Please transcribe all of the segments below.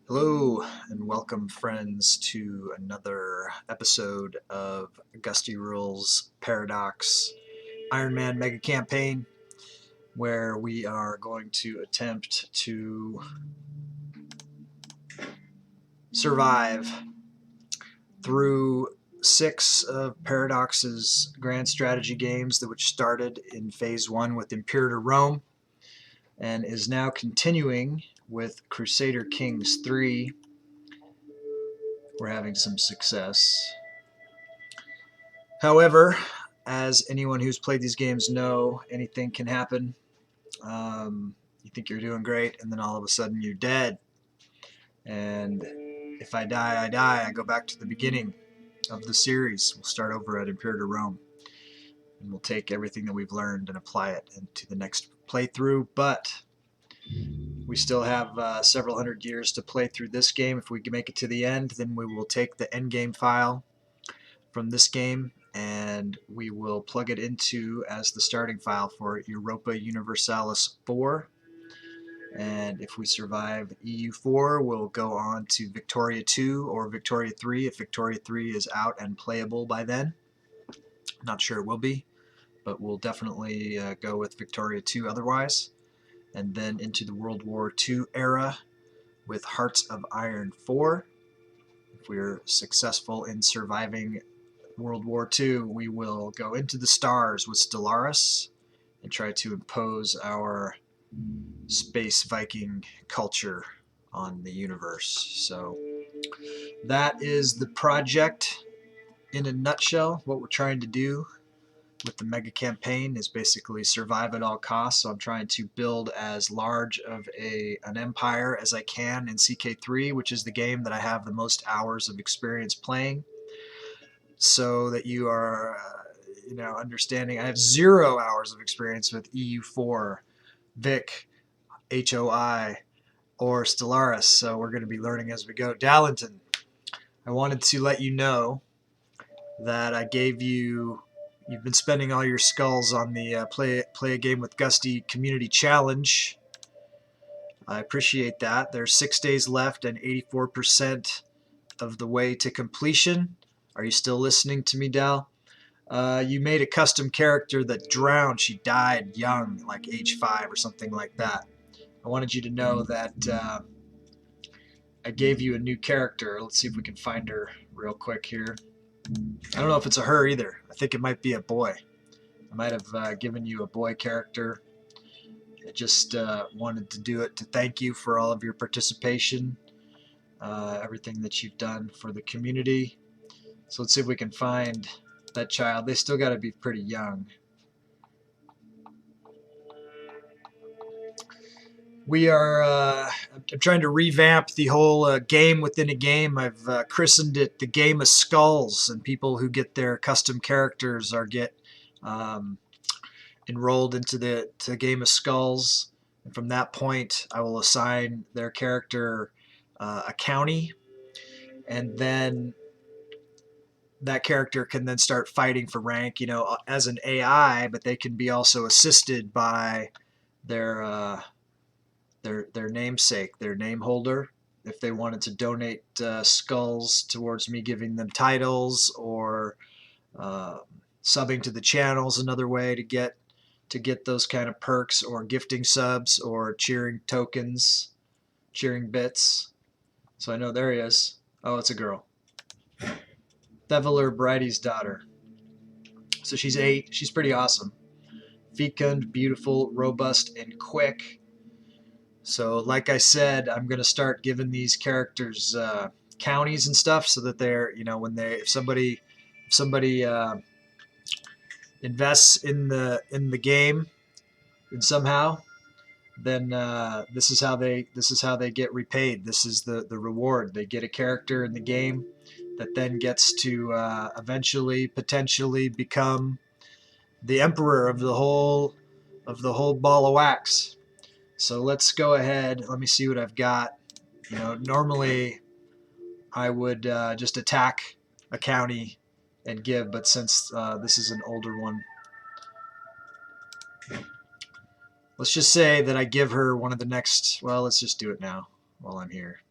Hello and welcome, friends, to another episode of Gustyrill's Paradox Ironman Mega Campaign, where we are going to attempt to survive through 6 of Paradox's grand strategy games, which started in Phase 1 with Imperator Rome and is now continuing with Crusader Kings 3. We're having some success. However, as anyone who's played these games know, anything can happen. You think you're doing great, and then all of a sudden you're dead. And if I die, I die. I go back to the beginning of the series. We'll start over at Imperator Rome, and we'll take everything that we've learned and apply it into the next playthrough. But we still have several hundred years to play through this game. If we can make it to the end, then we will take the endgame file from this game and we will plug it into as the starting file for Europa Universalis 4. And if we survive EU4, we'll go on to Victoria 2 or Victoria 3 if Victoria 3 is out and playable by then. Not sure it will be, but we'll definitely go with Victoria 2 otherwise. And then into the World War II era with Hearts of Iron 4. If we're successful in surviving World War II, we will go into the stars with Stellaris and try to impose our space Viking culture on the universe. So that is the project in a nutshell. What we're trying to do with the mega campaign is basically survive at all costs. So I'm trying to build as large of an empire as I can in CK3, which is the game that I have the most hours of experience playing, so that you are understanding. I have 0 hours of experience with EU4, Vic, HOI, or Stellaris, so we're going to be learning as we go. Darlington, I wanted to let you know that I gave you. You've been spending all your skulls on the play a game with Gusty community challenge. I appreciate that. There's 6 days left and 84% of the way to completion. Are you still listening to me, Dal? You made a custom character that drowned. She died young, like age 5 or something like that. I wanted you to know that I gave you a new character. Let's see if we can find her real quick here. I don't know if it's a her either. I think it might be a boy. I might have given you a boy character. I just wanted to do it to thank you for all of your participation, everything that you've done for the community. So let's see if we can find that child. They still got to be pretty young. We are I'm trying to revamp the whole game within a game. I've christened it the Game of Skulls, and people who get their custom characters get enrolled into the Game of Skulls. And from that point, I will assign their character a county, and then that character can then start fighting for rank, as an AI, but they can be also assisted by their namesake, their name holder, if they wanted to donate skulls towards me giving them titles, or subbing to the channel's another way to get those kind of perks, or gifting subs, or cheering tokens, cheering bits. So I know there he is. Oh, it's a girl. Theveler Bridie's daughter. So she's 8. She's pretty awesome. Fecund, beautiful, robust, and quick. So like I said, I'm going to start giving these characters counties and stuff so that they're, you know, when they, if somebody invests in the game and somehow, then this is how they get repaid. This is the reward. They get a character in the game that then gets to eventually potentially become the emperor of the whole ball of wax. So let's go ahead. Let me see what I've got. You know, normally I would just attack a county and give, but since this is an older one, let's just say that I give her one of the next. Well, let's just do it now while I'm here.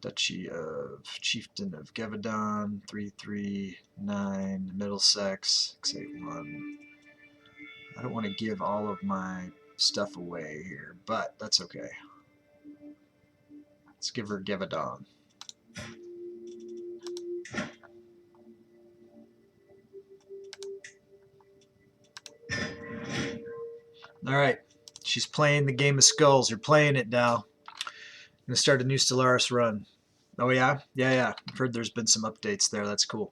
Duchy of Chieftain of Gavidon, 339, Middlesex, 681. I don't want to give all of my stuff away here, but that's okay. Let's give her Gavidon. All right, she's playing the game of skulls. You're playing it, Dal. I'm gonna start a new Stellaris run. Oh yeah, yeah. I've heard there's been some updates there. That's cool.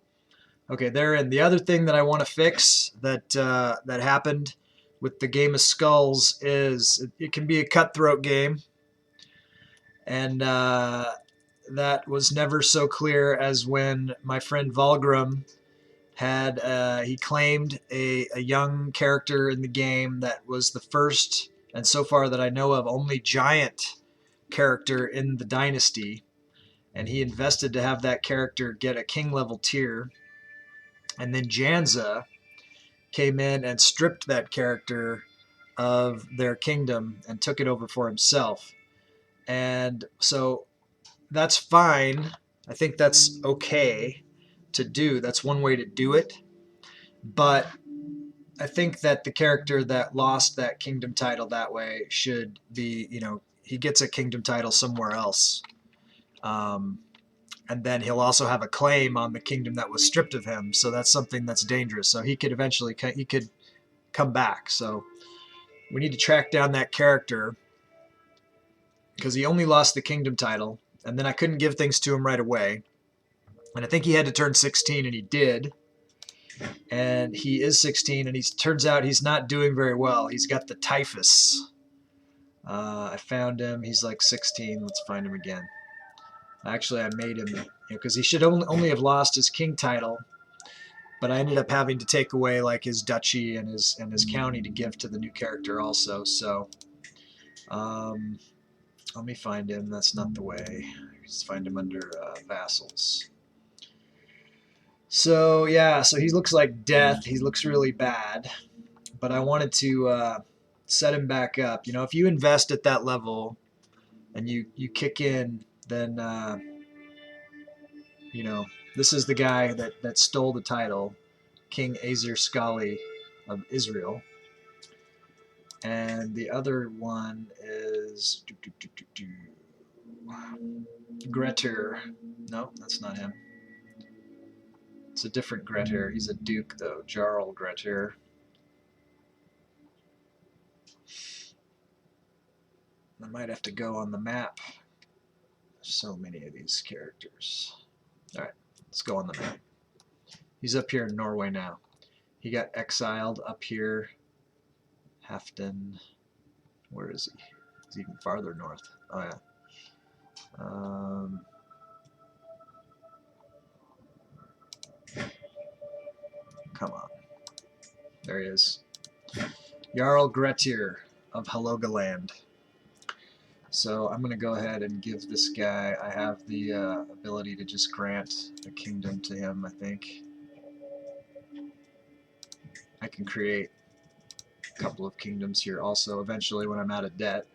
Okay, there. And the other thing that I want to fix that that happened with the game of skulls is it can be a cutthroat game, and that was never so clear as when my friend Valgrim had he claimed a young character in the game that was the first, and so far that I know of, only giant character in the dynasty, and he invested to have that character get a king level tier, and then Janza came in and stripped that character of their kingdom and took it over for himself. And so that's fine. I think that's okay to do. That's one way to do it. But I think that the character that lost that kingdom title that way should be, you know, he gets a kingdom title somewhere else. And then he'll also have a claim on the kingdom that was stripped of him. So that's something that's dangerous. So he could eventually, he could come back. So we need to track down that character because he only lost the kingdom title. And then I couldn't give things to him right away. And I think he had to turn 16, and he did. And he is 16, and he turns out he's not doing very well. He's got the typhus. I found him. He's like 16. Let's find him again. Actually, I made him, because he should only have lost his king title, but I ended up having to take away like his duchy and his county to give to the new character also. So, let me find him. That's not the way. Let's find him under vassals. So yeah, so he looks like death. He looks really bad, but I wanted to set him back up. You know, if you invest at that level and you kick in, then you know, this is the guy that stole the title, King Azir Skali of Israel. And the other one is Grettir. No, that's not him. It's a different Grettir. He's a duke, though. Jarl Grettir. I might have to go on the map. There's so many of these characters. Alright, let's go on the map. He's up here in Norway now. He got exiled up here. Halfdan. Where is he? He's even farther north. Oh, yeah. Come on. There he is. Jarl Grettir of Helgoland. So I'm going to go ahead and give this guy, I have the ability to just grant a kingdom to him, I think. I can create a couple of kingdoms here also eventually when I'm out of debt.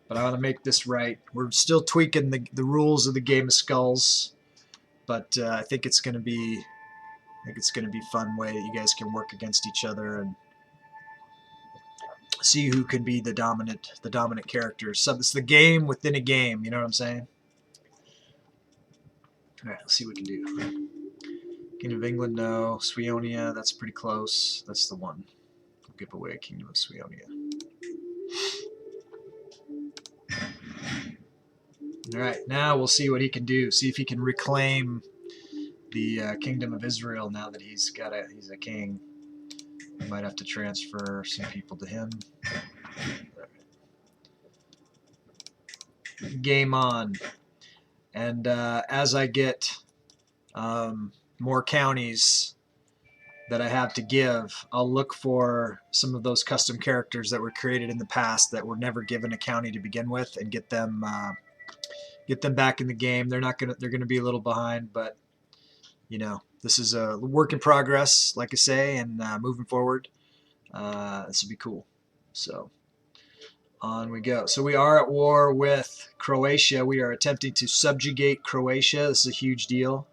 But I want to make this right. We're still tweaking the rules of the Game of Skulls, but I think it's going to be a fun way that you guys can work against each other and see who can be the dominant character. So it's the game within a game, you know what I'm saying? Alright, let's see what we can do. Kingdom of England, no. Sweonia, that's pretty close. That's the one. I'll give away Kingdom of Sweonia. Alright, now we'll see what he can do. See if he can reclaim the Kingdom of Israel now that he's a king. We might have to transfer some people to him. Game on. And as I get more counties that I have to give, I'll look for some of those custom characters that were created in the past that were never given a county to begin with, and get them back in the game. They're gonna be a little behind, but you know, this is a work in progress, like I say, and moving forward, this will be cool. So on we go. So we are at war with Croatia. We are attempting to subjugate Croatia. This is a huge deal.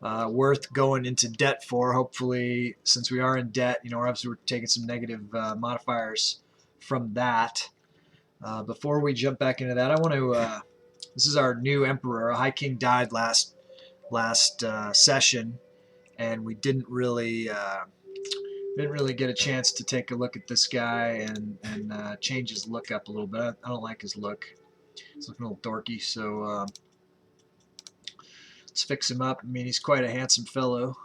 Worth going into debt for. Hopefully, since we are in debt, you know, obviously we're taking some negative modifiers from that. Before we jump back into that, I want to. This is our new emperor. Our High King died last session, and we didn't really get a chance to take a look at this guy and change his look up a little bit. I don't like his look. He's looking a little dorky, so let's fix him up. I mean, he's quite a handsome fellow.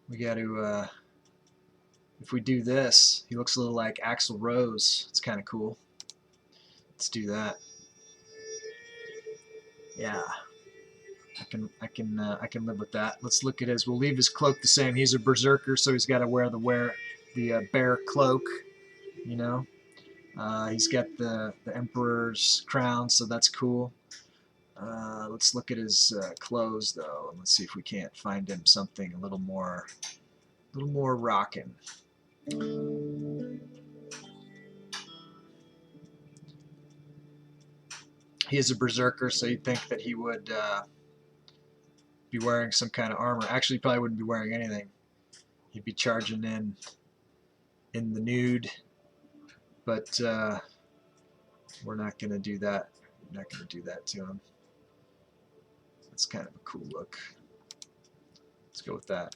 We got to, if we do this, he looks a little like Axl Rose. It's kind of cool. Let's do that. Yeah, I can live with that. Let's look at his. We'll leave his cloak the same. He's a berserker, so he's got to wear the bear cloak. You know, he's got the emperor's crown, so that's cool. Let's look at his clothes though, and let's see if we can't find him something a little more rockin'. He is a berserker, so you'd think that he would be wearing some kind of armor. Actually, he probably wouldn't be wearing anything. He'd be charging in the nude, but we're not going to do that. We're not going to do that to him. That's kind of a cool look. Let's go with that.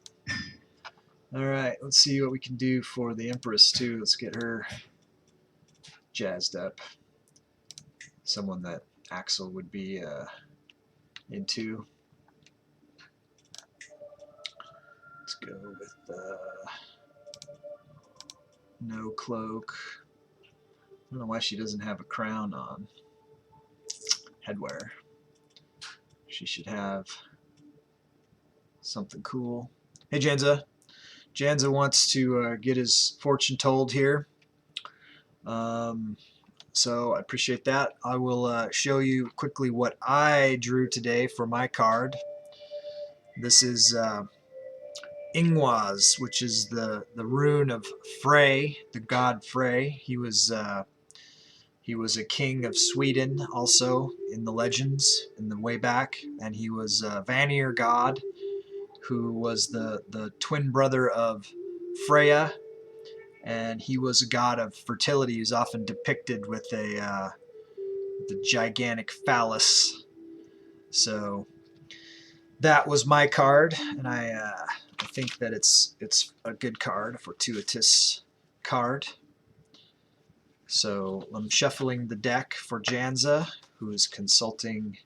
Alright, let's see what we can do for the Empress too. Let's get her jazzed up. Someone that Axel would be into. Let's go with no cloak. I don't know why she doesn't have a crown on. Headwear. She should have something cool. Hey Janza. Janza wants to get his fortune told here. So I appreciate that. I will show you quickly what I drew today for my card. This is Ingwaz, which is the Rune of Frey, the god Frey. He was a king of Sweden, also in the legends in the way back, and he was a Vanir god who was the twin brother of Freya. And he was a god of fertility. He was often depicted with the gigantic phallus. So that was my card, and I think that it's a good card, a fortuitous card. So I'm shuffling the deck for Janza, who is consulting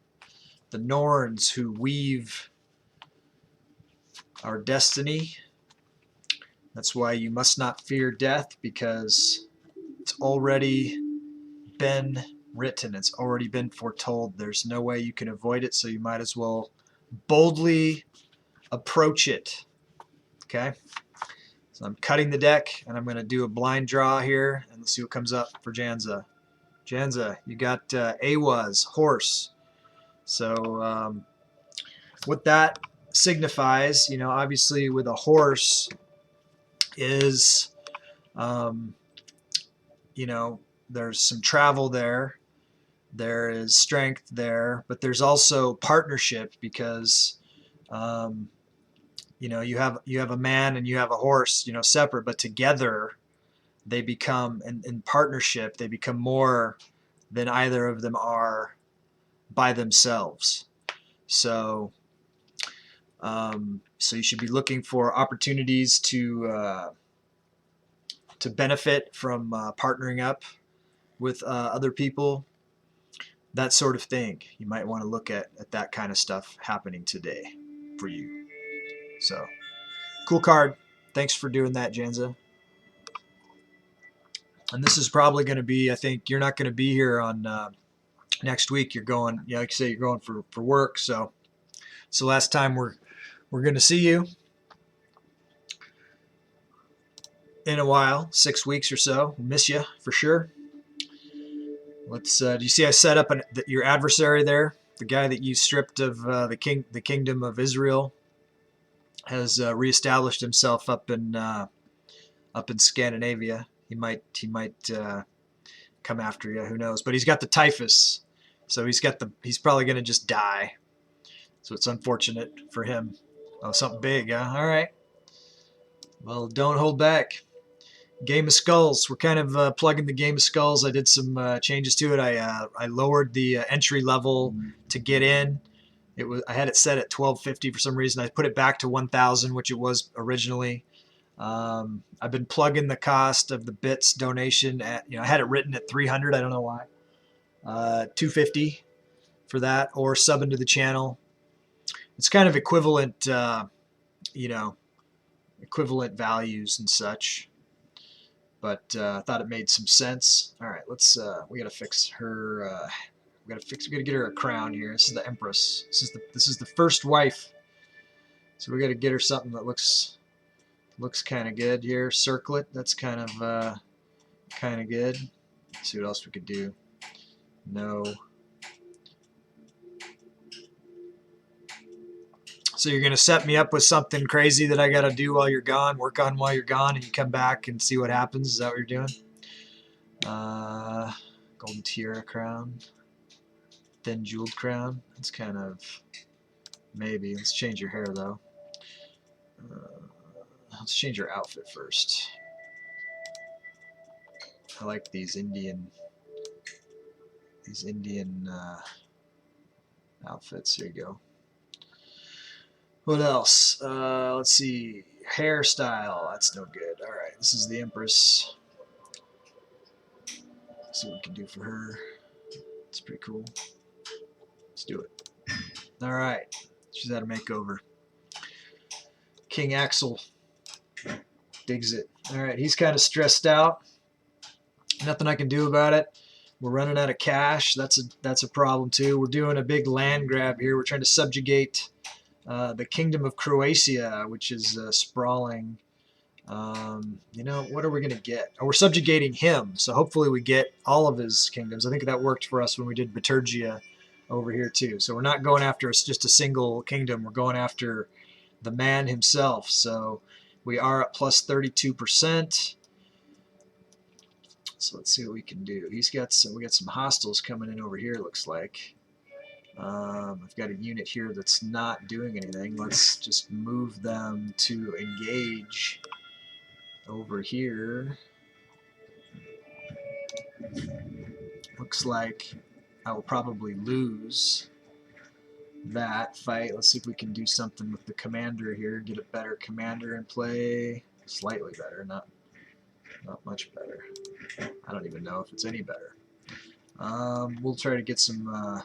the Norns who weave our destiny. That's why you must not fear death, because it's already been written. It's already been foretold. There's no way you can avoid it, so you might as well boldly approach it. Okay? So I'm cutting the deck, and I'm going to do a blind draw here, and let's see what comes up for Janza. Janza, you got Awaz, horse. So what that signifies, you know, obviously with a horse is, you know, there's some travel there, there is strength there, but there's also partnership, because you know, you have a man and you have a horse, you know, separate, but together they become, in partnership, they become more than either of them are by themselves. So So you should be looking for opportunities to benefit from partnering up with other people, that sort of thing. You might want to look at that kind of stuff happening today for you. So, cool card. Thanks for doing that, Janza. And this is probably going to be, I think, you're not going to be here on next week. You're going, like you say, you're going for work. So it's the last time we're going to see you in a while, 6 weeks or so. We'll miss you for sure. Let's. Do you see I set up your adversary there? The guy that you stripped of the kingdom of Israel has reestablished himself up in Scandinavia. He might come after you. Who knows? But he's got the typhus, so he's probably going to just die. So it's unfortunate for him. Oh, something big, huh? All right. Well, don't hold back. Game of Skulls. We're kind of plugging the Game of Skulls. I did some changes to it. I lowered the entry level to get in. I had it set at 1250 for some reason. I put it back to 1000, which it was originally. I've been plugging the cost of the bits donation at, I had it written at 300. I don't know why. 250 for that, or sub into the channel. It's kind of equivalent, equivalent values and such. But I thought it made some sense. All right, we gotta fix her. We gotta get her a crown here. This is the Empress. This is the first wife. So we gotta get her something that looks kind of good here. Circlet. That's kind of good. Let's see what else we could do. No. So you're gonna set me up with something crazy that I gotta do while you're gone, work on while you're gone, and you come back and see what happens. Is that what you're doing? Golden tiara crown, thin jeweled crown. That's kind of maybe. Let's change your hair though. Let's change your outfit first. I like these Indian outfits. Here you go. What else? Let's see. Hairstyle. That's no good. All right. This is the Empress. Let's see what we can do for her. It's pretty cool. Let's do it. All right. She's had a makeover. King Axel digs it. All right. He's kind of stressed out. Nothing I can do about it. We're running out of cash. That's a problem too. We're doing a big land grab here. We're trying to subjugate the Kingdom of Croatia, which is sprawling. What are we going to get? Oh, we're subjugating him, so hopefully we get all of his kingdoms. I think that worked for us when we did Bitergia over here too. So we're not going after just a single kingdom. We're going after the man himself. So we are at plus 32%. So let's see what we can do. We got some hostiles coming in over here, looks like. I've got a unit here that's not doing anything. Let's just move them to engage over here. Looks like I will probably lose that fight. Let's see if we can do something with the commander here. Get a better commander in play. Slightly better, not much better. I don't even know if it's any better. We'll try to get some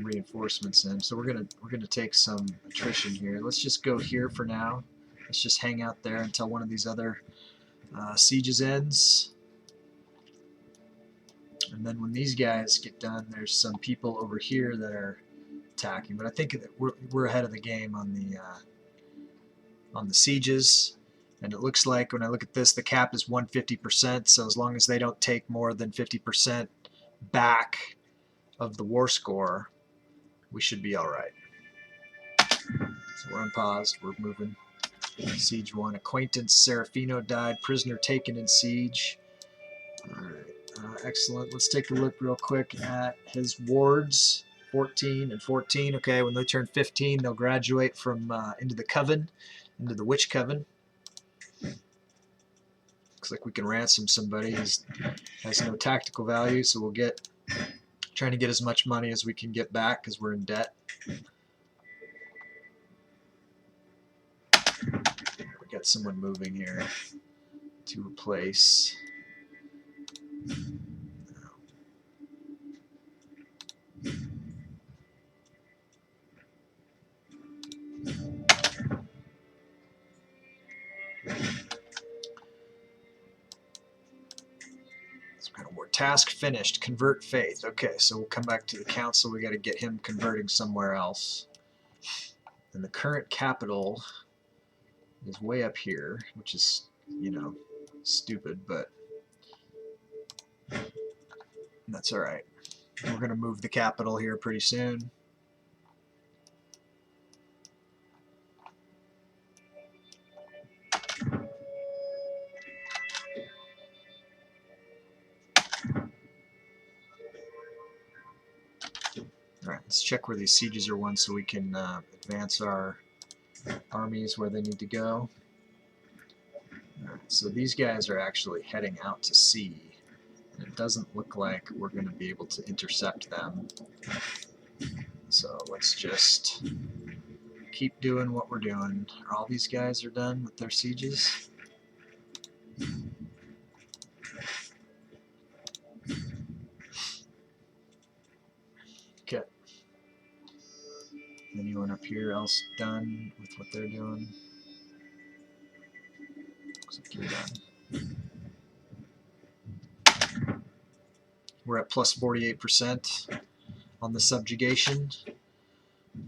reinforcements in. So we're gonna take some attrition here. Let's just go here for now. Let's just hang out there until one of these other sieges ends. And then when these guys get done, there's some people over here that are attacking. But I think that we're ahead of the game on the sieges. And it looks like when I look at this, the cap is 150%. So as long as they don't take more than 50% back of the war score, we should be all right. So we're unpaused. We're moving. Siege 1. Acquaintance Serafino died. Prisoner taken in siege. All right. Excellent. Let's take a look real quick at his wards. 14 and 14. Okay, when they turn 15, they'll graduate from into the coven, into the witch coven. Looks like we can ransom somebody. He has no tactical value, so we'll trying to get as much money as we can get back because we're in debt. Get someone moving here to replace. Kind of war. Task finished. Convert faith. Okay, so we'll come back to the council. We got to get him converting somewhere else. And the current capital is way up here, which is, you know, stupid, but that's all right. We're going to move the capital here pretty soon. All right, let's check where these sieges are won so we can advance our armies where they need to go. All right, so these guys are actually heading out to sea, and it doesn't look like we're going to be able to intercept them. So let's just keep doing what we're doing. All these guys are done with their sieges. Okay. Anyone up here else done with what they're doing? Looks like you're done. We're at plus 48% on the subjugation.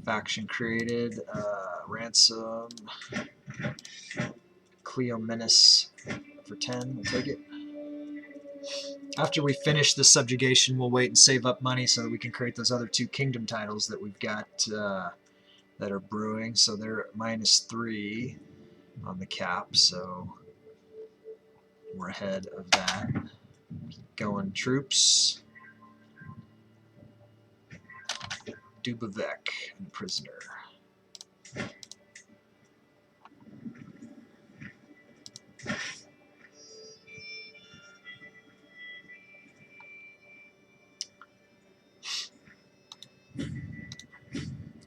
Faction created. Ransom. Cleomenes for 10. We'll take it. After we finish the subjugation, we'll wait and save up money so that we can create those other 2 kingdom titles that we've got that are brewing. So they're at -3 on the cap, so we're ahead of that. Keep going, troops. Dubovec and prisoner.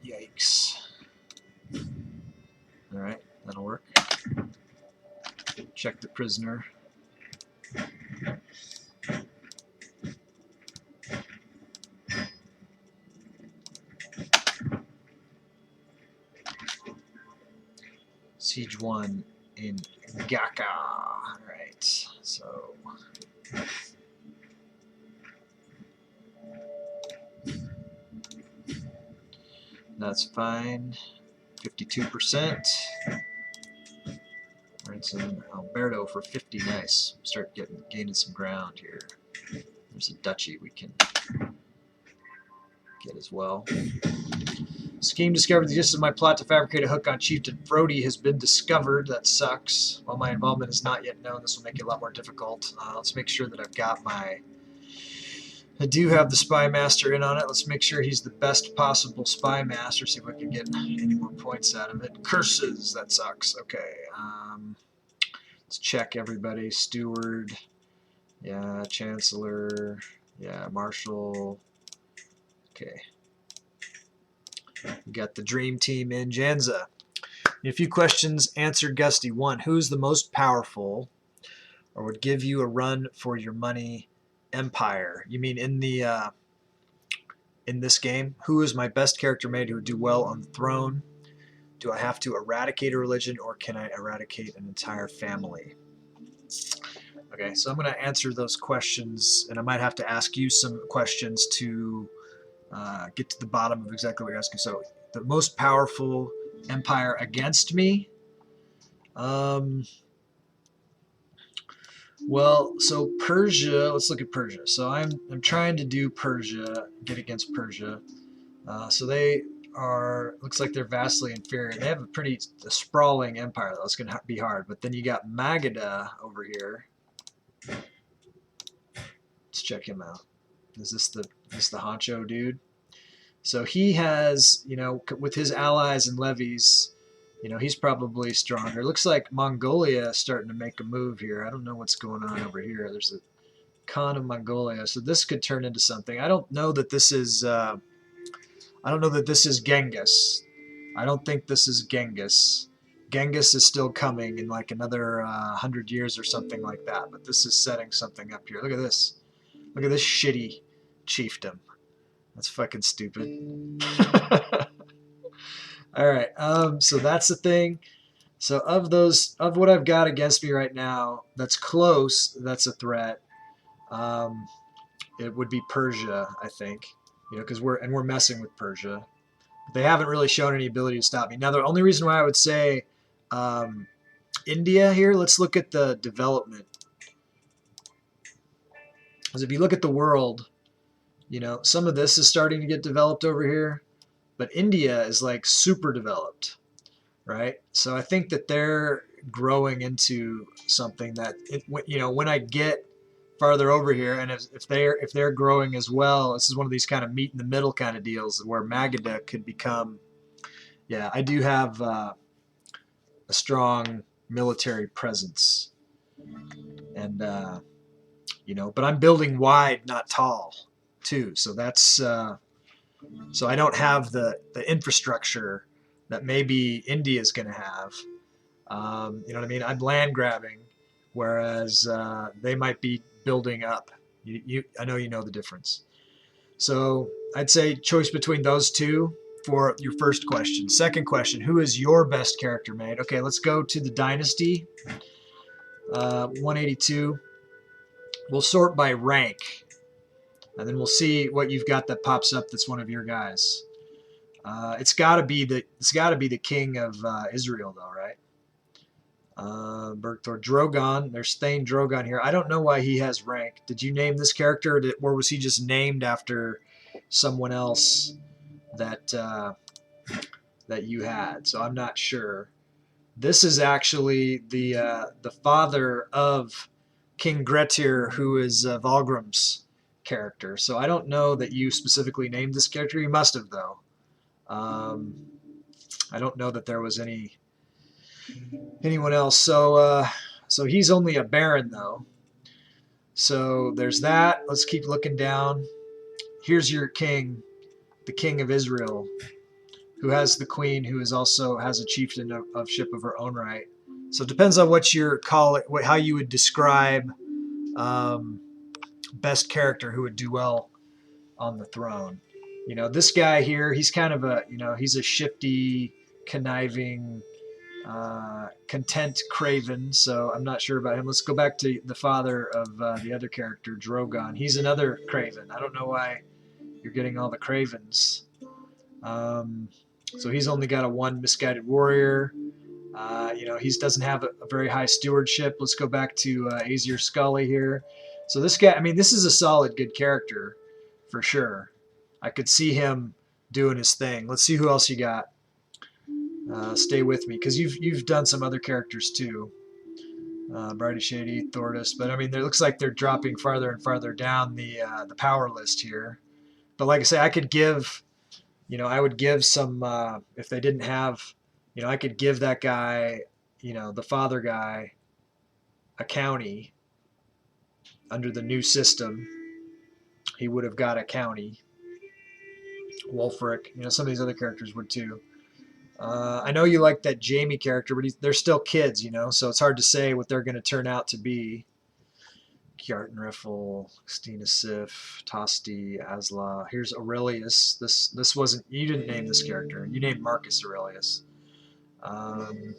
Yikes. Alright, that'll work. Check the prisoner. Siege 1 in Gaka. Alright, so that's fine. 52%. Ransom Alberto for 50. Nice. Start gaining some ground here. There's a duchy we can get as well. Scheme discovered the gist of my plot to fabricate a hook on Chieftain Frody has been discovered. That sucks. While my involvement is not yet known, this will make it a lot more difficult. Let's make sure that I've got my... I do have the Spy Master in on it. Let's make sure he's the best possible Spy Master. See if I can get any more points out of it. Curses. That sucks. Okay. Let's check everybody. Steward. Yeah. Chancellor. Yeah. Marshal. Okay. We got the dream team in Janza. A few questions answered, Gusty. 1. Who's the most powerful or would give you a run for your money empire? You mean in the in this game? Who is my best character made who would do well on the throne? Do I have to eradicate a religion or can I eradicate an entire family? Okay, so I'm going to answer those questions, and I might have to ask you some questions to get to the bottom of exactly what you're asking. So, the most powerful empire against me? Well, so Persia, let's look at Persia. So I'm trying to do Persia, get against Persia. So they are, looks like they're vastly inferior. They have a pretty sprawling empire, though. It's going to be hard. But then you got Magadha over here. Let's check him out. Is this the honcho dude? So he has, you know, with his allies and levies, you know, he's probably stronger. It looks like Mongolia is starting to make a move here. I don't know what's going on over here. There's a Khan of Mongolia, so this could turn into something. I don't know that this is. I don't know that this is Genghis. I don't think this is Genghis, Genghis is still coming in like another 100 years or something like that. But this is setting something up here. Look at this. Look at this shitty chiefdom. That's fucking stupid. All right. So that's the thing. So of what I've got against me right now, that's close. That's a threat. It would be Persia, I think. Because we're messing with Persia. But they haven't really shown any ability to stop me. Now, the only reason why I would say India here, let's look at the development. Because if you look at the world, some of this is starting to get developed over here, but India is like super developed, right? So I think that they're growing into something that, when I get farther over here, and if they're growing as well, this is one of these kind of meet in the middle kind of deals where Magadha could become. Yeah, I do have a strong military presence, and but I'm building wide, not tall, too. So that's so I don't have the infrastructure that maybe India is going to have. You know what I mean? I'm land grabbing, whereas they might be building up. I know you know the difference. So I'd say choice between those two for your first question. Second question, who is your best character made? Okay, let's go to the Dynasty. 182. We'll sort by rank, and then we'll see what you've got that pops up that's one of your guys. It's got to be the king of Israel, though, right? Bergthor Drogon. There's Thane Drogon here. I don't know why he has rank. Did you name this character, or was he just named after someone else that you had? So I'm not sure. This is actually the father of King Grettir, who is Valgrim's character. So I don't know that you specifically named this character. You must have, though. I don't know that there was anyone else. So he's only a baron, though. So there's that. Let's keep looking down. Here's your king, the king of Israel, who has the queen, who is also has a chieftain of ship of her own right. So it depends on what you're calling, how you would describe best character who would do well on the throne. This guy here, he's kind of he's a shifty, conniving, content craven, so I'm not sure about him. Let's go back to the father of the other character, Drogon. He's another craven. I don't know why you're getting all the cravens. So he's only got a 1 misguided warrior. He doesn't have a very high stewardship. Let's go back to Aesir Scully here. So this guy, this is a solid good character for sure. I could see him doing his thing. Let's see who else you got. Stay with me, because you've done some other characters too. Brighty Shady, Thordis, but it looks like they're dropping farther and farther down the power list here. But like I say, I could give, I would give some if they didn't have, I could give that guy, the father guy, a county under the new system. He would have got a county. Wolfric, some of these other characters would too. I know you like that Jamie character, but they're still kids, so it's hard to say what they're going to turn out to be. Kjartan Riffle, Stina Sif, Tosti, Asla. Here's Aurelius. This wasn't, you didn't name this character. You named Marcus Aurelius. And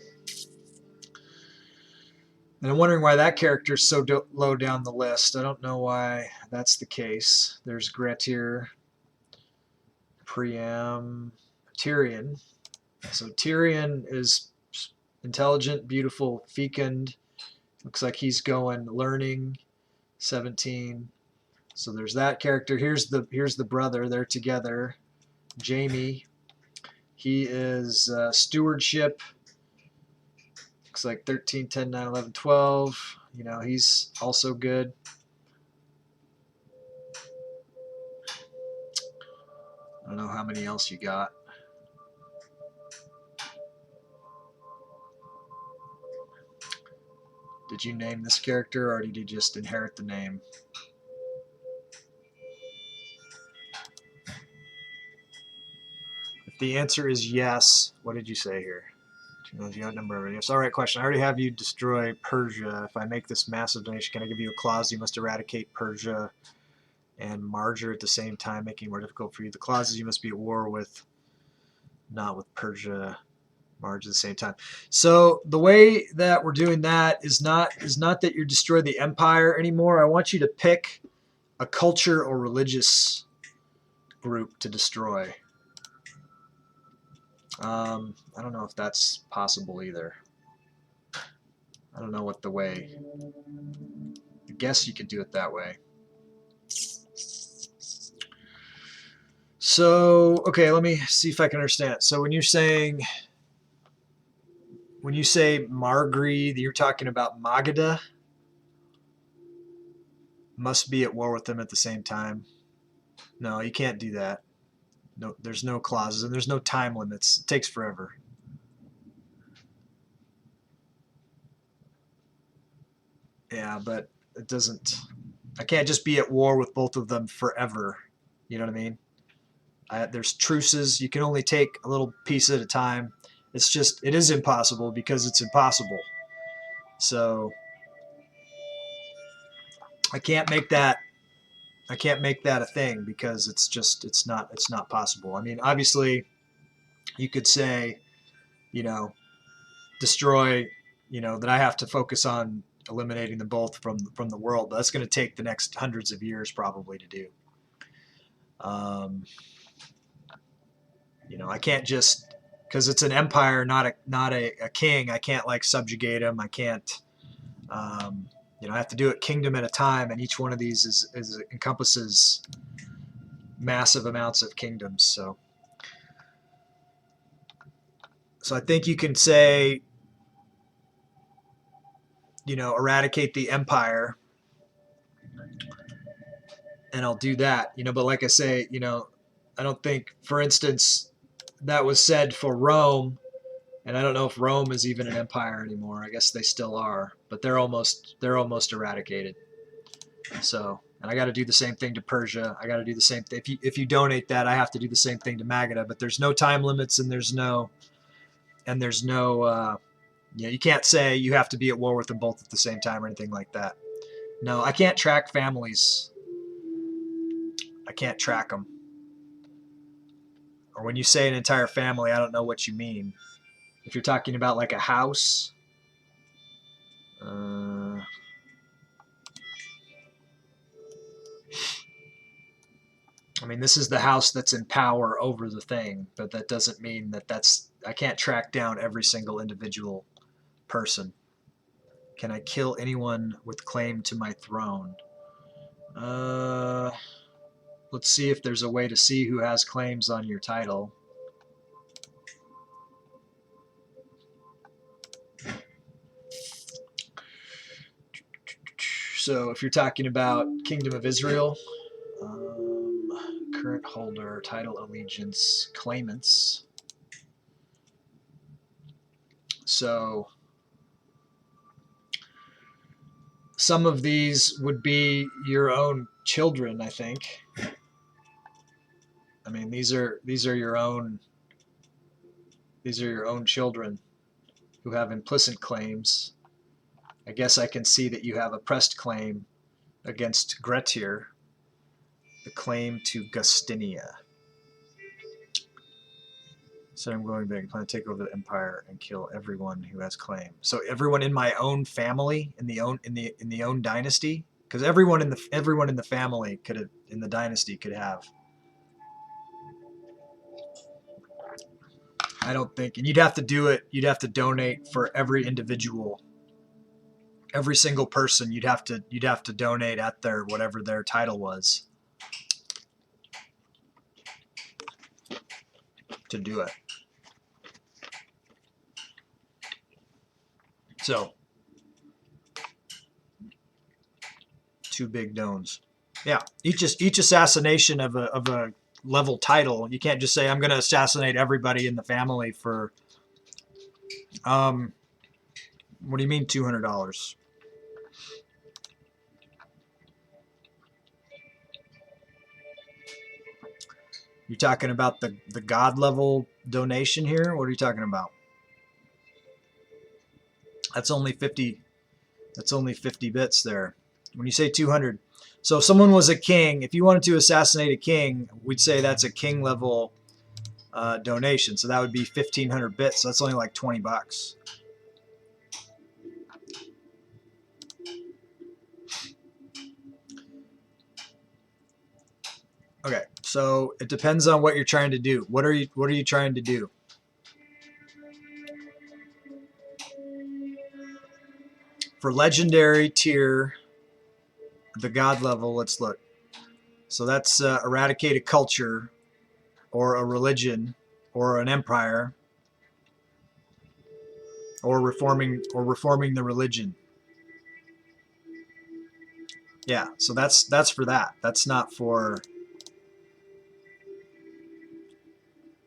I'm wondering why that character is so low down the list. I don't know why that's the case. There's Grettir, Priam, Tyrion. So Tyrion is intelligent, beautiful, fecund. Looks like he's going learning. 17. So there's that character. Here's the brother. They're together. Jamie. He is stewardship. Looks like 13, 10, 9, 11, 12. He's also good. I don't know how many else you got. Did you name this character, or did you just inherit the name? If the answer is yes, what did you say here? You outnumber already. Yes. All right, question. I already have you destroy Persia. If I make this massive donation, can I give you a clause? You must eradicate Persia and Marger at the same time, making it more difficult for you. The clause is you must be at war with, not with Persia, Marge at the same time. So the way that we're doing that is not that you destroy the empire anymore. I want you to pick a culture or religious group to destroy. I don't know if that's possible either. I don't know what the way. I guess you could do it that way. So, okay, let me see if I can understand it. So when you say Margree, you're talking about Magadha must be at war with them at the same time. No, you can't do that. No, there's no clauses and there's no time limits. It takes forever. Yeah, but it doesn't. I can't just be at war with both of them forever. You know what I mean? There's truces. You can only take a little piece at a time. It is impossible because it's impossible. So I can't make that a thing because it's not possible. I mean, obviously you could say, destroy, that I have to focus on eliminating them both from the world, but that's going to take the next hundreds of years probably to do. I can't just, because it's an empire, not a king. I can't like subjugate him. I can't. I have to do it kingdom at a time, and each one of these encompasses massive amounts of kingdoms. So I think you can say, eradicate the empire, and I'll do that. But like I say, I don't think, for instance, that was said for Rome, and I don't know if Rome is even an empire anymore. I guess they still are, but they're almost eradicated. So, and I got to do the same thing to Persia. I got to do the same thing. If you donate that, I have to do the same thing to Magadha. But there's no time limits, and there's no you can't say you have to be at war with them both at the same time or anything like that. No, I can't track families. I can't track them. Or when you say an entire family, I don't know what you mean. If you're talking about like a house, I mean, this is the house that's in power over the thing, but that doesn't mean that I can't track down every single individual person. Can I kill anyone with claim to my throne? Let's see if there's a way to see who has claims on your title. So if you're talking about Kingdom of Israel, current holder, title, allegiance, claimants. So some of these would be your own children, I think. I mean, these are your own children who have implicit claims. I guess I can see that you have a pressed claim against Gretir, the claim to Gustyria. So I'm going back. I plan to take over the empire and kill everyone who has claim. So everyone in my own family, in the own dynasty, because everyone in the family could have, in the dynasty could have. I don't think, and you'd have to do it. You'd have to donate for every individual, every single person. You'd have to donate at their whatever their title was to do it. So, 2 big dones. Yeah, each assassination of a level title. You can't just say I'm going to assassinate everybody in the family for. What do you mean $200? You're talking about the god level donation here? What are you talking about? That's only 50. That's only 50 bits there. When you say 200, so if someone was a king, if you wanted to assassinate a king, we'd say that's a king level donation. So that would be 1,500 bits. So that's only like 20 bucks. Okay, so it depends on what you're trying to do. What are you trying to do? For legendary tier, the god level, let's look. So that's eradicate a culture, or a religion, or an empire, or reforming the religion. Yeah, so that's for that. That's not for,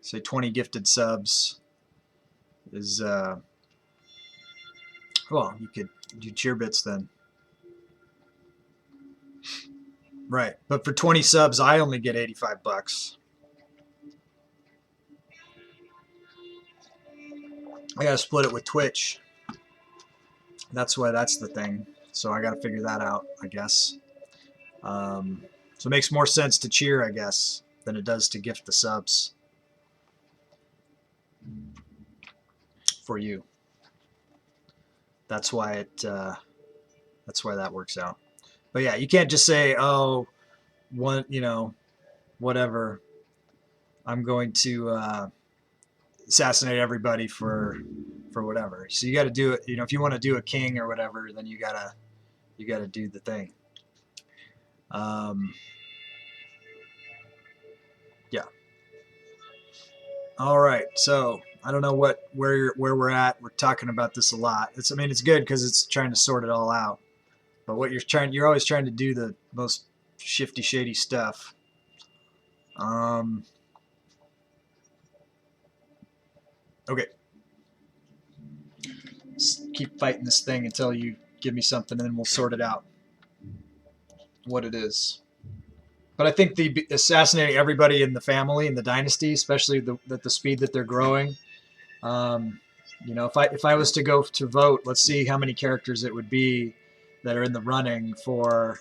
say, 20 gifted subs is well, you could do cheer bits then. Right, but for 20 subs, I only get 85 bucks. I gotta split it with Twitch. That's why that's the thing. So I gotta figure that out, I guess. So it makes more sense to cheer, I guess, than it does to gift the subs for you. That's why it. That's why that works out. But yeah, you can't just say, oh, one, whatever. I'm going to assassinate everybody for whatever. So you got to do it. If you want to do a king or whatever, then you gotta do the thing. Yeah. All right. So I don't know where we're at. We're talking about this a lot. It's good because it's trying to sort it all out. But what you're always trying to do the most shifty, shady stuff. Okay. Just keep fighting this thing until you give me something, and then we'll sort it out. What it is. But I think the assassinating everybody in the family, in the dynasty, especially at the speed that they're growing. If I was to go to vote, let's see how many characters it would be that are in the running for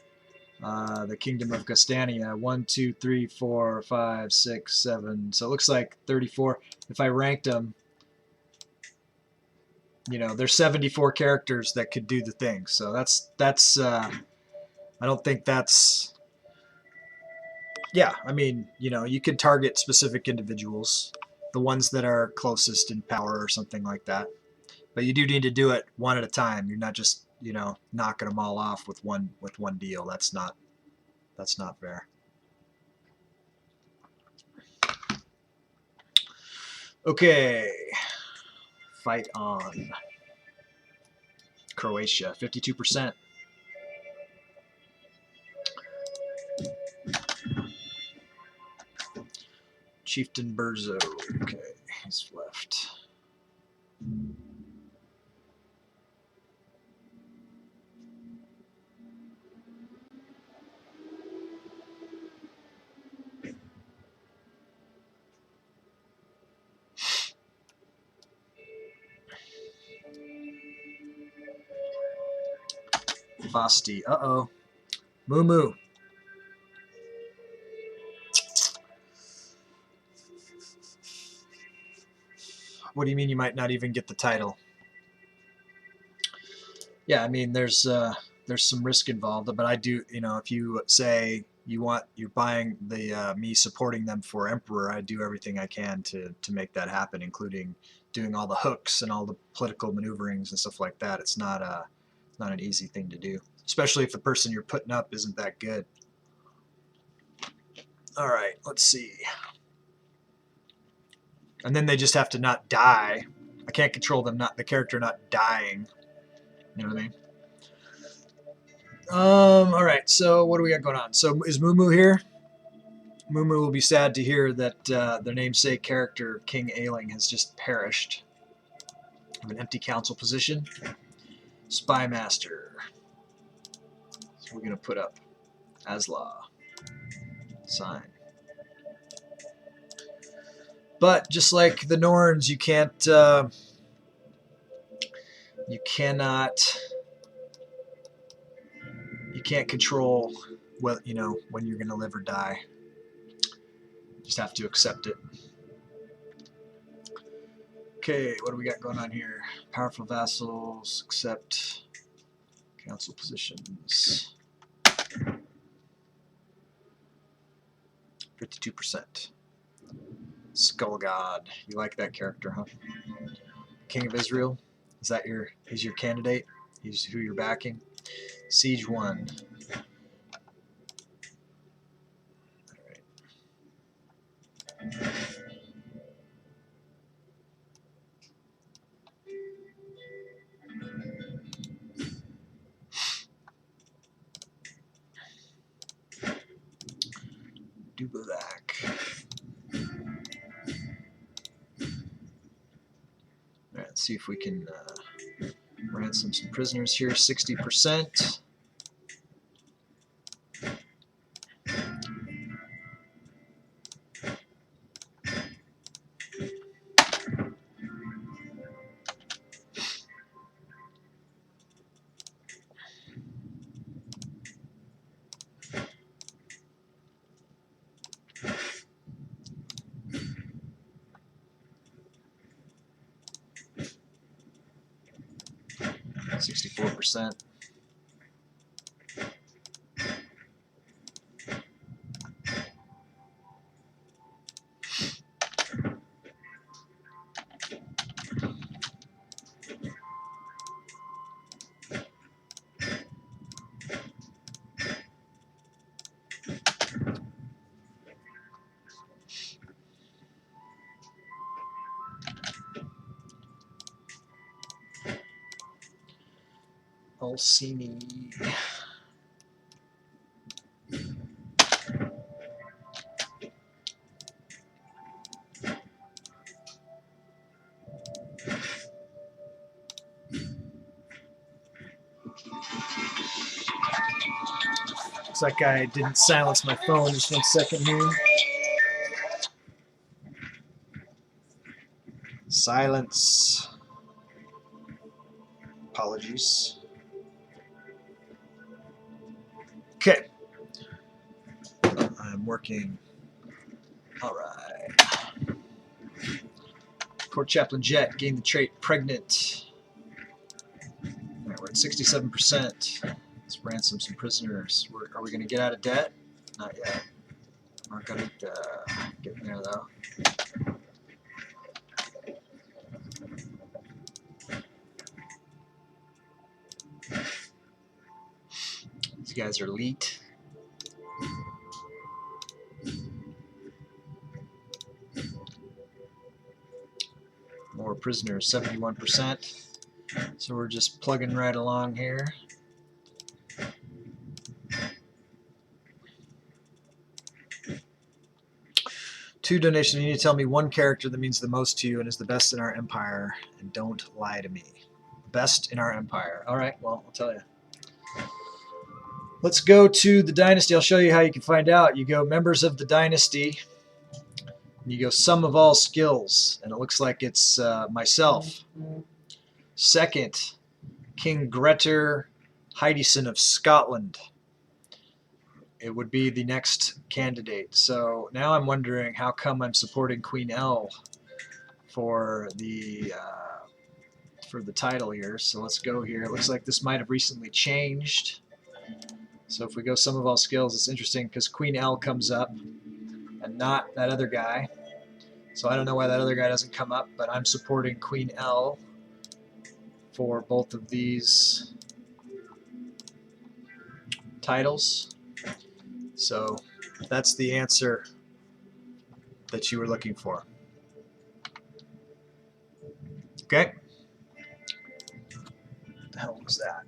the Kingdom of Gastania. 1, 2, 3, 4, 5, 6, 7. So it looks like 34. If I ranked them, there's 74 characters that could do the thing. So that's I don't think that's. Yeah, you could target specific individuals, the ones that are closest in power or something like that. But you do need to do it one at a time. You're not just, knocking them all off with one deal. That's not fair. Okay. Fight on. Croatia, 52%. Chieftain Burzo. Okay, he's left. Basti. Uh-oh. Moo Moo. What do you mean you might not even get the title? Yeah, there's some risk involved, but I do, if you say you're buying the me supporting them for Emperor, I do everything I can to make that happen, including doing all the hooks and all the political maneuverings and stuff like that. It's not an easy thing to do, especially if the person you're putting up isn't that good. All right, let's see. And then they just have to not die. I can't control them the character not dying. You know what I mean? All right. So what do we got going on? So is Moo Moo here? Moo Moo will be sad to hear that their namesake character King Ailing has just perished. An empty council position. Spy Master. So we're gonna put up Asla. Sign. But just like the Norns, you can't You can't control what, when you're going to live or die. You just have to accept it. Okay, what do we got going on here? Powerful vassals, accept council positions. 52%. Skull God. You like that character, huh? King of Israel. Is that he's your candidate? He's who you're backing? Siege 1. Alright. Dubac. Alright, let's see if we can ransom some prisoners here. 60%. %. 'Orsini. Looks like I didn't silence my phone. Just 1 second here. Silence. Apologies. Okay. I'm working. All right. Court Chaplain Jet gained the trait Pregnant. All right, we're at 67%. Let's ransom some prisoners. Are we going to get out of debt? Not yet. We're going to get in there, though. These guys are elite. More prisoners, 71%. So we're just plugging right along here. Two donations. You need to tell me one character that means the most to you and is the best in our empire, and don't lie to me. Best in our empire. All right, well, I'll tell you. Let's go to the dynasty. I'll show you how you can find out. You go members of the dynasty. You go sum of all skills, and it looks like it's myself. Second, King Grettir Heidison of Scotland. It would be the next candidate. So now I'm wondering how come I'm supporting Queen L for the title here. So let's go here. It looks like this might have recently changed. So if we go sum of all skills, it's interesting because Queen L comes up and not that other guy. So I don't know why that other guy doesn't come up, but I'm supporting Queen L for both of these titles. So that's the answer that you were looking for. Okay. What the hell was that?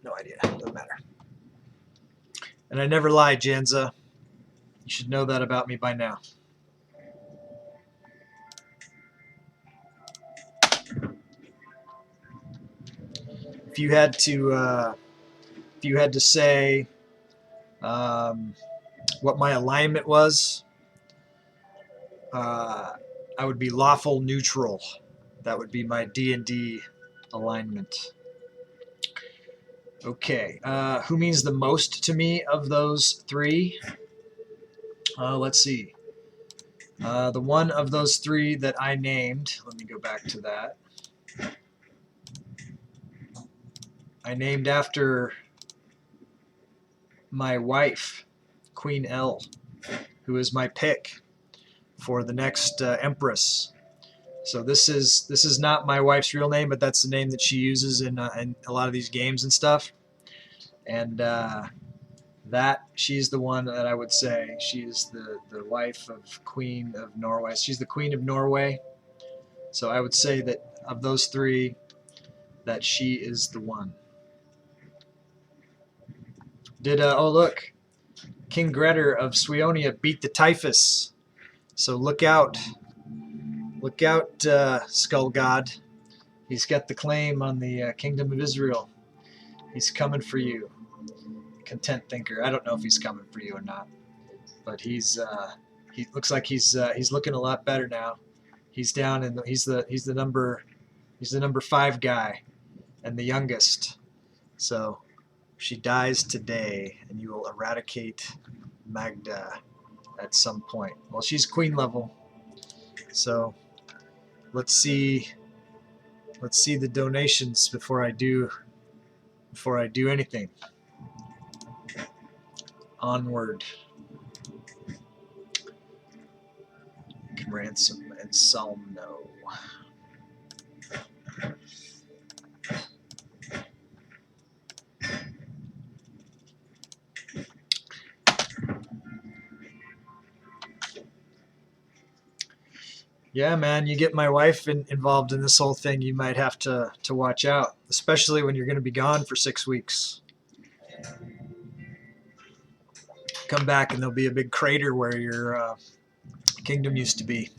No idea. Doesn't matter. And I never lie, Janza. You should know that about me by now. If you had to say what my alignment was, I would be lawful neutral. That would be my D&D alignment. Okay, who means the most to me of those three? Let's see. The one of those three that I named, let me go back to that. I named after my wife, Queen L, who is my pick for the next Empress. So this is not my wife's real name, but that's the name that she uses in a lot of these games and stuff. And that she's the one that I would say she is the wife of Queen of Norway. She's the Queen of Norway. So I would say that of those three, that she is the one. Oh look, King Grettir of Sweonia beat the typhus. So look out, Skull God. He's got the claim on the Kingdom of Israel. He's coming for you, Content Thinker. I don't know if he's coming for you or not, but he looks like he's looking a lot better now. He's down in he's the number 5 guy and the youngest. So she dies today, and you will eradicate Magda at some point. Well, she's queen level, so let's see the donations before I do anything. Onward. Ransom and Salmno. Yeah, man, you get my wife involved in this whole thing, you might have to watch out, especially when you're going to be gone for 6 weeks. Come back and there'll be a big crater where your kingdom used to be.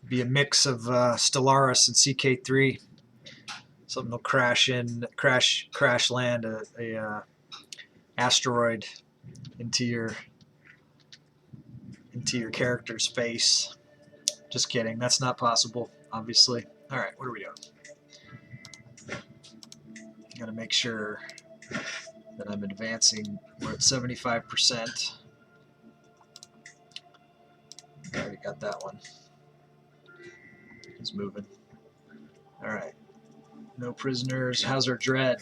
Be a mix of Stellaris and CK3. Something will crash land a asteroid into your character's face. Just kidding. That's not possible, obviously. All right, what are we doing? Got to make sure that I'm advancing. We're at 75%. Already got that one. He's moving. All right. No prisoners. How's our dread?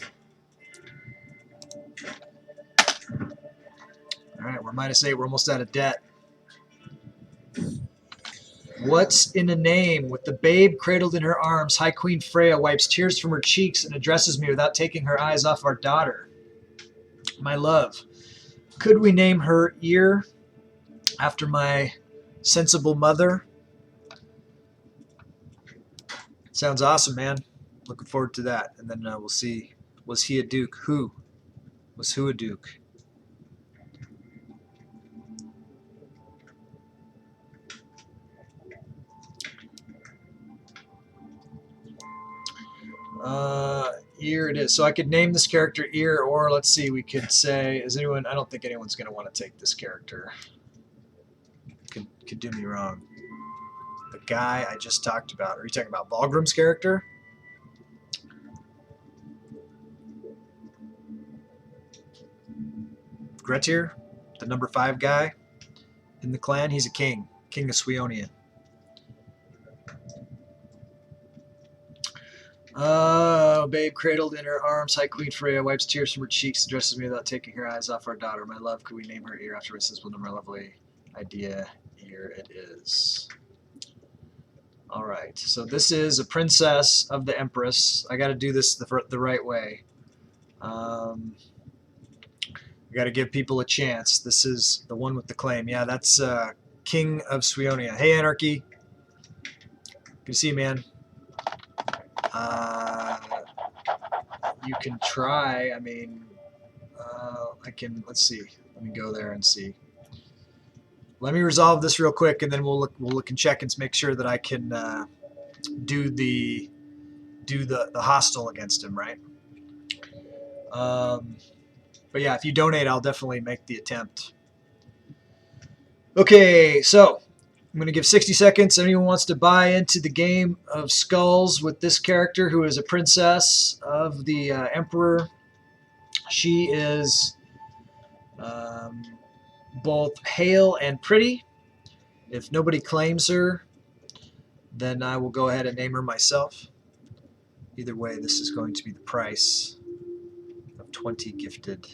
All right, we're -8. We're almost out of debt. What's in a name? With the babe cradled in her arms, High Queen Freya wipes tears from her cheeks and addresses me without taking her eyes off our daughter. My love, could we name her Ear after my sensible mother? Sounds awesome, man. Looking forward to that. And then we'll see. Was he a duke? Who? Was who a duke? Ear it is. So I could name this character Ear, or let's see, we could say, is anyone, I don't think anyone's going to want to take this character. Could do me wrong. The guy I just talked about. Are you talking about Volgrim's character? Grettir, the number 5 guy in the clan. He's a king. King of Sweonia. Babe cradled in her arms, High Queen Freya wipes tears from her cheeks, addresses me without taking her eyes off our daughter. My love, could we name her Ear after this one of my lovely idea? Here it is. All right, so this is a princess of the Empress. I got to do this the right way. I got to give people a chance. This is the one with the claim. Yeah, that's King of Sweonia. Hey, Anarchy. Good to see you, man. You can try. I mean, I can. Let's see. Let me go there and see. Let me resolve this real quick, and then we'll look and check and make sure that I can do the hostile against him, right? But yeah, if you donate, I'll definitely make the attempt. Okay, so I'm going to give 60 seconds. Anyone wants to buy into the game of skulls with this character who is a princess of the Emperor. She is both hale and pretty. If nobody claims her, then I will go ahead and name her myself. Either way, this is going to be the price of 20 gifted.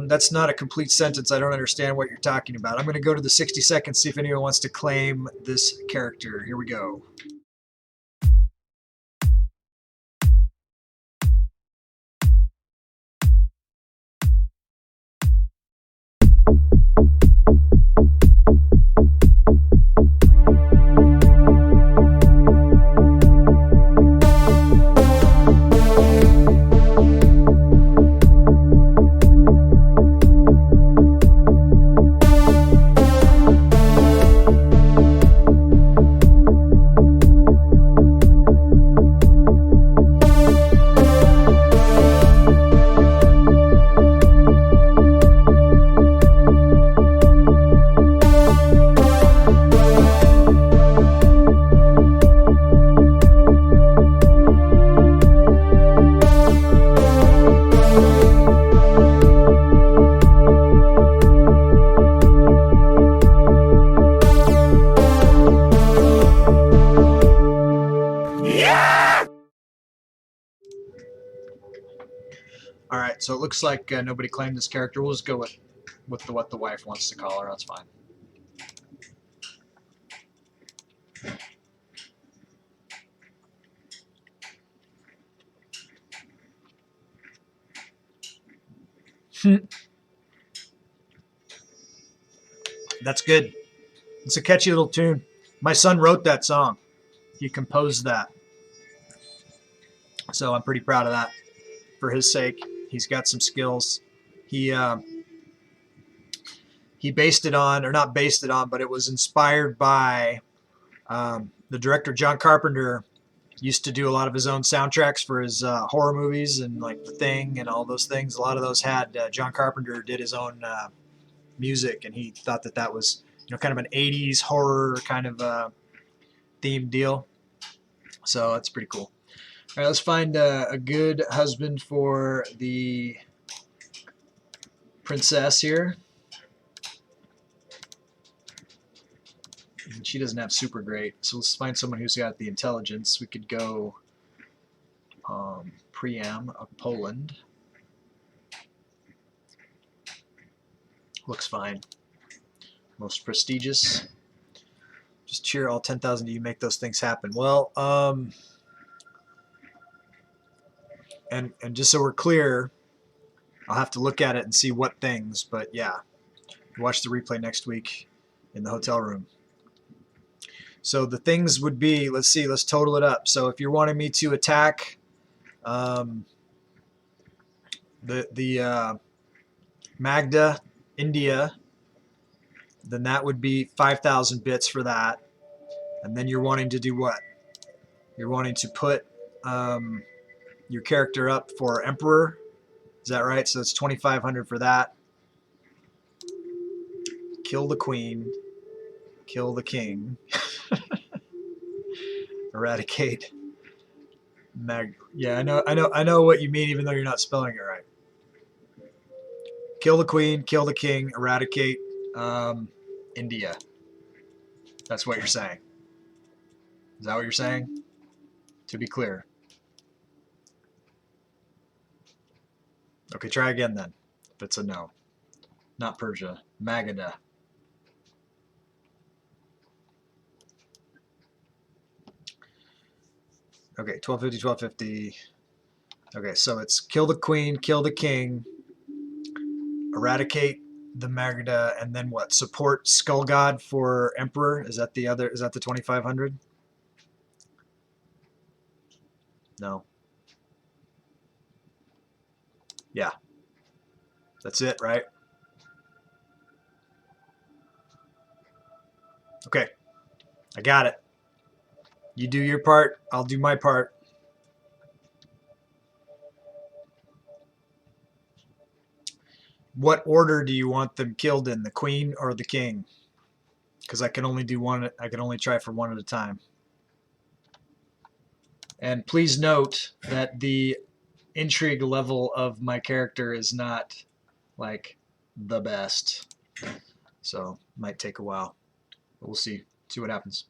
That's not a complete sentence. I don't understand what you're talking about. I'm going to go to the 60 seconds, see if anyone wants to claim this character. Here we go. All right, so it looks like nobody claimed this character. We'll just go with what the wife wants to call her. That's fine. That's good. It's a catchy little tune. My son wrote that song. He composed that. So I'm pretty proud of that for his sake. He's got some skills. He based it on, or not based it on, but it was inspired by the director John Carpenter. Used to do a lot of his own soundtracks for his horror movies and like The Thing and all those things. A lot of those had John Carpenter did his own music, and he thought that was kind of an 80s horror kind of themed deal. So that's pretty cool. All right, let's find a good husband for the princess here. And she doesn't have super great, so let's find someone who's got the intelligence. We could go Priam of Poland. Looks fine. Most prestigious. Just cheer all 10,000 of you make those things happen. Well, and just so we're clear, I'll have to look at it and see what things, but yeah, watch the replay next week in the hotel room. So the things would be, let's see, let's total it up. So if you're wanting me to attack the Magda, India, then that would be 5,000 bits for that. And then you're wanting to do what? You're wanting to put your character up for Emperor. Is that right? So it's 2,500 for that. Kill the queen. Kill the king. Eradicate. Yeah, I know what you mean, even though you're not spelling it right. Kill the queen. Kill the king. Eradicate India. That's what you're saying. Is that what you're saying? To be clear. Okay, try again then. If it's a no. Not Persia. Magadha. Okay, 1250, 1250. Okay, so it's kill the queen, kill the king, eradicate the Magadha, and then what? Support Skull God for Emperor? Is that the other? Is that the 2,500? No. Yeah. That's it, right? Okay. I got it. You do your part, I'll do my part. What order do you want them killed in, the queen or the king? Because I can only do one. I can only try for one at a time. And please note that the intrigue level of my character is not like the best, so might take a while. But we'll see what happens.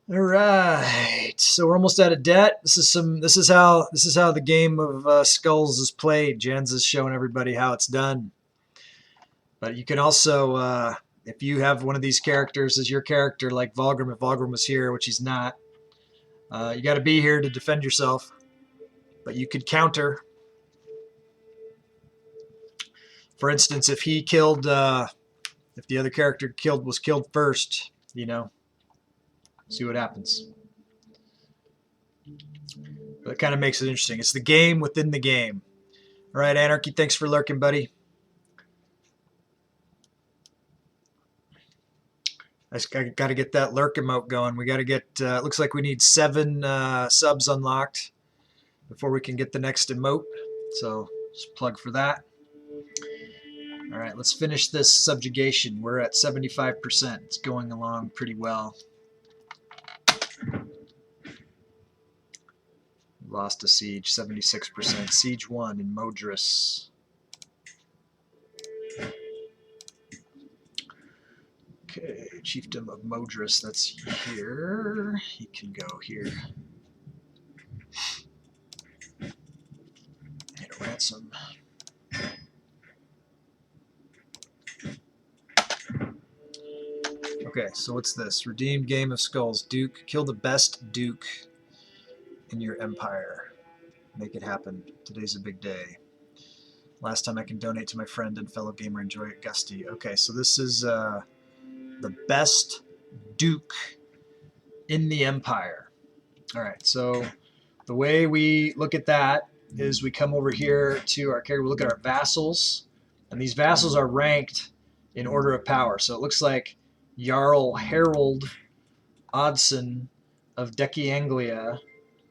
All right, so we're almost out of debt. This is how the game of Skulls is played. Jan's showing everybody how it's done. But you can also, if you have one of these characters as your character, like Vulgrim, if Vulgrim was here, which he's not, you got to be here to defend yourself. But you could counter. For instance, if he killed, if the other character was killed first, you know, see what happens. But it kind of makes it interesting. It's the game within the game. All right, Anarchy, thanks for lurking, buddy. I got to get that lurk emote going. We got to get, it looks like we need 7 subs unlocked before we can get the next emote. So just plug for that. All right, let's finish this subjugation. We're at 75%. It's going along pretty well. Lost a siege, 76%. Siege 1 in Modris. Okay, Chieftain of Modris, that's here. He can go here. And a ransom. Okay, so what's this? Redeemed Game of Skulls. Duke, kill the best Duke in your empire. Make it happen. Today's a big day. Last time I can donate to my friend and fellow gamer. Enjoy it, Gusty. Okay, so this is the best Duke in the empire. All right, so the way we look at that is we come over here to our character. We look at our vassals, and these vassals are ranked in order of power. So it looks like Jarl Harold Odson of Duchy Anglia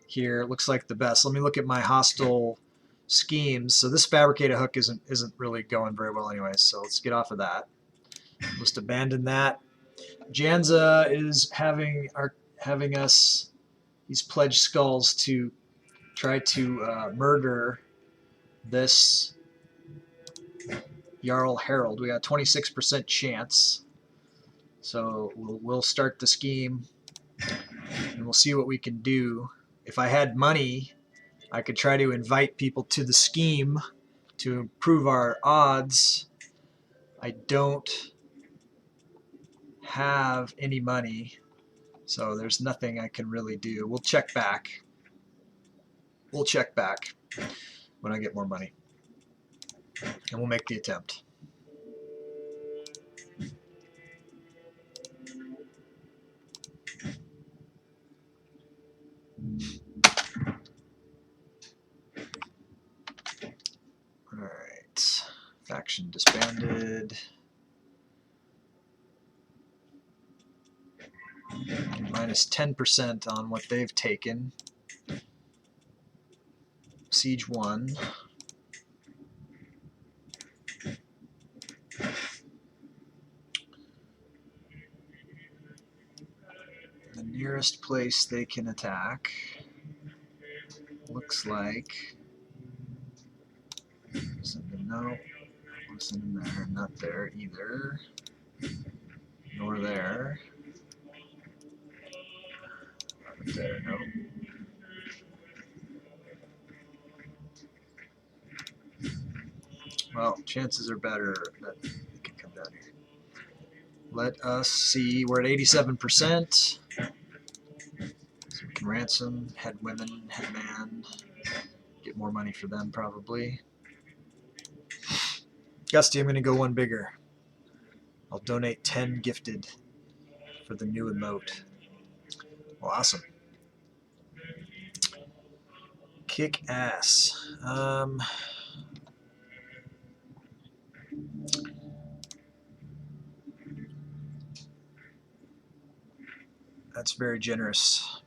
here looks like the best. Let me look at my hostile schemes. So this fabricated hook isn't really going very well anyway, so let's get off of that. Just abandon that. Janza is having us, he's pledged skulls to try to murder this Jarl Harold. We got a 26% chance. So we'll start the scheme and we'll see what we can do. If I had money, I could try to invite people to the scheme to improve our odds. I don't have any money, so there's nothing I can really do. We'll check back. We'll check back when I get more money, and we'll make the attempt. Alright, faction disbanded. Minus 10% on what they've taken. Siege 1. The nearest place they can attack looks like... No, send them there. Not there either. Nor there. Not there, no. Well, chances are better that it can come down here. Let us see. We're at 87%. So we can ransom, head women, head man. Get more money for them, probably. Gusty, I'm going to go one bigger. I'll donate 10 gifted for the new emote. Well, awesome. Kick ass. That's very generous.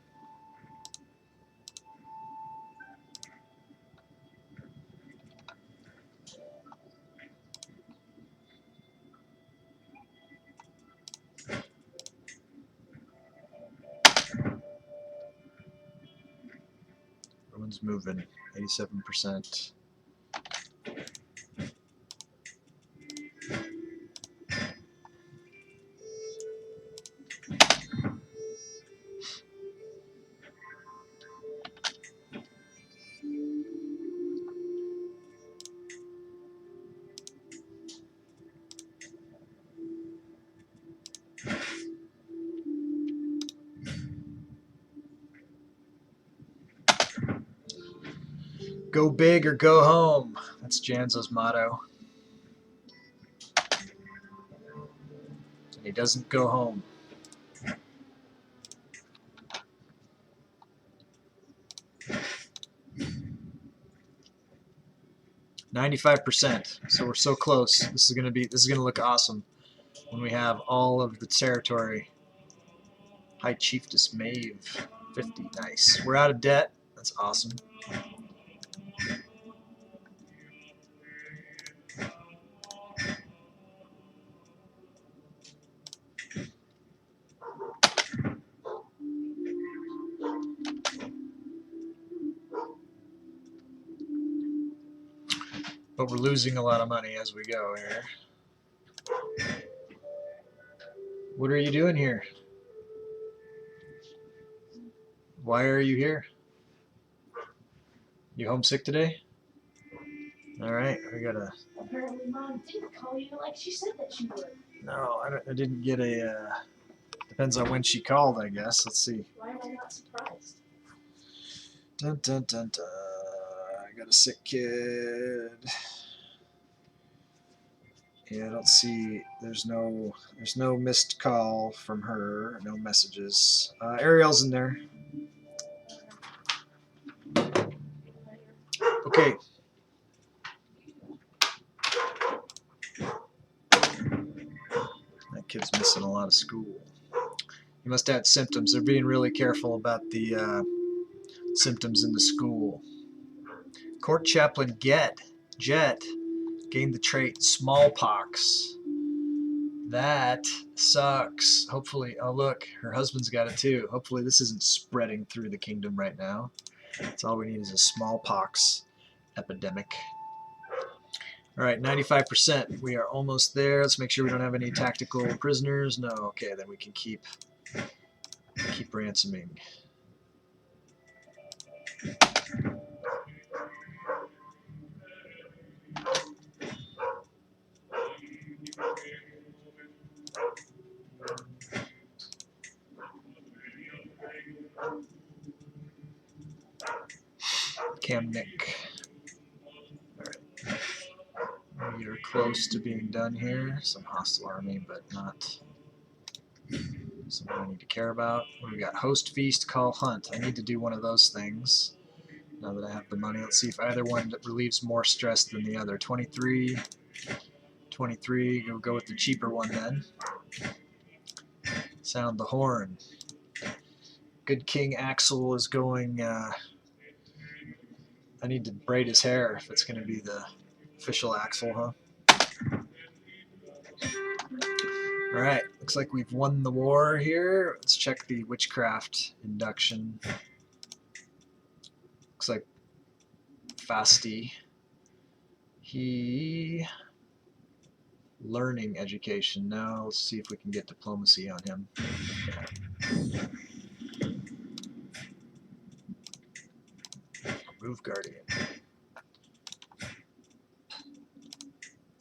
One's moving, 87%. Go big or go home. That's Janzo's motto. And he doesn't go home. %. So we're so close. This is gonna look awesome when we have all of the territory. High Chiefess Maeve, 50. Nice. We're out of debt. That's awesome. But we're losing a lot of money as we go here. What are you doing here? Why are you here? You homesick today? All right, we gotta. Apparently, Mom didn't call you like she said that she would. No, I didn't get a. Depends on when she called, I guess. Let's see. Why am I not surprised? Dun dun dun dun. I got a sick kid. Yeah, I don't see. There's no missed call from her. No messages. Ariel's in there. Okay. That kid's missing a lot of school. He must have had symptoms. They're being really careful about the symptoms in the school. Court Chaplain Jet gained the trait smallpox. That sucks. Hopefully, oh look, her husband's got it too. Hopefully this isn't spreading through the kingdom right now. That's all we need is a smallpox epidemic. All right, 95%. We are almost there. Let's make sure we don't have any tactical prisoners. No, okay, then we can keep ransoming. Camnick. Alright. We are close to being done here. Some hostile army, but not something I need to care about. What do we got? Host, feast, call, hunt. I need to do one of those things now that I have the money. Let's see if either one relieves more stress than the other. 23. 23. We'll go with the cheaper one then. Sound the horn. Good King Axel is going... I need to braid his hair if it's going to be the official Axel, huh? Alright, looks like we've won the war here. Let's check the witchcraft induction. Looks like Fasti. He... Learning education. Now let's see if we can get diplomacy on him. Move Guardian.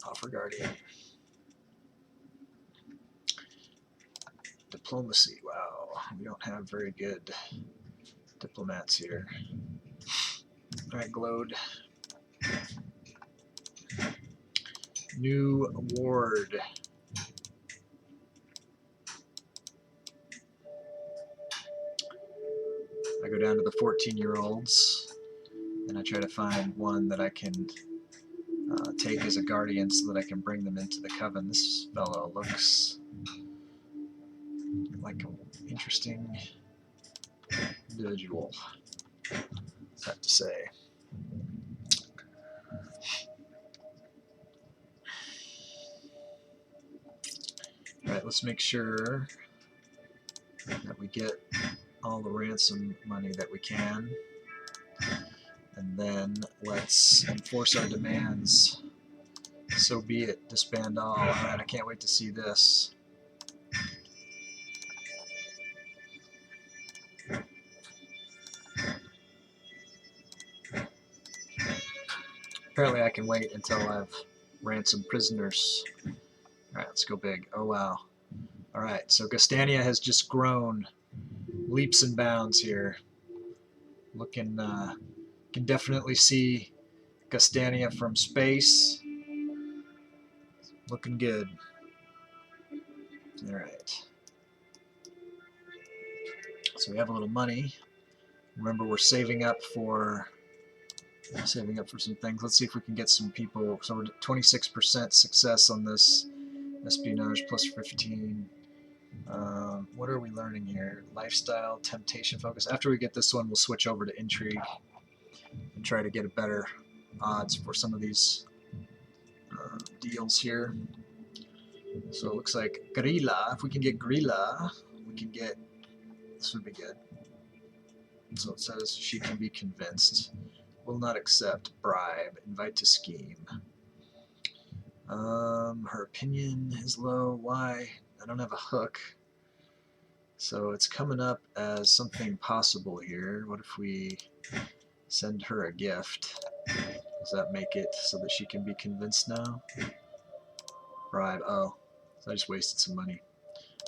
Offer Guardian. Diplomacy. Wow, we don't have very good diplomats here. Alright, Glode. New ward. I go down to the 14-year-olds and I try to find one that I can take as a guardian so that I can bring them into the coven. This fellow looks like an interesting individual, I have to say. Alright, let's make sure that we get all the ransom money that we can. And then let's enforce our demands. So be it. Disband all. Alright, I can't wait to see this. Apparently I can wait until I've ransomed prisoners. Alright, let's go big. Oh wow. Alright, so Gastania has just grown leaps and bounds here. Looking, can definitely see Gastania from space. Looking good. Alright. So we have a little money. Remember, we're saving up for some things. Let's see if we can get some people. So we're 26% success on this espionage plus 15. What are we learning here? Lifestyle, temptation, focus. After we get this one, we'll switch over to intrigue and try to get a better odds for some of these deals here. So it looks like Grilla. If we can get Grilla, we can get. This would be good. So it says she can be convinced. Will not accept. Bribe. Invite to scheme. Her opinion is low. Why? I don't have a hook. So it's coming up as something possible here. What if we send her a gift? Does that make it so that she can be convinced now? Bribe. Oh. So I just wasted some money.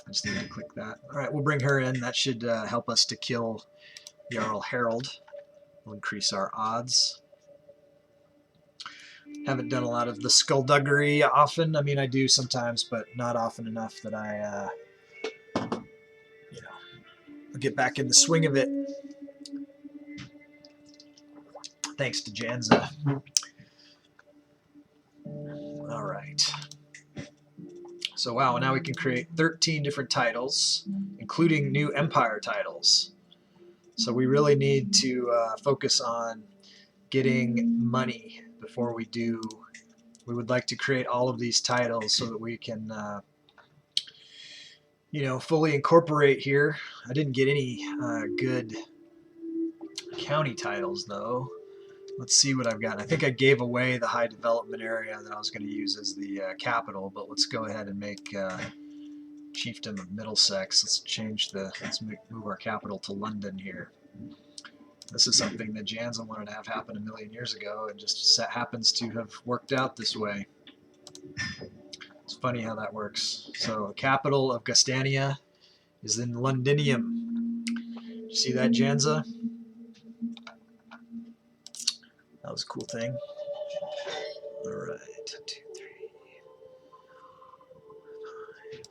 I just need to click that. Alright, we'll bring her in. That should help us to kill Jarl Harold. We'll increase our odds. Haven't done a lot of the skullduggery often. I mean, I do sometimes, but not often enough that I, you know, I'll get back in the swing of it. Thanks to Janza. All right. So wow, now we can create 13 different titles, including new empire titles. So we really need to focus on getting money before we do. We would like to create all of these titles so that we can, you know, fully incorporate here. I didn't get any good county titles though. Let's see what I've got. I think I gave away the high development area that I was going to use as the capital, but let's go ahead and make Chieftain of Middlesex. Let's move our capital to London here. This is something that Janza wanted to have happen a million years ago, and just happens to have worked out this way. It's funny how that works. So, capital of Gastania is in Londinium. You see that, Janza? That was a cool thing. All right, 2, 3, 5.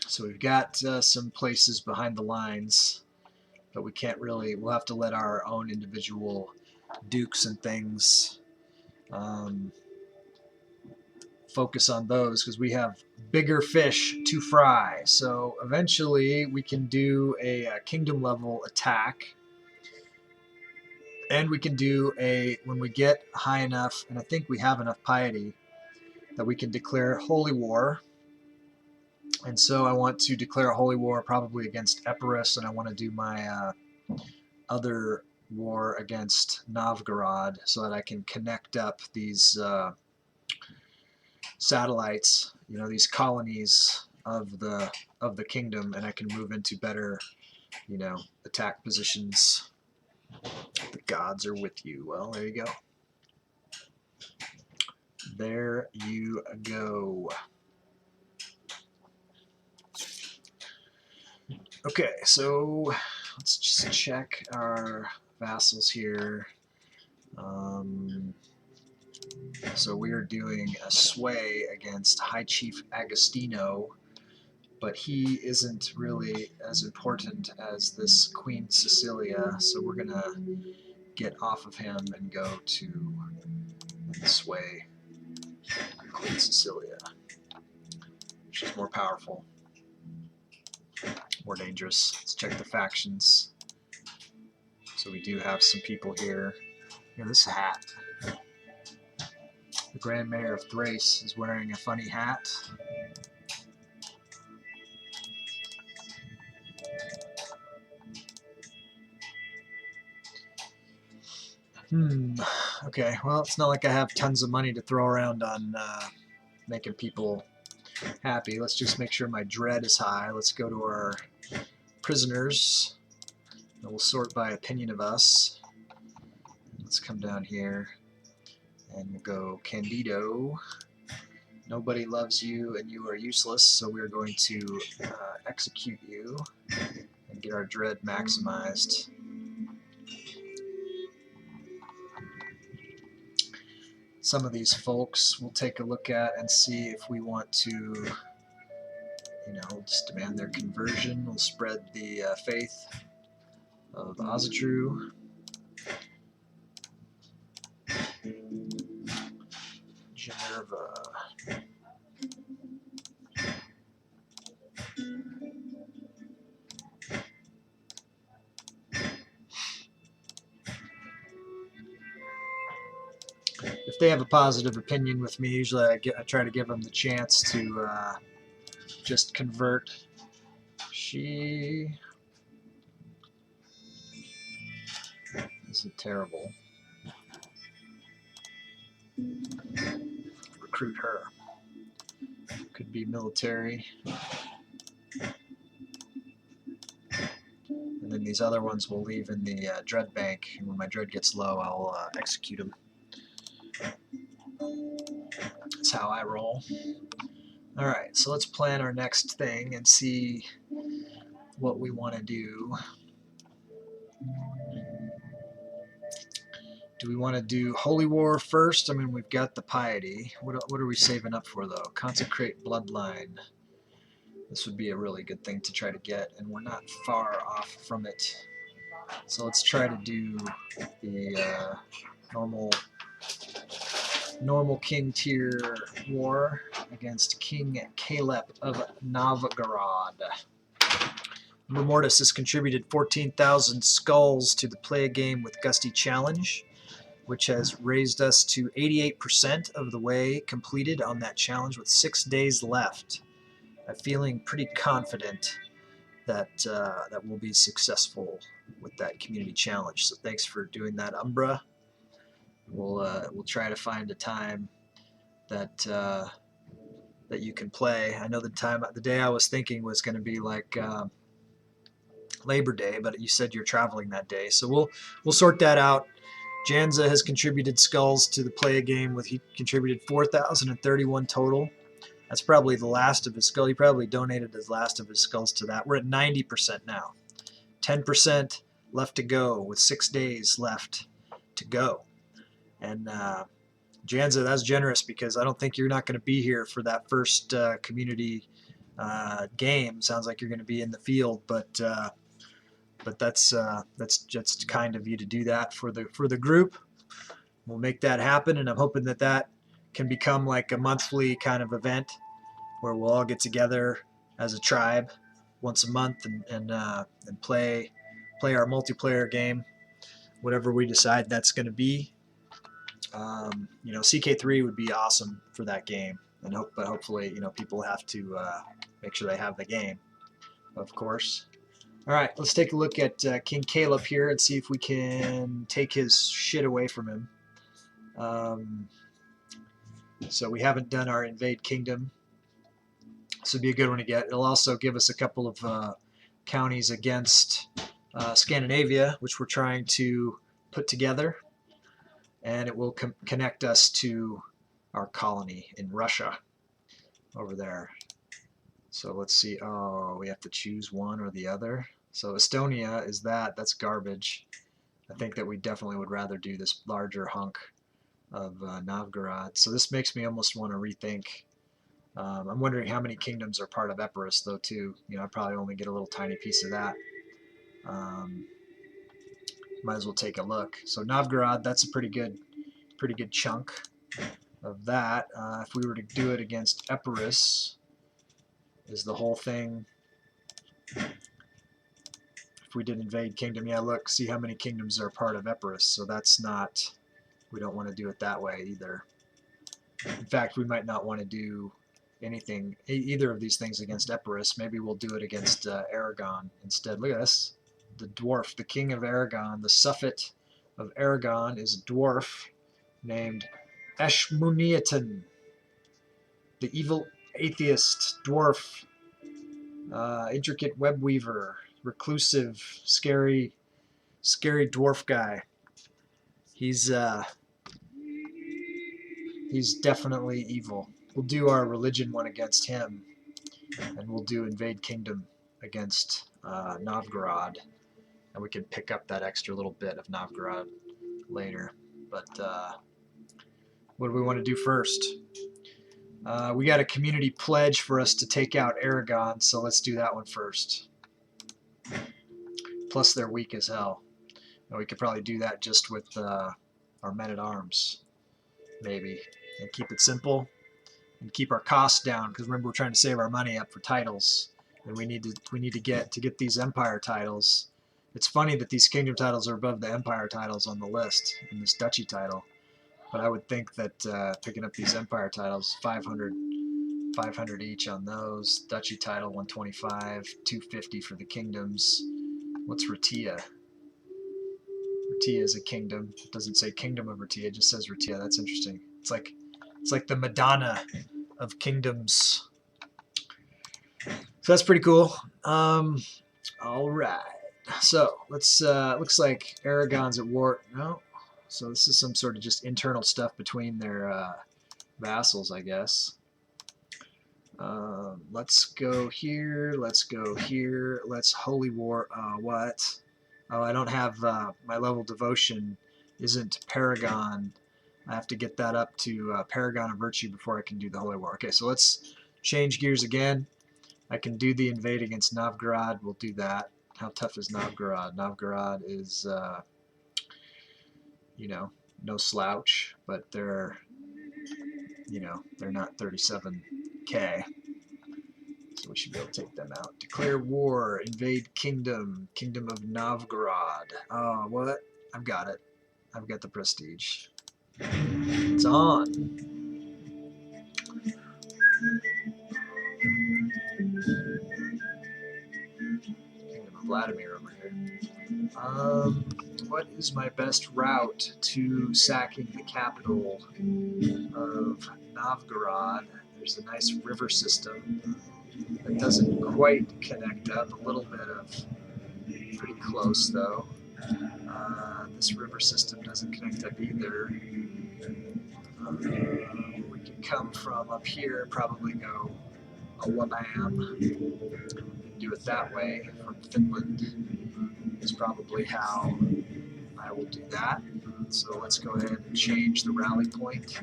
So we've got some places behind the lines, but we can't really. We'll have to let our own individual dukes and things focus on those because we have bigger fish to fry. So eventually we can do a kingdom level attack, and we can do when we get high enough, and I think we have enough piety that we can declare holy war. And so I want to declare a holy war probably against Epirus, and I want to do my other war against Novgorod so that I can connect up these satellites, you know, these colonies of the kingdom, and I can move into better, you know, attack positions. The gods are with you. Well, there you go. There you go. Okay, so let's just check our vassals here. So we are doing a sway against High Chief Agostino, but he isn't really as important as this Queen Cecilia, so we're gonna get off of him and go to sway Queen Cecilia. She's more powerful, more dangerous. Let's check the factions. So we do have some people here. You know, this hat. The Grand Mayor of Thrace is wearing a funny hat. Okay, well, it's not like I have tons of money to throw around on making people happy. Let's just make sure my dread is high. Let's go to our prisoners. And we'll sort by opinion of us. Let's come down here and we'll go Candido. Nobody loves you and you are useless, so we're going to execute you and get our dread maximized. Some of these folks we'll take a look at and see if we want to, just demand their conversion. We'll spread the faith of Ozatru. Generva. If they have a positive opinion with me, usually I try to give them the chance to just convert. She isn't terrible. Recruit her. Could be military. And then these other ones will leave in the dread bank, and when my dread gets low, I'll execute them. That's how I roll. Alright, so let's plan our next thing and see what we want to do. Do we want to do Holy War first? I mean, we've got the Piety. What are we saving up for, though? Consecrate Bloodline. This would be a really good thing to try to get, and we're not far off from it. So let's try to do the normal king tier war against King Caleb of Novgorod. Mortis has contributed 14,000 skulls to the play a game with Gusty challenge, which has raised us to 88% of the way completed on that challenge with 6 days left. I'm feeling pretty confident that that we'll be successful with that community challenge. So thanks for doing that, Umbra. We'll try to find a time that that you can play. I know the day I was thinking was going to be like Labor Day, but you said you're traveling that day, so we'll sort that out. Janza has contributed skulls to the play game. He contributed 4,031 total. That's probably the last of his skull. He probably donated his last of his skulls to that. We're at 90% now. 10% left to go with 6 days left to go. And Janza, that's generous because I don't think you're not going to be here for that first community game. Sounds like you're going to be in the field, but that's just kind of you to do that for the group. We'll make that happen, and I'm hoping that can become like a monthly kind of event where we'll all get together as a tribe once a month and play our multiplayer game, whatever we decide that's going to be. CK3 would be awesome for that game, but hopefully people have to make sure they have the game, of course. All right, let's take a look at King Caleb here and see if we can take his shit away from him. So we haven't done our Invade Kingdom. This would be a good one to get. It'll also give us a couple of counties against Scandinavia, which we're trying to put together. And it will connect us to our colony in Russia over there. So let's see. Oh, we have to choose one or the other. So Estonia is that's garbage. I think that we definitely would rather do this larger hunk of Novgorod. So this makes me almost want to rethink. I'm wondering how many kingdoms are part of Epirus, though, too. I probably only get a little tiny piece of that. Might as well take a look. So Novgorod, that's a pretty good chunk of that. If we were to do it against Epirus, is the whole thing. If we did Invade Kingdom, yeah, look, see how many kingdoms are part of Epirus. So that's not, we don't want to do it that way either. In fact, we might not want to do anything, either of these things against Epirus. Maybe we'll do it against Aragon instead. Look at this. The dwarf, the king of Aragon, the Suffet of Aragon is a dwarf named Eshmuniatan, the evil atheist dwarf, intricate web weaver, reclusive, scary dwarf guy. He's definitely evil. We'll do our religion one against him, and we'll do invade kingdom against Novgorod, and we can pick up that extra little bit of Novgorod later. But what do we want to do first? We got a community pledge for us to take out Aragon, so let's do that one first. Plus they're weak as hell. And we could probably do that just with our men-at-arms, maybe. And keep it simple, and keep our costs down, because remember we're trying to save our money up for titles. And we need to get these empire titles. It's funny that these kingdom titles are above the empire titles on the list in this duchy title. But I would think that picking up these empire titles, 500 each on those. Duchy title, 125, 250 for the kingdoms. What's Ratia? Ratia is a kingdom. It doesn't say Kingdom of Ratia, it just says Ratia. That's interesting. It's like the Madonna of kingdoms. So that's pretty cool. All right. So let's. Looks like Aragon's at war. No. So this is some sort of just internal stuff between their vassals, I guess. Let's go here. Let's go here. Let's holy war. What? Oh, I don't have my level devotion. Isn't Paragon? I have to get that up to Paragon of Virtue before I can do the holy war. Okay, so let's change gears again. I can do the invade against Novgorod. We'll do that. How tough is Novgorod? Novgorod is, you know, no slouch, but they're, you know, they're not 37k. So we should be able to take them out. Declare war. Invade kingdom. Kingdom of Novgorod. Oh, what? I've got it. I've got the prestige. It's on. Kingdom of Vladimir over here. What is my best route to sacking the capital of Novgorod? There's a nice river system that doesn't quite connect up. A little bit of pretty close though. This river system doesn't connect up either. We can come from up here, probably go a wabam, and do it that way from Finland is probably how I will do that. So let's go ahead and change the rally point.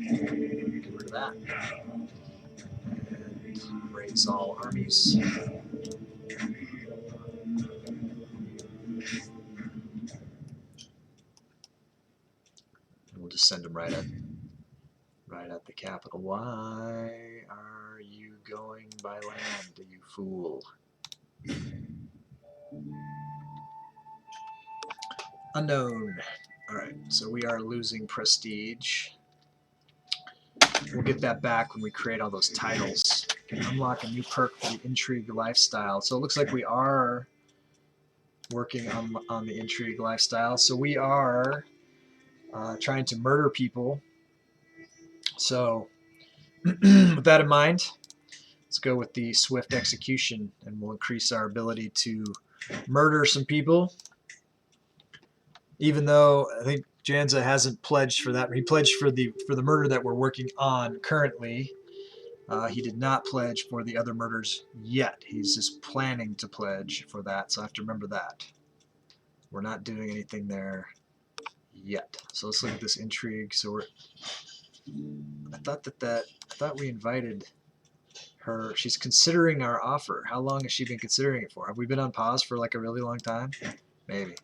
Get rid of that. And raise all armies. We'll just send them right at the capital. Why are you going by land, you fool? Unknown. Alright, so we are losing prestige. We'll get that back when we create all those titles. We can unlock a new perk for the intrigue lifestyle. So it looks like we are working on the intrigue lifestyle. So we are trying to murder people. So with that in mind, let's go with the swift execution, and we'll increase our ability to murder some people. Even though I think Janza hasn't pledged for that. He pledged for the murder that we're working on currently. He did not pledge for the other murders yet. He's just planning to pledge for that, so I have to remember that. We're not doing anything there yet. So let's look at this intrigue. So I thought we invited her. She's considering our offer. How long has she been considering it for? Have we been on pause for like a really long time? Maybe.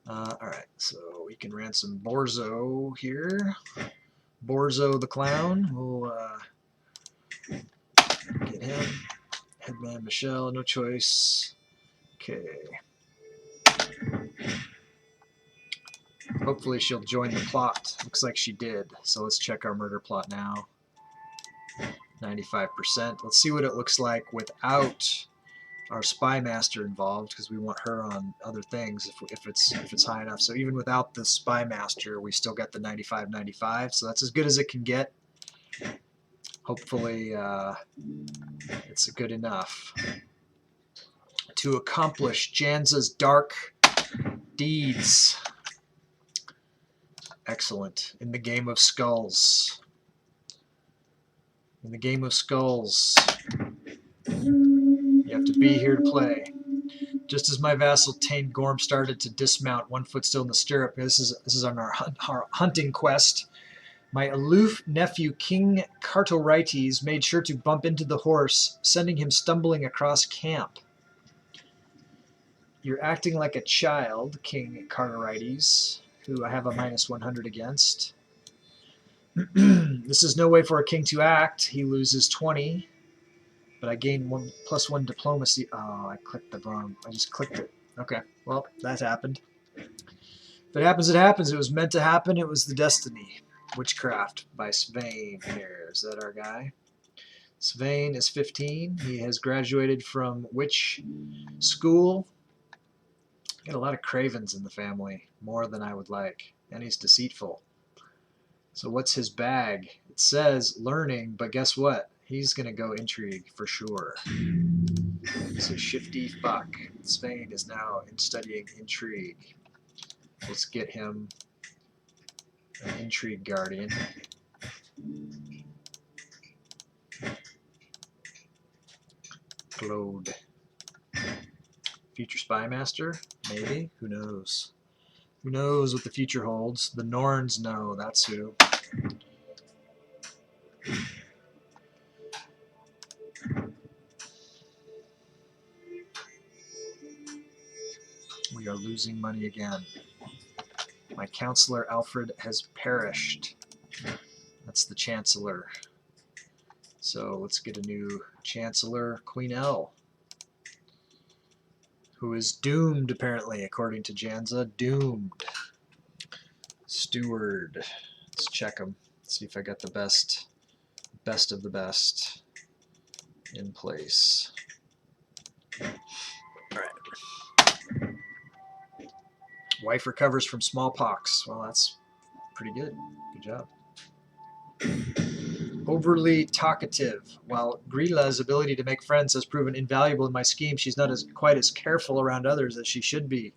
Alright, so we can ransom Borzo here. Borzo the clown. We'll get him. Headman Michelle, no choice. Okay. Hopefully she'll join the plot. Looks like she did. So let's check our murder plot now. 95%. Let's see what it looks like without our spy master involved because we want her on other things if it's high enough. So even without the spy master, we still got the 95/95. So that's as good as it can get. Hopefully, it's good enough to accomplish Janza's dark deeds. Excellent. In the game of skulls. In the game of skulls. You have to be here to play. Just as my vassal Tane Gorm started to dismount, one foot still in the stirrup. This is on our hunting quest. My aloof nephew King Cartorites made sure to bump into the horse, sending him stumbling across camp. You're acting like a child, King Cartorites, who I have a -100 against. This is no way for a king to act. He loses 20. But I gain +1 diplomacy. Oh, I clicked the wrong. I just clicked it. Okay, well, that happened. If it happens, it happens. It was meant to happen. It was the destiny. Witchcraft by Svein here. Is that our guy? Svein is 15. He has graduated from witch school. Got a lot of cravens in the family, more than I would like. And he's deceitful. So what's his bag? It says learning, but guess what? He's going to go intrigue for sure. He's a shifty fuck. Svein is now studying intrigue. Let's get him an intrigue guardian. Claude. Future spy master? Maybe? Who knows? Who knows what the future holds? The Norns know. That's who. We are losing money again. My counselor Alfred has perished. That's the chancellor. So let's get a new chancellor, Queen L, who is doomed apparently, according to Janza. Doomed. Steward. Let's check him. See if I got the best of the best in place. Alright. Wife recovers from smallpox. Well, that's pretty good. Good job. Overly talkative. While Grila's ability to make friends has proven invaluable in my scheme, she's not quite as careful around others as she should be.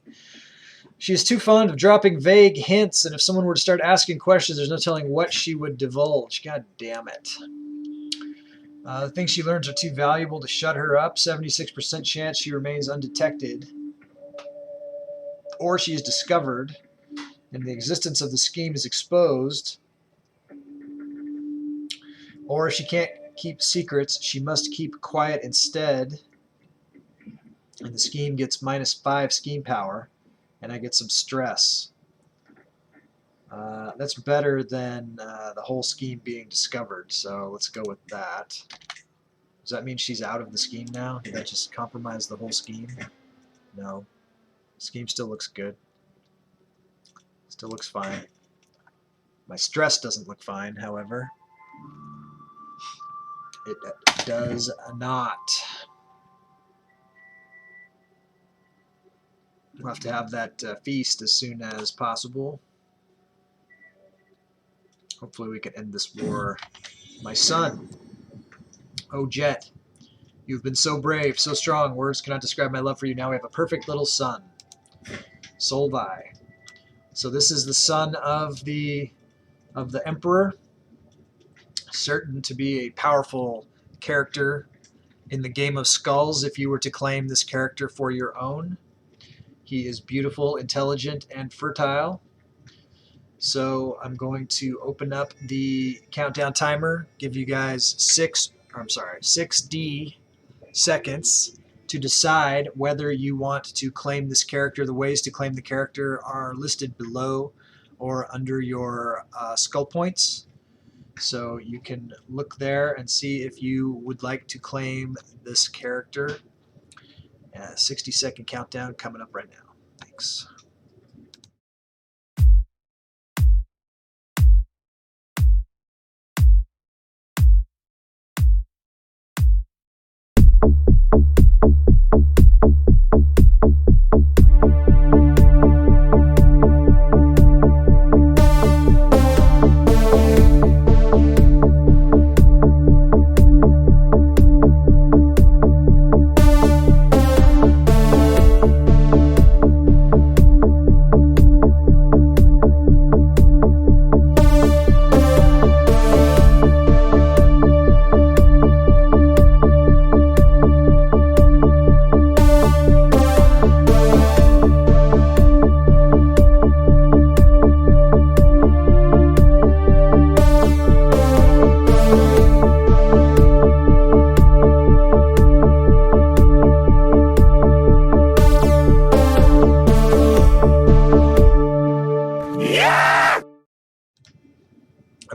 She is too fond of dropping vague hints, and if someone were to start asking questions, there's no telling what she would divulge. God damn it. The things she learns are too valuable to shut her up. 76% chance she remains undetected. Or she is discovered, and the existence of the scheme is exposed. Or if she can't keep secrets, she must keep quiet instead. And the scheme gets -5 scheme power, and I get some stress. That's better than the whole scheme being discovered, so let's go with that. Does that mean she's out of the scheme now? Did that just compromise the whole scheme? No. The scheme still looks good. Still looks fine. My stress doesn't look fine, however. It does not. We'll have to have that feast as soon as possible. Hopefully we can end this war. My son, oh Jet, you've been so brave, so strong. Words cannot describe my love for you. Now we have a perfect little son, Solvai. So this is the son of the Emperor, certain to be a powerful character in the game of skulls if you were to claim this character for your own. He is beautiful, intelligent, and fertile. So I'm going to open up the countdown timer, give you guys 6D seconds to decide whether you want to claim this character. The ways to claim the character are listed below or under your skull points. So you can look there and see if you would like to claim this character. 60-second countdown coming up right now. Thanks.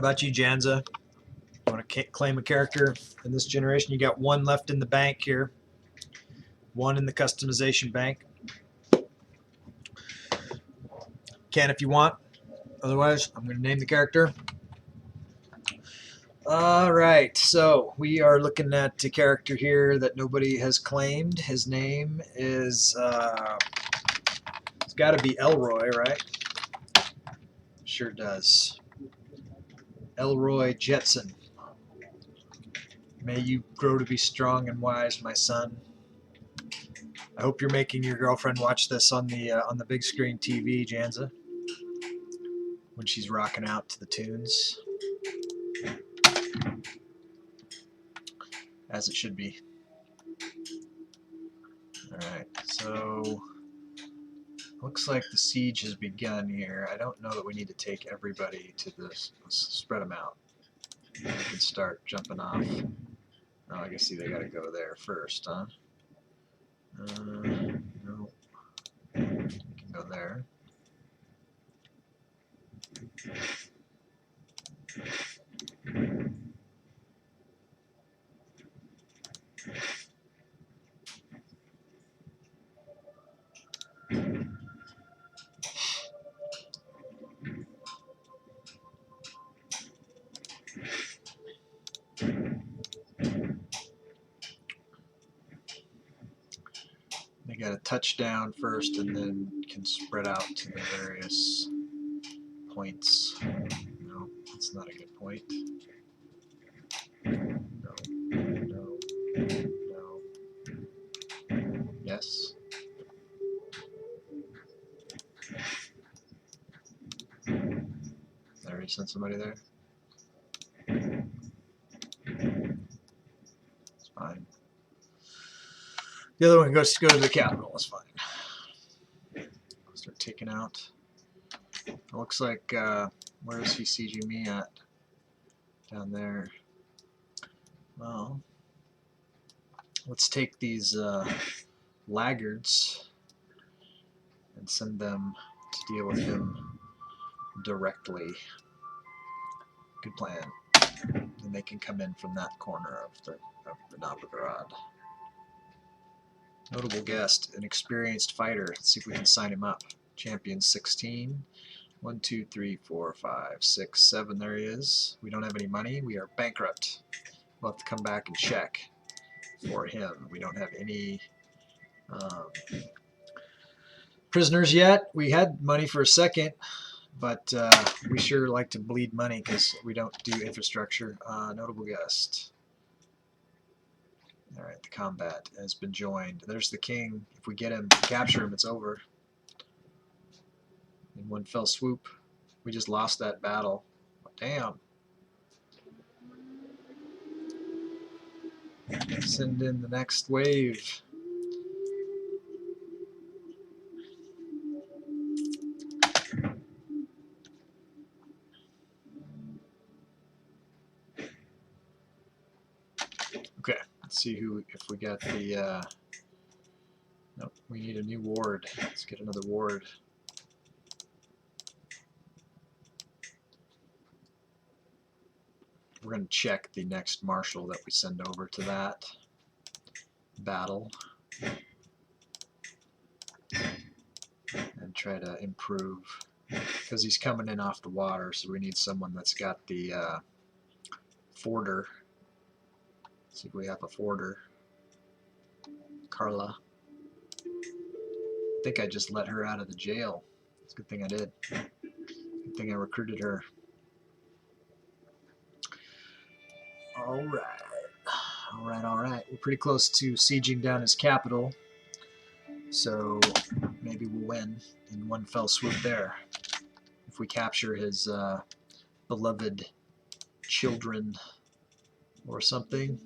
about you, Janza? You want to claim a character in this generation? You got one left in the bank here. One in the customization bank. Can if you want. Otherwise, I'm going to name the character. All right, so we are looking at a character here that nobody has claimed. His name is, it's got to be Elroy, right? Sure does. Elroy Jetson. May you grow to be strong and wise, my son. I hope you're making your girlfriend watch this on the big screen TV, Janza, when she's rocking out to the tunes, as it should be. All right, so looks like the siege has begun here. I don't know that we need to take everybody to this. Let's spread them out. We can start jumping off. Oh, I guess see they got to go there first, huh? No, we can go there. They got a touchdown first and then can spread out to the various points. No, that's not a good point. No, no, no. Yes. I already sent somebody there. It's fine. The other one goes to go to the capital. That's fine. Start taking out. It looks like where is he sieging me at? Down there. Well, let's take these laggards and send them to deal with him directly. Good plan. And they can come in from that corner of the Novigrad. Notable guest, an experienced fighter. Let's see if we can sign him up. Champion 16. 1, 2, 3, 4, 5, 6, 7. There he is. We don't have any money. We are bankrupt. We'll have to come back and check for him. We don't have any prisoners yet. We had money for a second, but we sure like to bleed money because we don't do infrastructure. Notable guest. All right, the combat has been joined. There's the king. If we get him, capture him, it's over. In one fell swoop. We just lost that battle. Damn. Send in the next wave. Okay, let's see if we got the, nope, we need a new ward. Let's get another ward. We're going to check the next marshal that we send over to that battle and try to improve, because he's coming in off the water, so we need someone that's got the forder. Let's see if we have a forder. Carla. I think I just let her out of the jail. It's a good thing I did. Good thing I recruited her. Alright. Alright. We're pretty close to sieging down his capital. So maybe we'll win in one fell swoop there. If we capture his beloved children or something.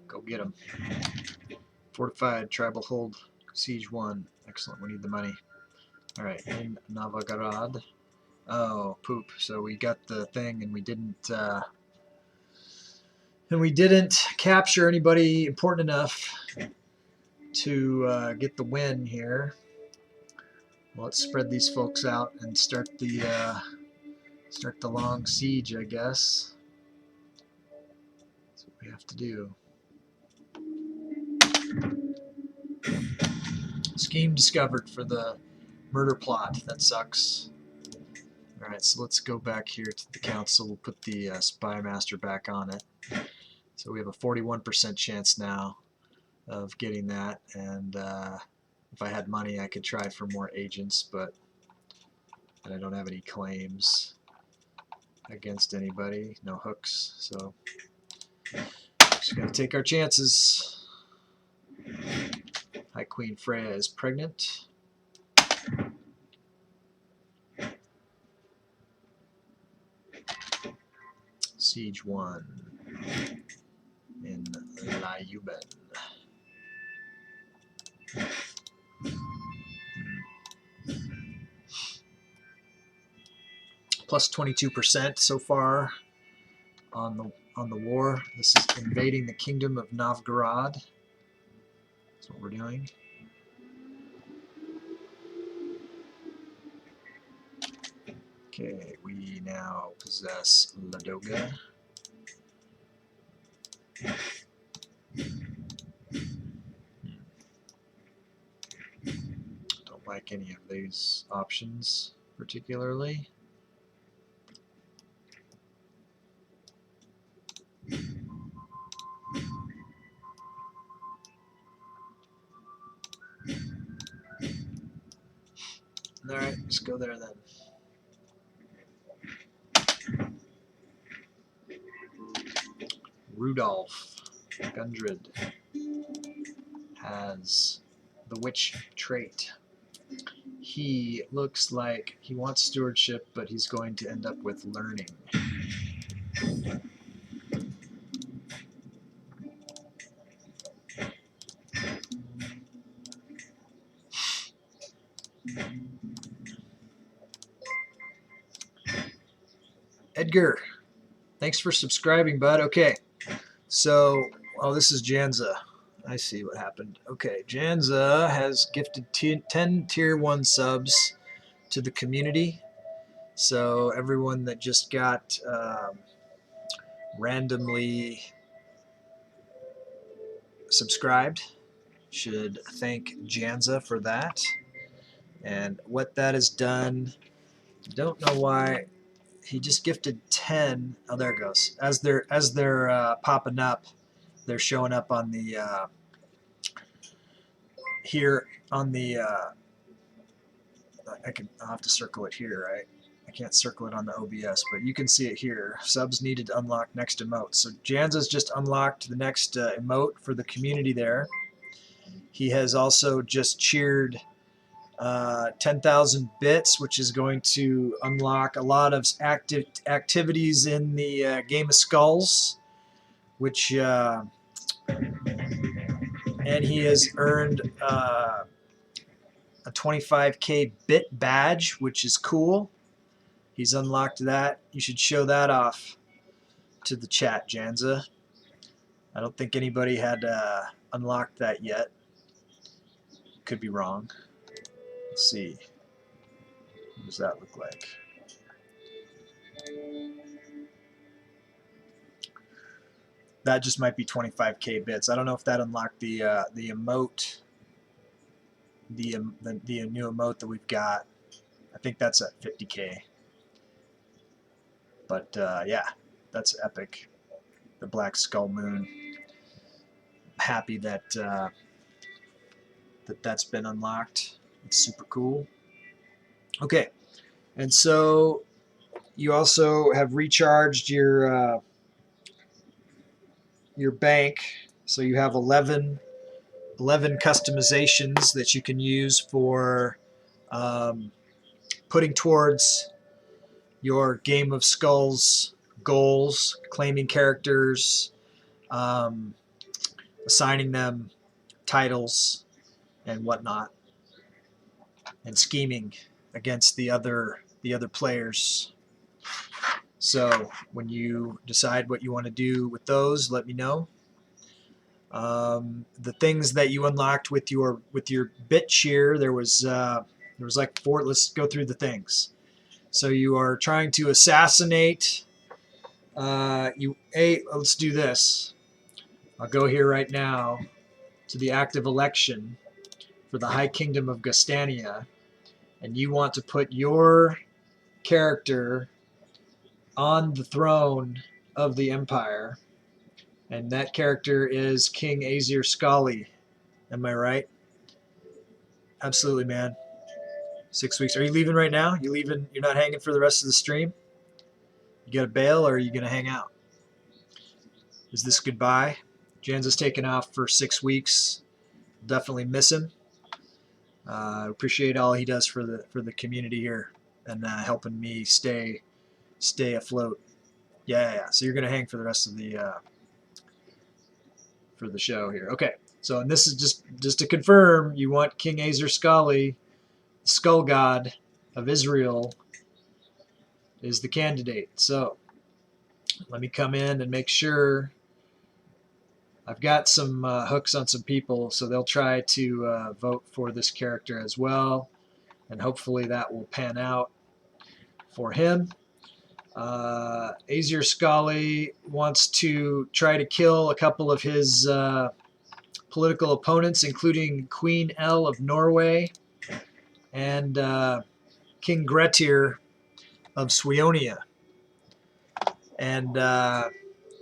Go get him. Fortified, tribal hold, siege 1. Excellent, we need the money. Alright, in Novigrad. Oh, poop. So we got the thing and we didn't And we didn't capture anybody important enough to get the win here. Well, let's spread these folks out and start the long siege, I guess. That's what we have to do. Scheme discovered for the murder plot. That sucks. Alright, so let's go back here to the council. We'll put the spy master back on it. So we have a 41% chance now of getting that, and if I had money I could try for more agents, but I don't have any claims against anybody, no hooks, so just gotta take our chances. High Queen Freya is pregnant. Siege 1 in Lyuben. Plus 22% so far on the war. This is invading the kingdom of Novgorod. That's what we're doing. Okay, we now possess Ladoga. Don't like any of these options particularly. Alright, let's go there then. Rudolph Gundred has the witch trait. He looks like he wants stewardship, but he's going to end up with learning. Edgar, thanks for subscribing, bud. Okay, so, oh, this is Janza. I see what happened. Okay, Janza has gifted 10 tier 1 subs to the community. So everyone that just got randomly subscribed should thank Janza for that. And what that has done, don't know why, he just gifted 10. Oh, there it goes. As they're popping up, they're showing up on the here on the I'll have to circle it here, right? I can't circle it on the OBS, but you can see it here. Subs needed to unlock next emote. So Janza's just unlocked the next emote for the community there. He has also just cheered 10,000 bits, which is going to unlock a lot of activities in the Game of Skulls, which and he has earned a 25k bit badge, which is cool. He's unlocked that. You should show that off to the chat, Janza. I don't think anybody had unlocked that yet. Could be wrong. Let's see. What does that look like? That just might be 25k bits. I don't know if that unlocked the emote, the new emote that we've got. I think that's at 50k. But yeah, that's epic. The Black Skull Moon. Happy that that's been unlocked. It's super cool. Okay, and so you also have recharged your bank, so you have 11 customizations that you can use for putting towards your Game of Skulls goals, claiming characters, assigning them titles and whatnot, and scheming against the other players. So when you decide what you want to do with those, let me know. The things that you unlocked with your bit shear, there was like 4. Let's go through the things. So you are trying to assassinate. Let's do this. I'll go here right now to the active election for the High Kingdom of Gustania, and you want to put your character on the throne of the empire, and that character is King Azir Skali. Am I right? Absolutely, man. 6 weeks. Are you leaving right now? You leaving? You're not hanging for the rest of the stream? You got to bail, or are you going to hang out? Is this goodbye? Jan's taken off for 6 weeks. Definitely miss him. Appreciate all he does for the community here and helping me stay afloat. Yeah. So you're gonna hang for the rest of the for the show here. Okay. So and this is just to confirm, you want King Azir Skali, Skull God of Israel, is the candidate. So let me come in and make sure. I've got some hooks on some people, so they'll try to vote for this character as well, and hopefully that will pan out for him. Azir Skali wants to try to kill a couple of his political opponents, including Queen El of Norway and King Grettir of Sweonia. And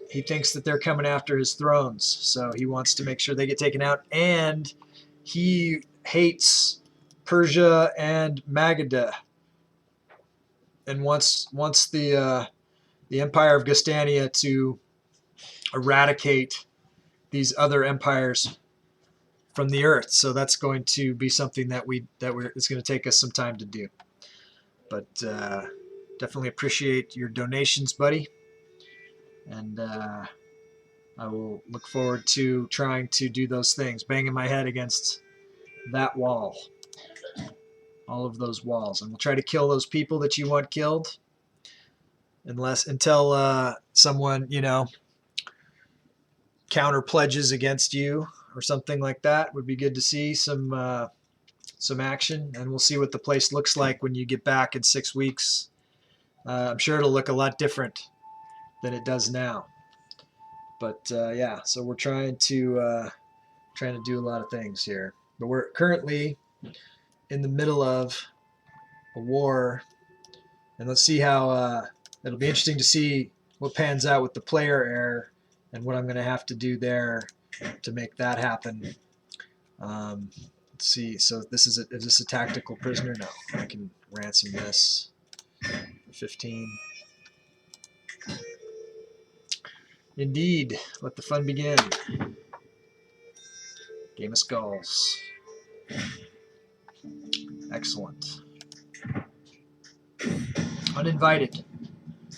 he thinks that they're coming after his thrones, so he wants to make sure they get taken out. And he hates Persia and Magadha, and wants the Empire of Gustania to eradicate these other empires from the earth. So that's going to be something that it's going to take us some time to do. But definitely appreciate your donations, buddy. And I will look forward to trying to do those things, banging my head against that wall, all of those walls, and we'll try to kill those people that you want killed, until someone counter pledges against you or something like that. Would be good to see some action, and we'll see what the place looks like when you get back in 6 weeks. I'm sure it'll look a lot different than it does now. But yeah, so we're trying to do a lot of things here. But we're currently in the middle of a war, and let's see how it'll be interesting to see what pans out with the player error and what I'm going to have to do there to make that happen. Let's see. So is this a tactical prisoner? No, I can ransom this for 15. Indeed. Let the fun begin. Game of Skulls. Excellent. Uninvited.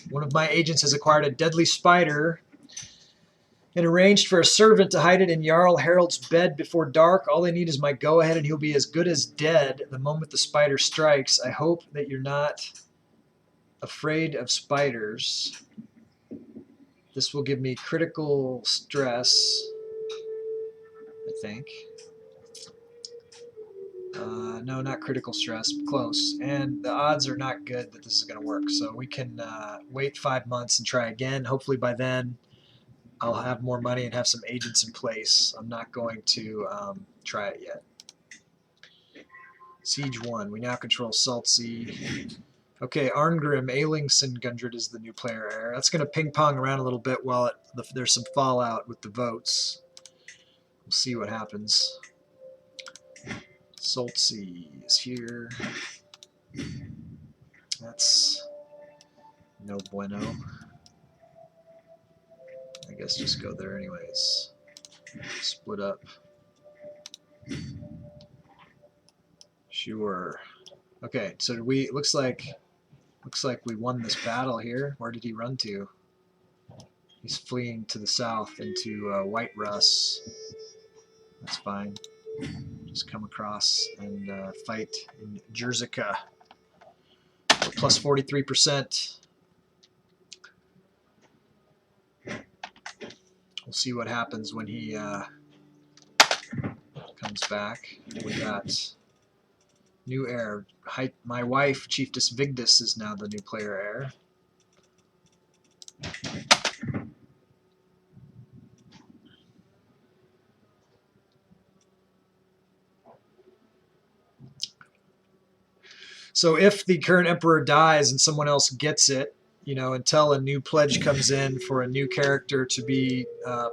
One of my agents has acquired a deadly spider and arranged for a servant to hide it in Jarl Harold's bed before dark. All they need is my go-ahead, and he'll be as good as dead the moment the spider strikes. I hope that you're not afraid of spiders. This will give me critical stress, I think. No, not critical stress. Close. And the odds are not good that this is going to work. So we can wait 5 months and try again. Hopefully by then I'll have more money and have some agents in place. I'm not going to try it yet. Siege 1. We now control Saltsea. Okay, Arngrim Ailingson Gundred is the new player heir. That's going to ping-pong around a little bit while there's some fallout with the votes. We'll see what happens. Saltsea is here. That's no bueno. I guess just go there anyways. Split up. Sure. Okay, so looks like we won this battle here. Where did he run to? He's fleeing to the south into White Russ. That's fine. Just come across and fight in Jerzica. Plus 43%. We'll see what happens when he comes back. We got new heir. My wife, Chieftain Vigdis, is now the new player heir. So if the current emperor dies and someone else gets it, you know, until a new pledge comes in for a new character to be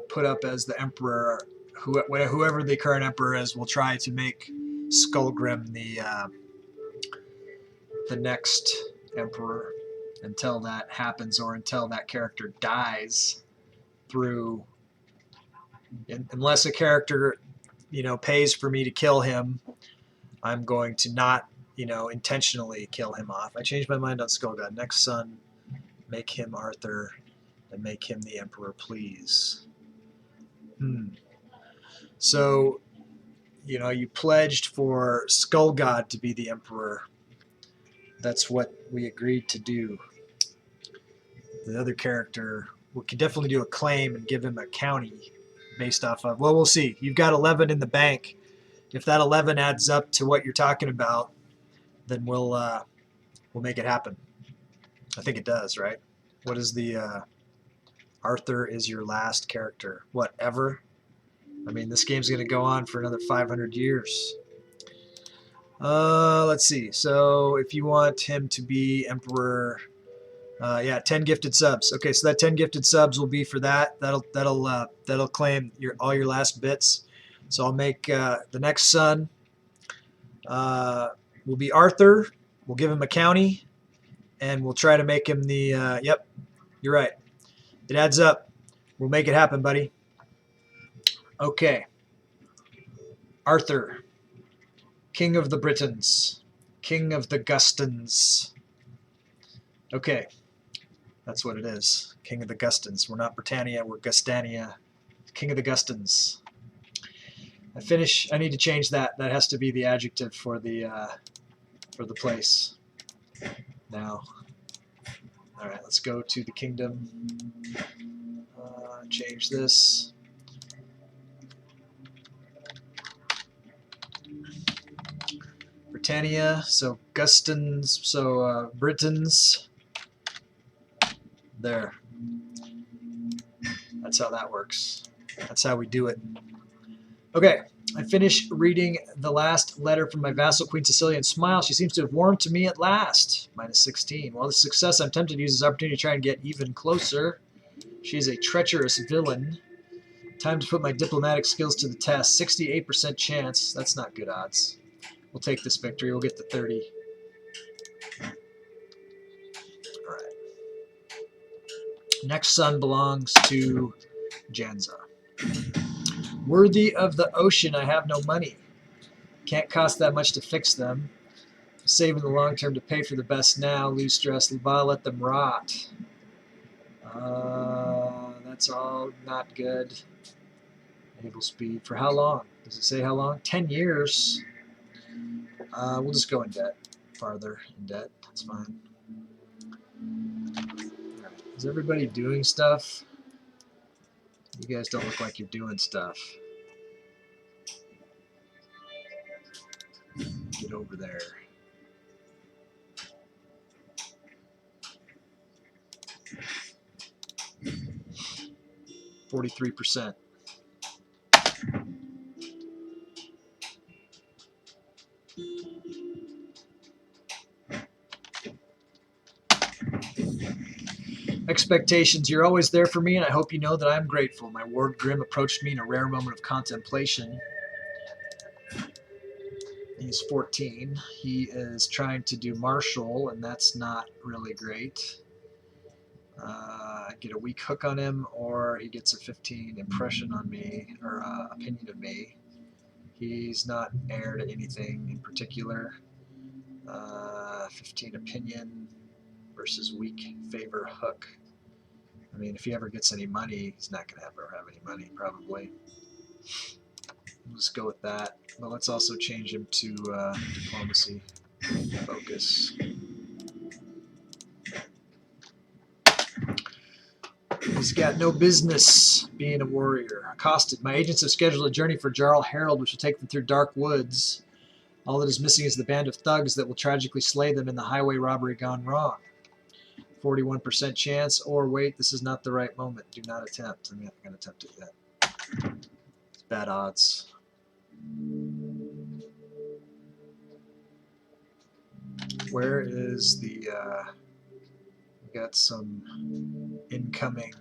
put up as the emperor, whoever the current emperor is will try to make Skullgrim the next emperor until that happens, or until that character dies through, unless a character, you know, pays for me to kill him, I'm going to not, you know, intentionally kill him off. I changed my mind on Skullgod. Next son, make him Arthur and make him the emperor, please. So, you know, you pledged for Skullgod to be the emperor. That's what we agreed to do. The other character, we could definitely do a claim and give him a county based off of, well, we'll see. You've got 11 in the bank. If that 11 adds up to what you're talking about, then we'll make it happen. I think it does, right? What is the Arthur is your last character? Whatever. I mean, this game's going to go on for another 500 years. Let's see. So if you want him to be emperor, yeah, 10 gifted subs. Okay, so that 10 gifted subs will be for that. That'll claim all your last bits. So I'll make the next son will be Arthur. We'll give him a county, and we'll try to make him the. Yep, you're right. It adds up. We'll make it happen, buddy. Okay. Arthur, King of the Britons, King of the Gustans. Okay, that's what it is. King of the Gustans. We're not Britannia, we're Gustania. King of the Gustans. I need to change that. That has to be the adjective for the place. Now. All right, let's go to the kingdom. Change this. Britannia, so Gustans, so Britons. There. That's how that works. That's how we do it. Okay, I finished reading the last letter from my vassal Queen Cecilia and smile. She seems to have warmed to me at last. -16. While this success, I'm tempted to use this opportunity to try and get even closer. She's a treacherous villain. Time to put my diplomatic skills to the test. 68% chance. That's not good odds. We'll take this victory. We'll get to 30. All right. Next son belongs to Janza. Worthy of the ocean, I have no money. Can't cost that much to fix them. Save in the long term to pay for the best now. Lose stress. Let them rot. That's all not good. Able speed. For how long? Does it say how long? 10 years. We'll just go in debt. Farther in debt. That's fine. All right. Is everybody doing stuff? You guys don't look like you're doing stuff. Get over there. %. Expectations. You're always there for me, and I hope you know that I am grateful. My ward Grim approached me in a rare moment of contemplation. He's 14. He is trying to do martial, and that's not really great. I get a weak hook on him, or he gets a 15 impression on me, or opinion of me. He's not heir to anything in particular. 15 opinion versus weak favor hook. I mean, if he ever gets any money, he's not going to ever have any money, probably. We'll just go with that. But let's also change him to diplomacy focus. He's got no business being a warrior. Accosted. My agents have scheduled a journey for Jarl Herald, which will take them through dark woods. All that is missing is the band of thugs that will tragically slay them in the highway robbery gone wrong. 41% chance, or wait, this is not the right moment. Do not attempt. I'm not going to attempt it yet. It's bad odds. Where is the, we got some incoming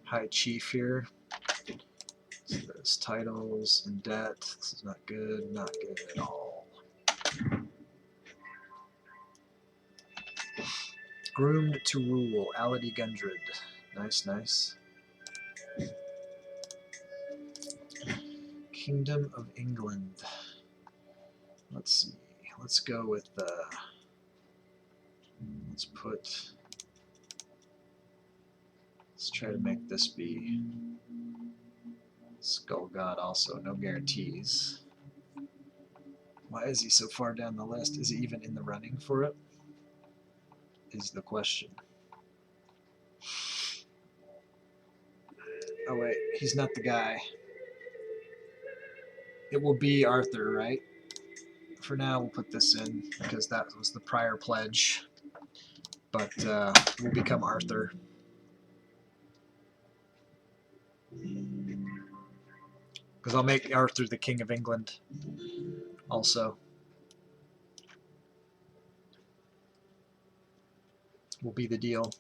High Chief here. So there's titles and debt. This is not good at all. Groomed to rule, Aladi Gundred. Nice, nice. Kingdom of England. Let's see. Let's go with let's try to make this be Skull God also. No guarantees. Why is he so far down the list? Is he even in the running for it? Is the question. Oh wait, he's not the guy. It will be Arthur, right? For now, we'll put this in because that was the prior pledge. But we'll become Arthur. Because I'll make Arthur the King of England also. Will be the deal.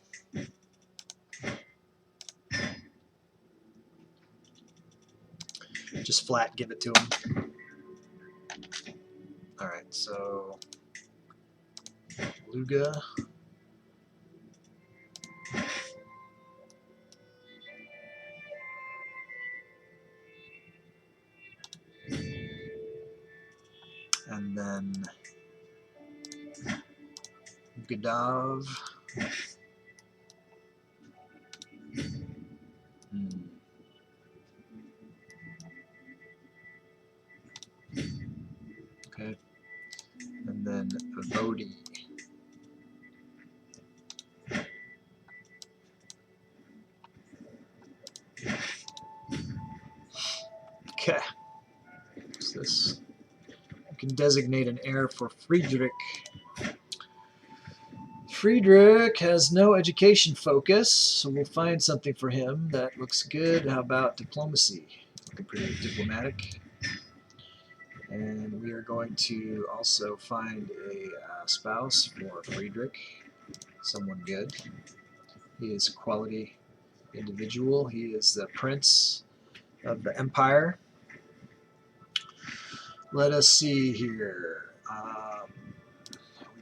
Just flat give it to him. Alright, so Luga. And then Gadav. Okay. And then Vodi. Okay. What's this? You can designate an heir for Friedrich. Friedrich has no education focus, so we'll find something for him that looks good. How about diplomacy? Looking pretty diplomatic. And we are going to also find a spouse for Friedrich. Someone good. He is a quality individual. He is the prince of the empire. Let us see here.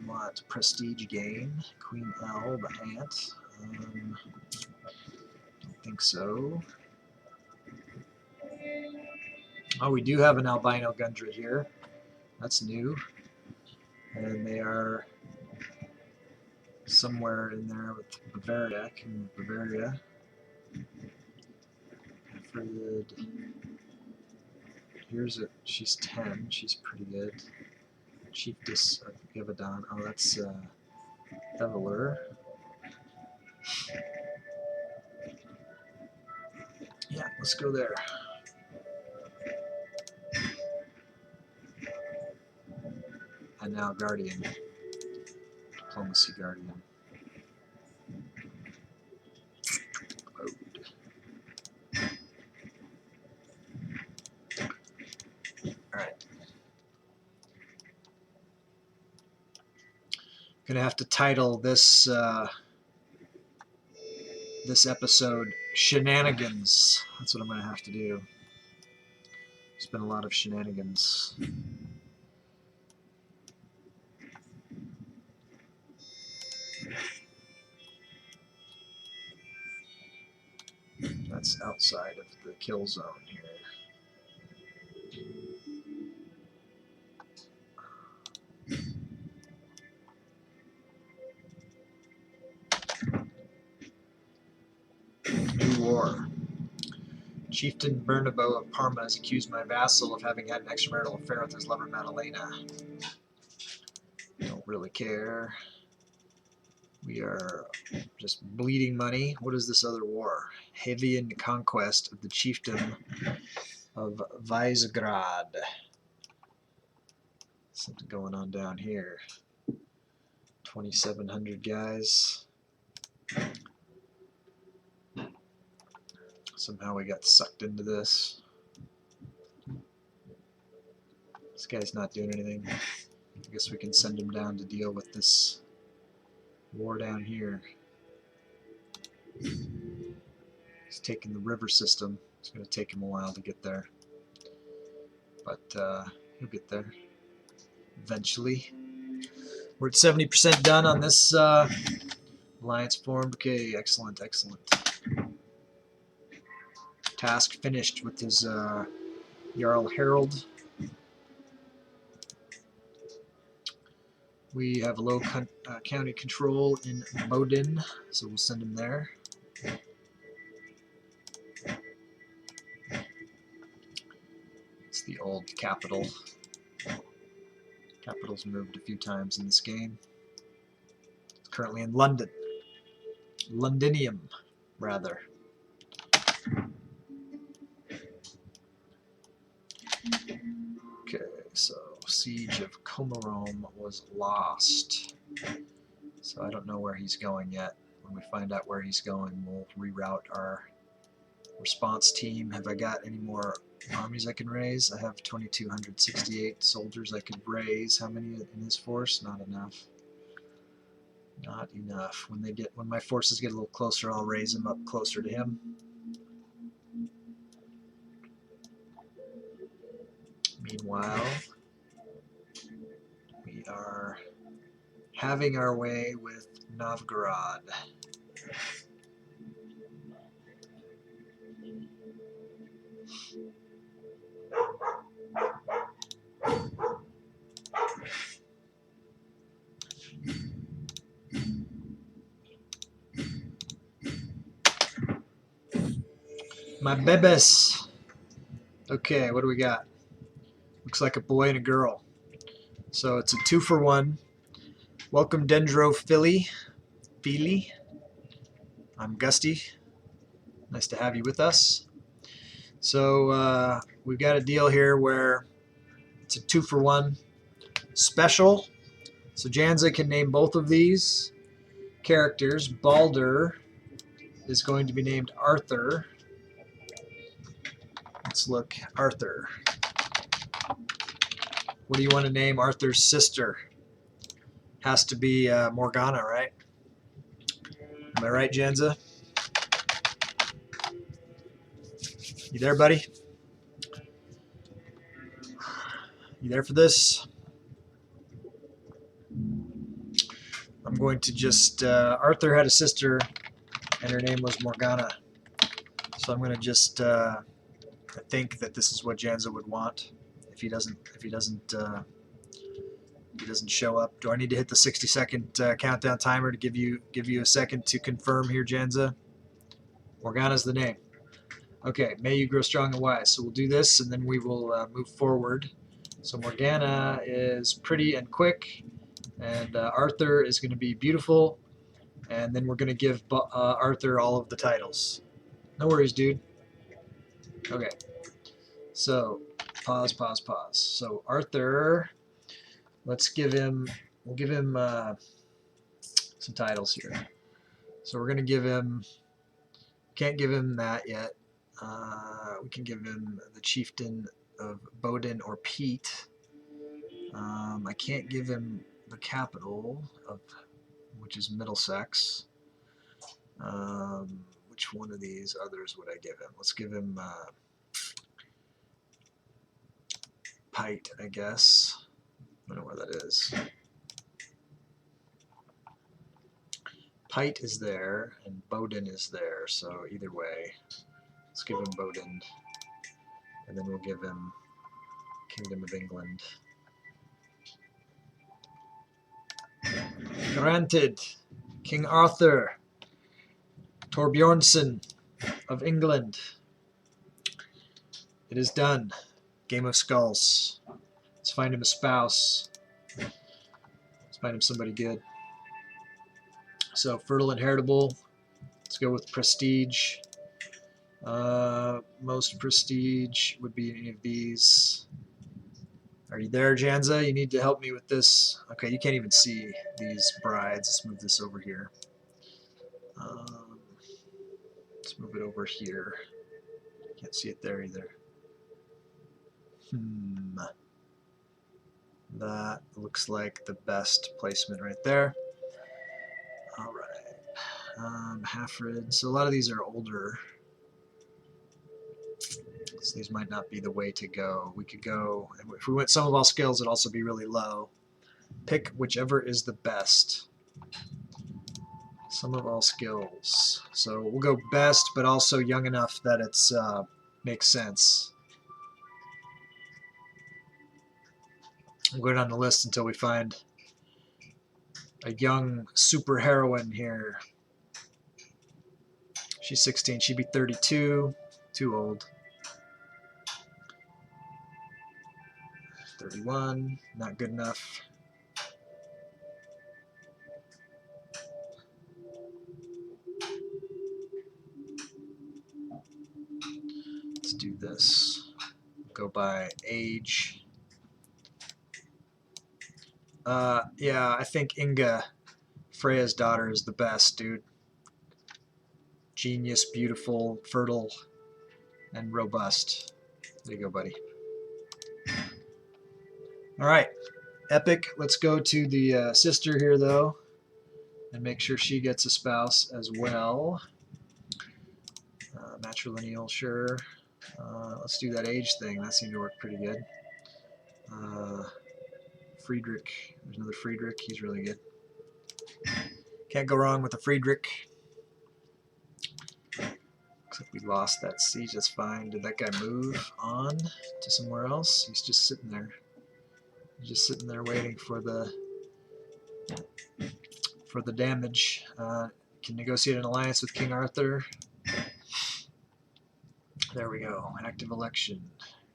We want prestige gain. Queen L, the ant. Don't think so. Oh, we do have an albino Gundred here. That's new. And they are somewhere in there with Bavaria, King of Bavaria. Alfred. Here's a, she's 10, she's pretty good. Chieftain of Gavidon. Oh, that's Eveler. Yeah, let's go there. And now Guardian. Diplomacy Guardian. Alright. Gonna have to title this this episode Shenanigans. That's what I'm gonna have to do. It's been a lot of shenanigans. That's outside of the kill zone here. New war. Chieftain Bernabo of Parma has accused my vassal of having had an extramarital affair with his lover Madalena. Don't really care. We are just bleeding money. What is this other war? Hevian conquest of the Chieftain of Visegrad. Something going on down here. 2,700 guys. Somehow we got sucked into this. This guy's not doing anything. I guess we can send him down to deal with this war down here. He's taking the river system. It's going to take him a while to get there. But he'll get there eventually. We're at 70% done on this alliance formed. Okay, excellent, excellent. Task finished with his Jarl Herald. We have low county control in Modin, so we'll send him there. It's the old capital. Capital's moved a few times in this game. It's currently in London. Londinium, rather. Okay, so Siege of Comorom was lost. So I don't know where he's going yet. When we find out where he's going, we'll reroute our response team. Have I got any more armies I can raise? I have 2,268 soldiers I could raise. How many in his force? Not enough. Not enough. When my forces get a little closer, I'll raise them up closer to him. Meanwhile, we are having our way with Novgorod. My bebes. Okay, what do we got? Looks like a boy and a girl. So it's a 2-for-1. Welcome Dendro Philly. I'm Gusty. Nice to have you with us. So we've got a deal here where it's a 2-for-1 special. So Janza can name both of these characters. Balder is going to be named Arthur. Let's look. Arthur. What do you want to name Arthur's sister? Has to be Morgana, right? Am I right, Janza? You there, buddy? You there for this? I'm going to just... Arthur had a sister, and her name was Morgana. So I'm going to just think that this is what Janza would want. If he doesn't show up, do I need to hit the 60-second countdown timer to give you a second to confirm here, Janza? Morgana's the name. Okay, may you grow strong and wise. So we'll do this, and then we will move forward. So Morgana is pretty and quick, and Arthur is going to be beautiful, and then we're going to give Arthur all of the titles. No worries, dude. Okay. So pause. So Arthur, we'll give him some titles here. So we're going to give him, can't give him that yet. We can give him the Chieftain of Bodin or Pete. I can't give him the capital of, which is Middlesex. Which one of these others would I give him? Let's give him Pite, I guess. I don't know where that is. Pite is there, and Bodin is there, so either way, let's give him Bodin, and then we'll give him Kingdom of England. Granted, King Arthur, Torbjornsson of England. It is done. Game of Skulls. Let's find him a spouse. Let's find him somebody good. So fertile and heritable. Let's go with prestige. Most prestige would be any of these. Are you there, Janza? You need to help me with this. Okay, you can't even see these brides. Let's move this over here. Let's move it over here. Can't see it there either. That looks like the best placement right there. All right. Halfrid. So a lot of these are older. So these might not be the way to go. We could go, if we went some of all skills, it'd also be really low. Pick whichever is the best. Some of all skills. So we'll go best, but also young enough that it's makes sense. We'll go down the list until we find a young super heroine here. She's 16. She'd be 32. Too old. 31. Not good enough. Let's do this. Go by age. Yeah, I think Inga, Freya's daughter, is the best, dude. Genius, beautiful, fertile, and robust. There you go, buddy. All right, epic. Let's go to the sister here, though, and make sure she gets a spouse as well. Matrilineal, sure. Let's do that age thing. That seemed to work pretty good. Friedrich. There's another Friedrich. He's really good. Can't go wrong with a Friedrich. Looks like we lost that siege. That's fine. Did that guy move on to somewhere else? He's just sitting there. He's just sitting there waiting for the damage. Can negotiate an alliance with King Arthur. There we go. Active election.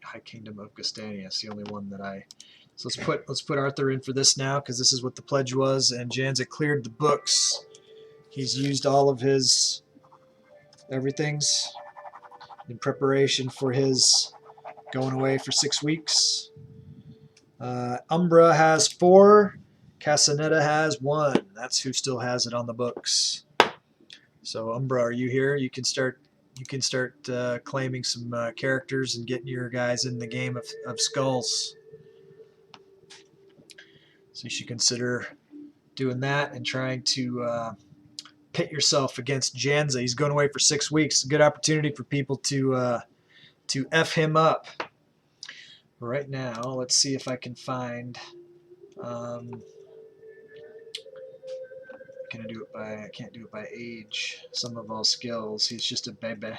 High Kingdom of Gustania. It's the only one that I. So let's put Arthur in for this now, because this is what the pledge was. And Janza cleared the books. He's used all of his everythings in preparation for his going away for 6 weeks. Umbra has 4. Casaneta has 1. That's who still has it on the books. So Umbra, are you here? You can start claiming some characters and getting your guys in the game of skulls. So you should consider doing that and trying to pit yourself against Janza. He's going away for 6 weeks. A good opportunity for people to F him up. Right now, let's see if I can find. I can't do it by age. Sum of all skills. He's just a baby,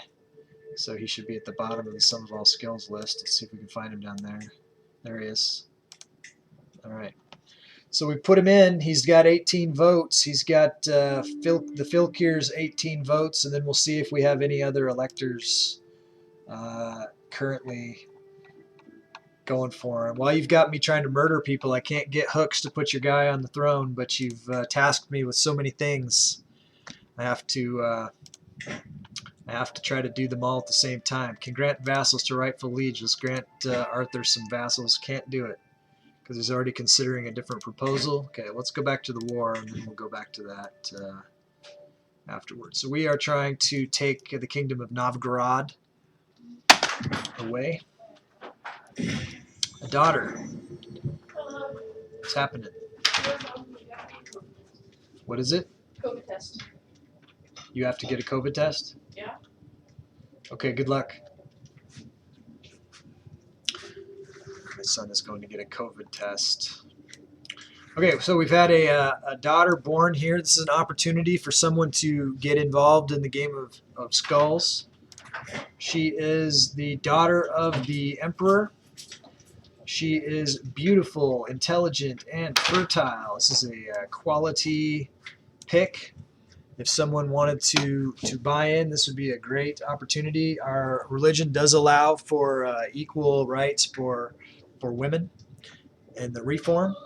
so he should be at the bottom of the sum of all skills list. Let's see if we can find him down there. There he is. All right. So we put him in. He's got 18 votes. He's got the Filkir's 18 votes, and then we'll see if we have any other electors currently going for him. While you've got me trying to murder people, I can't get hooks to put your guy on the throne, but you've tasked me with so many things. I have to try to do them all at the same time. Can grant vassals to rightful liege. Let's grant Arthur some vassals. Can't do it, because he's already considering a different proposal. Okay, let's go back to the war, and then we'll go back to that afterwards. So we are trying to take the kingdom of Novgorod away. A daughter. What's happening? What is it? COVID test. You have to get a COVID test? Yeah. Okay, good luck. My son is going to get a COVID test. Okay, so we've had a daughter born here. This is an opportunity for someone to get involved in the game of skulls. She is the daughter of the Emperor. She is beautiful, intelligent, and fertile. This is a quality pick. If someone wanted to buy in, this would be a great opportunity. Our religion does allow for equal rights for women in the reform,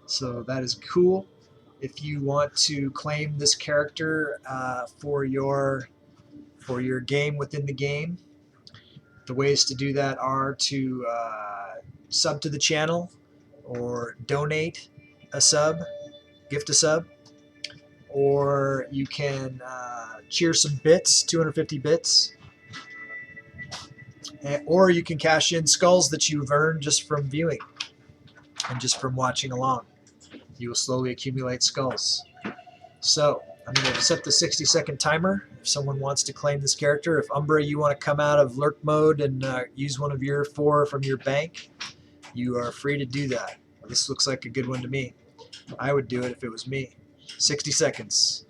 so that is cool. if you want to claim this character for your game within the game, the ways to do that are to sub to the channel or donate a sub, gift a sub, or you can cheer some bits, 250 bits, or you can cash in skulls that you've earned just from viewing and just from watching along. You will slowly accumulate skulls. So I'm going to set the 60-second timer if someone wants to claim this character. If Umbra, you want to come out of lurk mode and use one of your 4 from your bank, you are free to do that. This looks like a good one to me. I would do it if it was me. 60 seconds.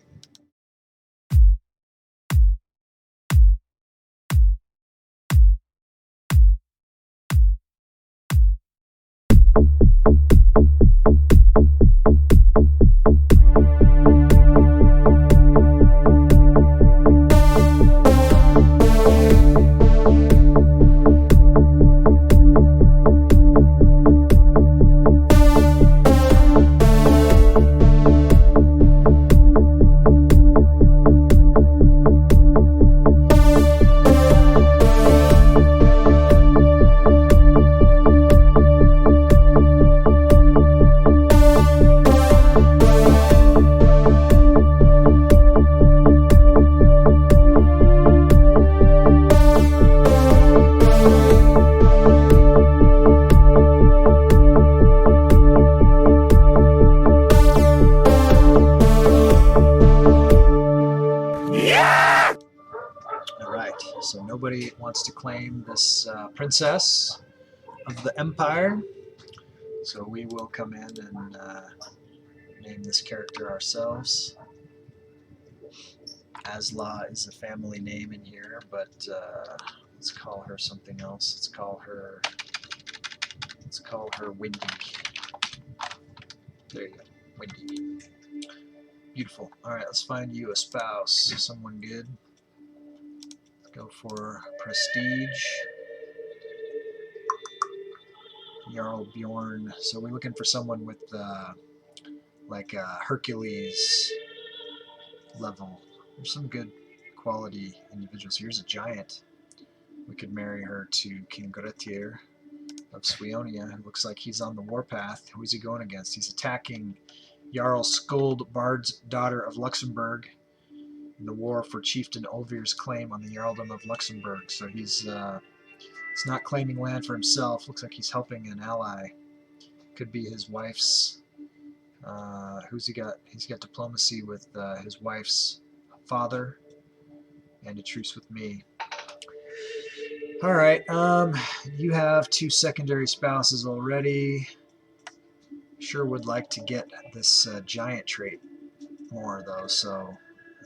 So nobody wants to claim this princess of the empire. So we will come in and name this character ourselves. Asla is a family name in here, but let's call her something else. Let's call her Windy. There you go, Windy. Beautiful. All right, let's find you a spouse. Someone good. Go for prestige. Jarl Bjorn. So we're looking for someone with like Hercules level. There's some good quality individuals. Here's a giant. We could marry her to King Gaustyrill of Sweonia. It looks like he's on the warpath. Who is he going against? He's attacking Jarl Skuld, Bard's daughter of Luxembourg, in the war for Chieftain Olvir's claim on the Jarldom of Luxembourg. So he's not claiming land for himself. Looks like he's helping an ally. Could be his wife's. Who's he got? He's got diplomacy with his wife's father and a truce with me. All right. You have 2 secondary spouses already. Sure would like to get this giant trait more though. So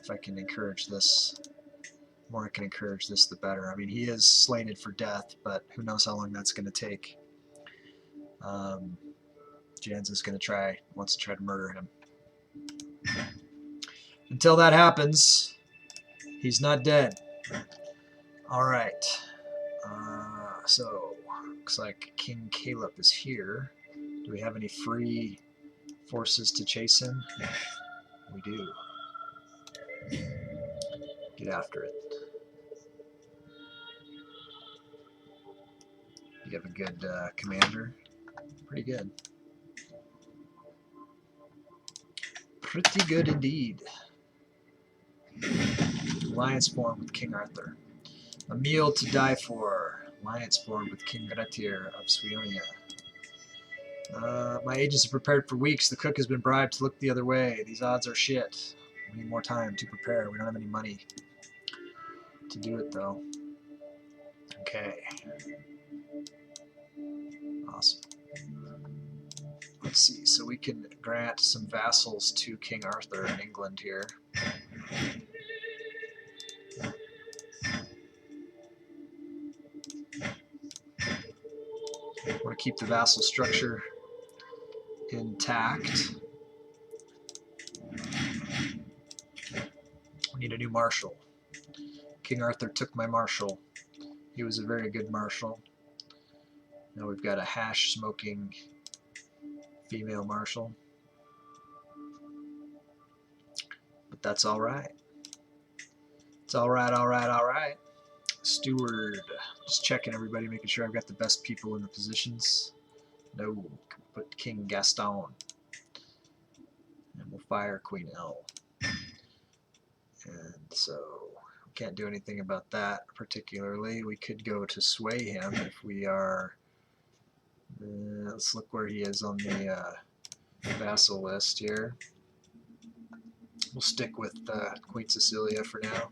if I can encourage this, the more I can encourage this, the better. I mean, he is slated for death, but who knows how long that's going to take. Jans is going to wants to try to murder him. Until that happens, he's not dead. All right. So looks like King Caleb is here. Do we have any free forces to chase him? We do. Get after it. You have a good commander. Pretty good. Pretty good indeed. Alliance formed with King Arthur. A meal to die for. Alliance formed with King Gaustyrill of Sweonia. My agents have prepared for weeks. The cook has been bribed to look the other way. These odds are shit. We need more time to prepare. We don't have any money to do it though. Okay. Awesome. Let's see. So we can grant some vassals to King Arthur in England here. I want to keep the vassal structure intact. We need a new marshal. King Arthur took my marshal. He was a very good marshal. Now we've got a hash smoking female marshal. that's all right. It's all right, all right, all right. Steward. Just checking everybody, making sure I've got the best people in the positions. No, put King Gaston. And we'll fire Queen L. And so we can't do anything about that particularly. We could go to sway him if we are... let's look where he is on the vassal list here. We'll stick with Queen Cecilia for now.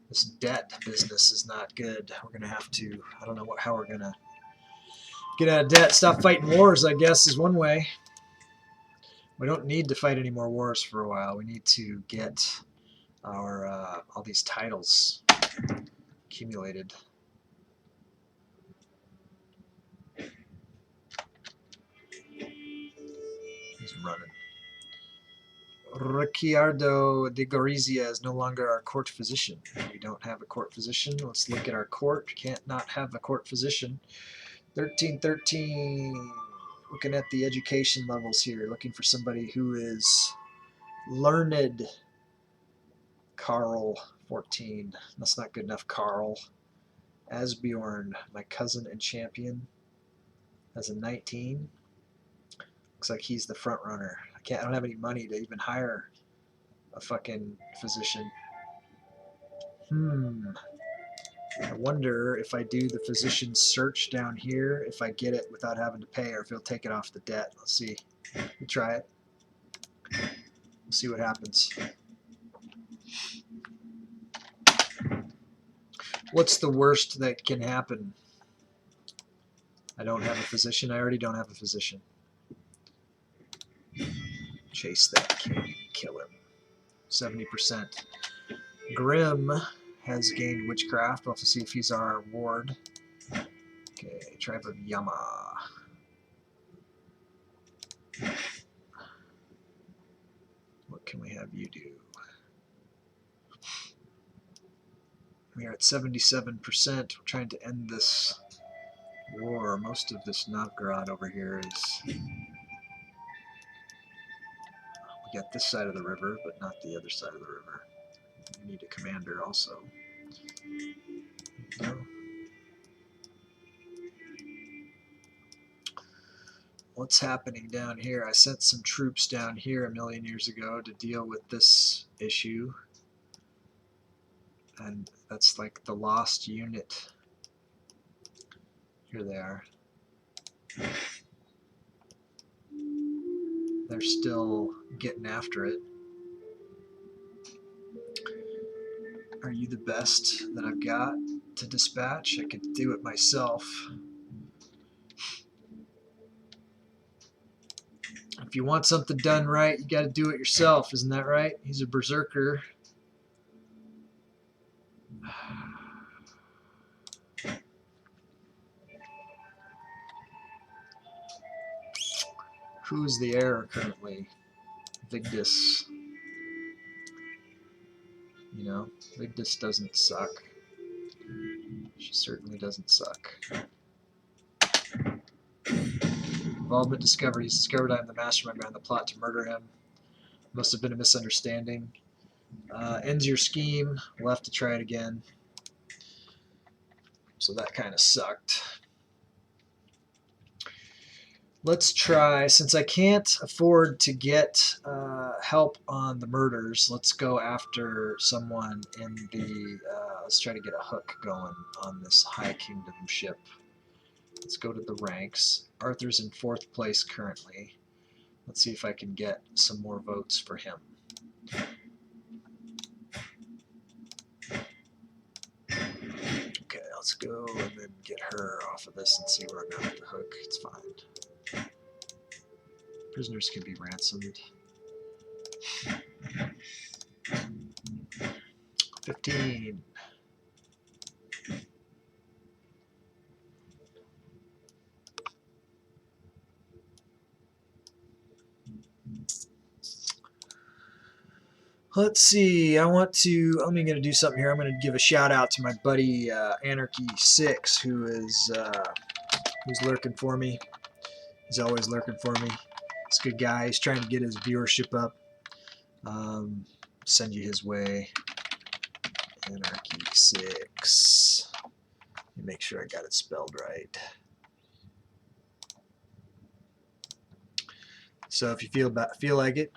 This debt business is not good. We're going to have to... I don't know how we're going to get out of debt. Stop fighting wars, I guess, is one way. We don't need to fight any more wars for a while. We need to get our all these titles accumulated. He's running. Ricciardo de Gorizia is no longer our court physician. We don't have a court physician. Let's look at our court. Can't not have a court physician. 1313. Looking at the education levels here. Looking for somebody who is learned. Carl, 14. That's not good enough, Carl. Asbjorn, my cousin and champion, has a 19. Looks like he's the front runner. I don't have any money to even hire a fucking physician. I wonder if I do the physician search down here, if I get it without having to pay, or if he'll take it off the debt. Let's see. We'll try it. We'll see what happens. What's the worst that can happen? I don't have a physician. I already don't have a physician. Chase that king. Kill him. 70%. Grim has gained witchcraft. We'll have to see if he's our ward. Okay, tribe of Yama. What can we have you do? We are at 77%. We're trying to end this war. Most of this Novgorod over here is... We got this side of the river, but not the other side of the river. We need a commander also. No. What's happening down here? I sent some troops down here a million years ago to deal with this issue. And that's like the lost unit. Here they are. They're still getting after it. Are you the best that I've got to dispatch? I could do it myself. If you want something done right, you got to do it yourself. Isn't that right? He's a berserker. Who's the heir currently? Vigdis. You know, Vigdis doesn't suck. She certainly doesn't suck. Involvement discovered. He's discovered I am the mastermind behind the plot to murder him. Must have been a misunderstanding. Ends your scheme. We'll have to try it again. So that kind of sucked. Let's try, since I can't afford to get help on the murders, let's go after someone in the, let's try to get a hook going on this High Kingdom ship. Let's go to the ranks. Arthur's in 4th place currently. Let's see if I can get some more votes for him. Okay, let's go and then get her off of this and see where I'm at with the hook. It's fine. Prisoners can be ransomed. 15. Let's see. I'm going to do something here. I'm going to give a shout out to my buddy Anarchy6, who is who's lurking for me. He's always lurking for me. He's a good guy. He's trying to get his viewership up. Send you his way. Anarchy 6. Let me make sure I got it spelled right. So if you feel like it,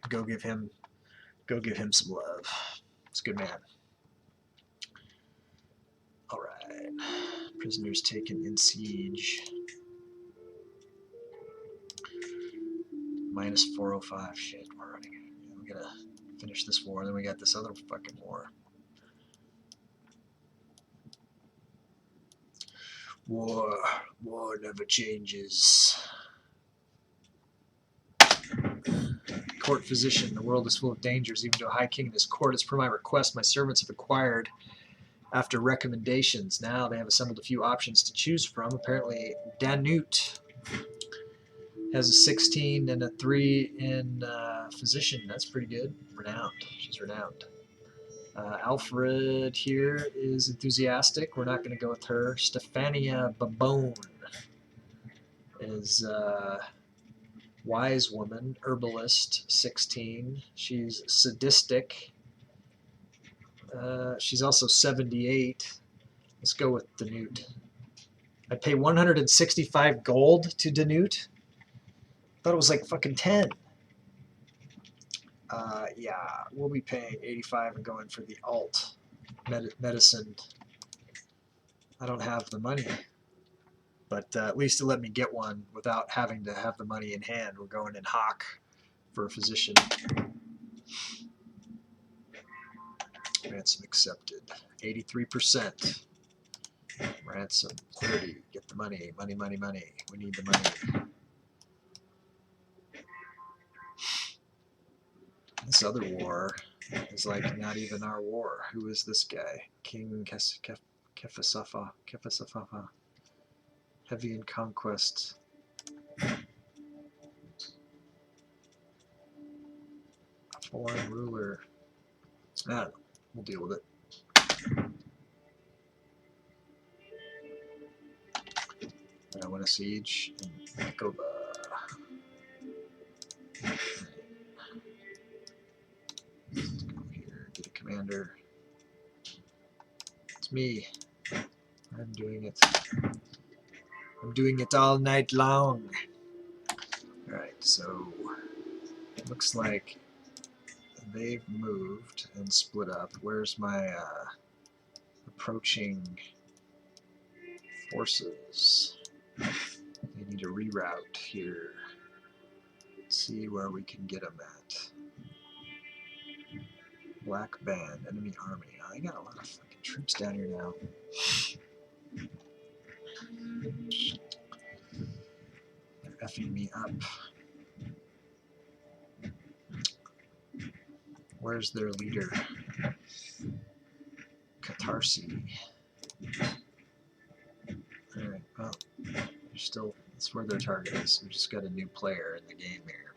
go give him some love. It's a good man. All right, prisoners taken in siege. Minus 405. Shit, we're running. We gotta finish this war. Then we got this other fucking war. War never changes. Court physician. The world is full of dangers. Even to a high king in his court, as per my request, my servants have acquired after recommendations. Now they have assembled a few options to choose from. Apparently, Danute has a 16 and a 3 in physician. That's pretty good. Renowned. She's renowned. Alfred here is enthusiastic. We're not going to go with her. Stefania Babone is wise woman, herbalist, 16. She's sadistic. She's also 78. Let's go with Danute. I'd pay 165 gold to Danute. Thought it was like fucking 10. Yeah, we'll be paying 85 and going for the alt medicine. I don't have the money, but at least to let me get one without having to have the money in hand. We're going in hock for a physician. Ransom accepted. 83%. Ransom 30. Get the money. Money, money, money. We need the money. This other war is like not even our war. Who is this guy? King Kefasafa. Heavy in conquest. A foreign ruler. I don't know. We'll deal with it. And I win a siege in Koba. Let's go here. Get a commander. It's me. I'm doing it. I'm doing it all night long. Alright, so looks like they've moved and split up. Where's my approaching forces? They need to reroute here. Let's see where we can get them at. Black Band, enemy army. Oh, they got a lot of fucking troops down here now. They're effing me up. Where's their leader? Catarsi. Alright, well, they're still, that's where their target is. We just got a new player in the game here.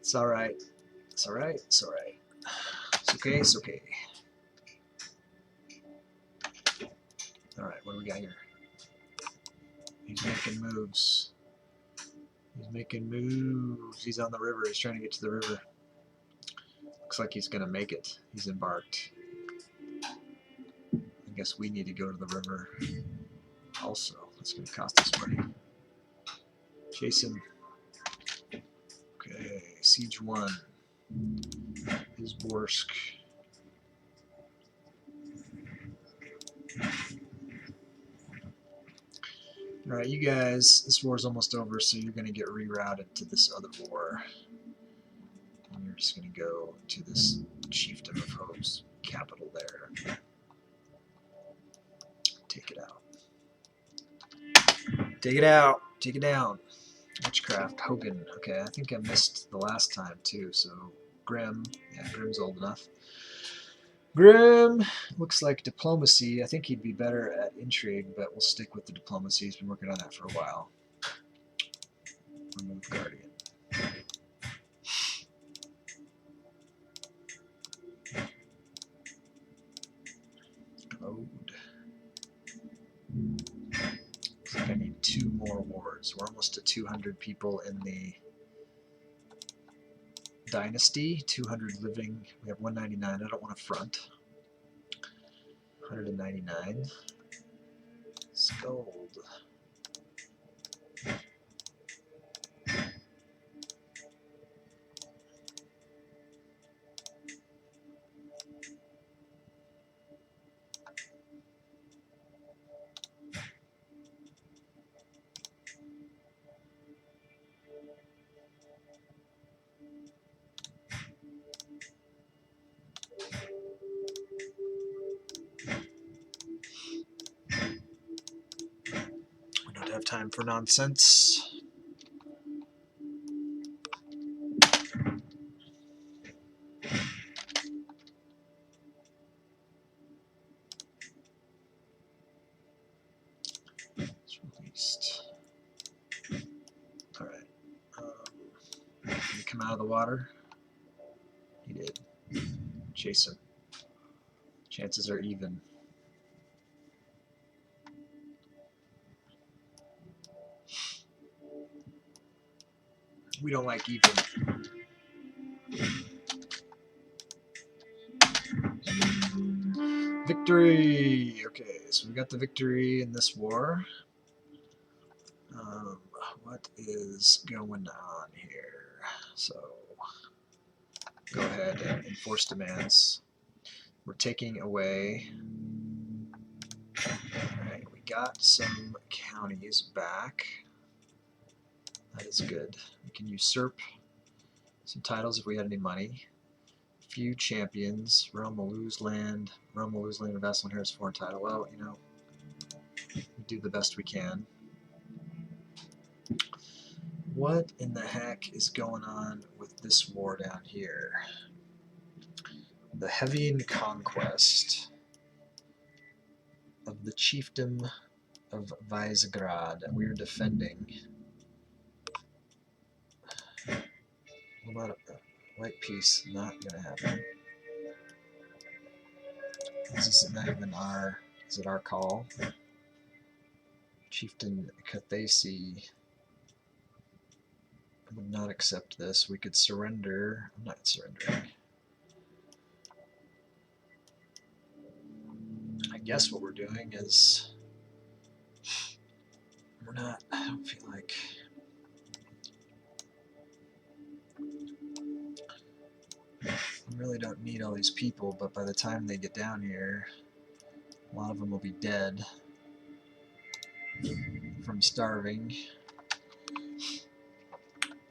It's alright. It's alright. It's alright. It's okay. It's okay. Alright, what do we got here? He's making moves. He's making moves. He's on the river. He's trying to get to the river. Looks like he's going to make it. He's embarked. I guess we need to go to the river also. That's going to cost us money. Chase him. Okay, Siege 1 is Borsk. Alright, you guys, this war's almost over, so you're going to get rerouted to this other war. And you're just going to go to this Chieftain of Hope's capital there. Take it out. Take it out. Take it down. Witchcraft. Hogan. Okay, I think I missed the last time too, so Grim. Yeah, Grim's old enough. Grim looks like diplomacy. I think he'd be better at intrigue, but we'll stick with the diplomacy. He's been working on that for a while. Remove Guardian. Load. Looks like I need 2 more wars. We're almost to 200 people in the Dynasty, 200 living. We have 199. I don't want to front. 199. It's gold. We don't have time for nonsense. It's released. All right. Can he come out of the water? He did. Chase him. Chances are even. We don't like even. Victory! Okay, so we got the victory in this war. What is going on here? So, go ahead and enforce demands. We're taking away. Alright, we got some counties back. That is good. We can usurp some titles if we had any money. Few champions. Rome will lose land. Rome will lose land and vassal inherits foreign title. Well, you know, we do the best we can. What in the heck is going on with this war down here? The Heavian conquest of the Chieftain of Visegrad. We are defending. What about a white peace? Not going to happen. This is not even our. Is it our call? Chieftain Cathasi would not accept this. We could surrender. I'm not surrendering. I guess what we're doing is we're not. I don't feel like. I really don't need all these people, but by the time they get down here, a lot of them will be dead from starving.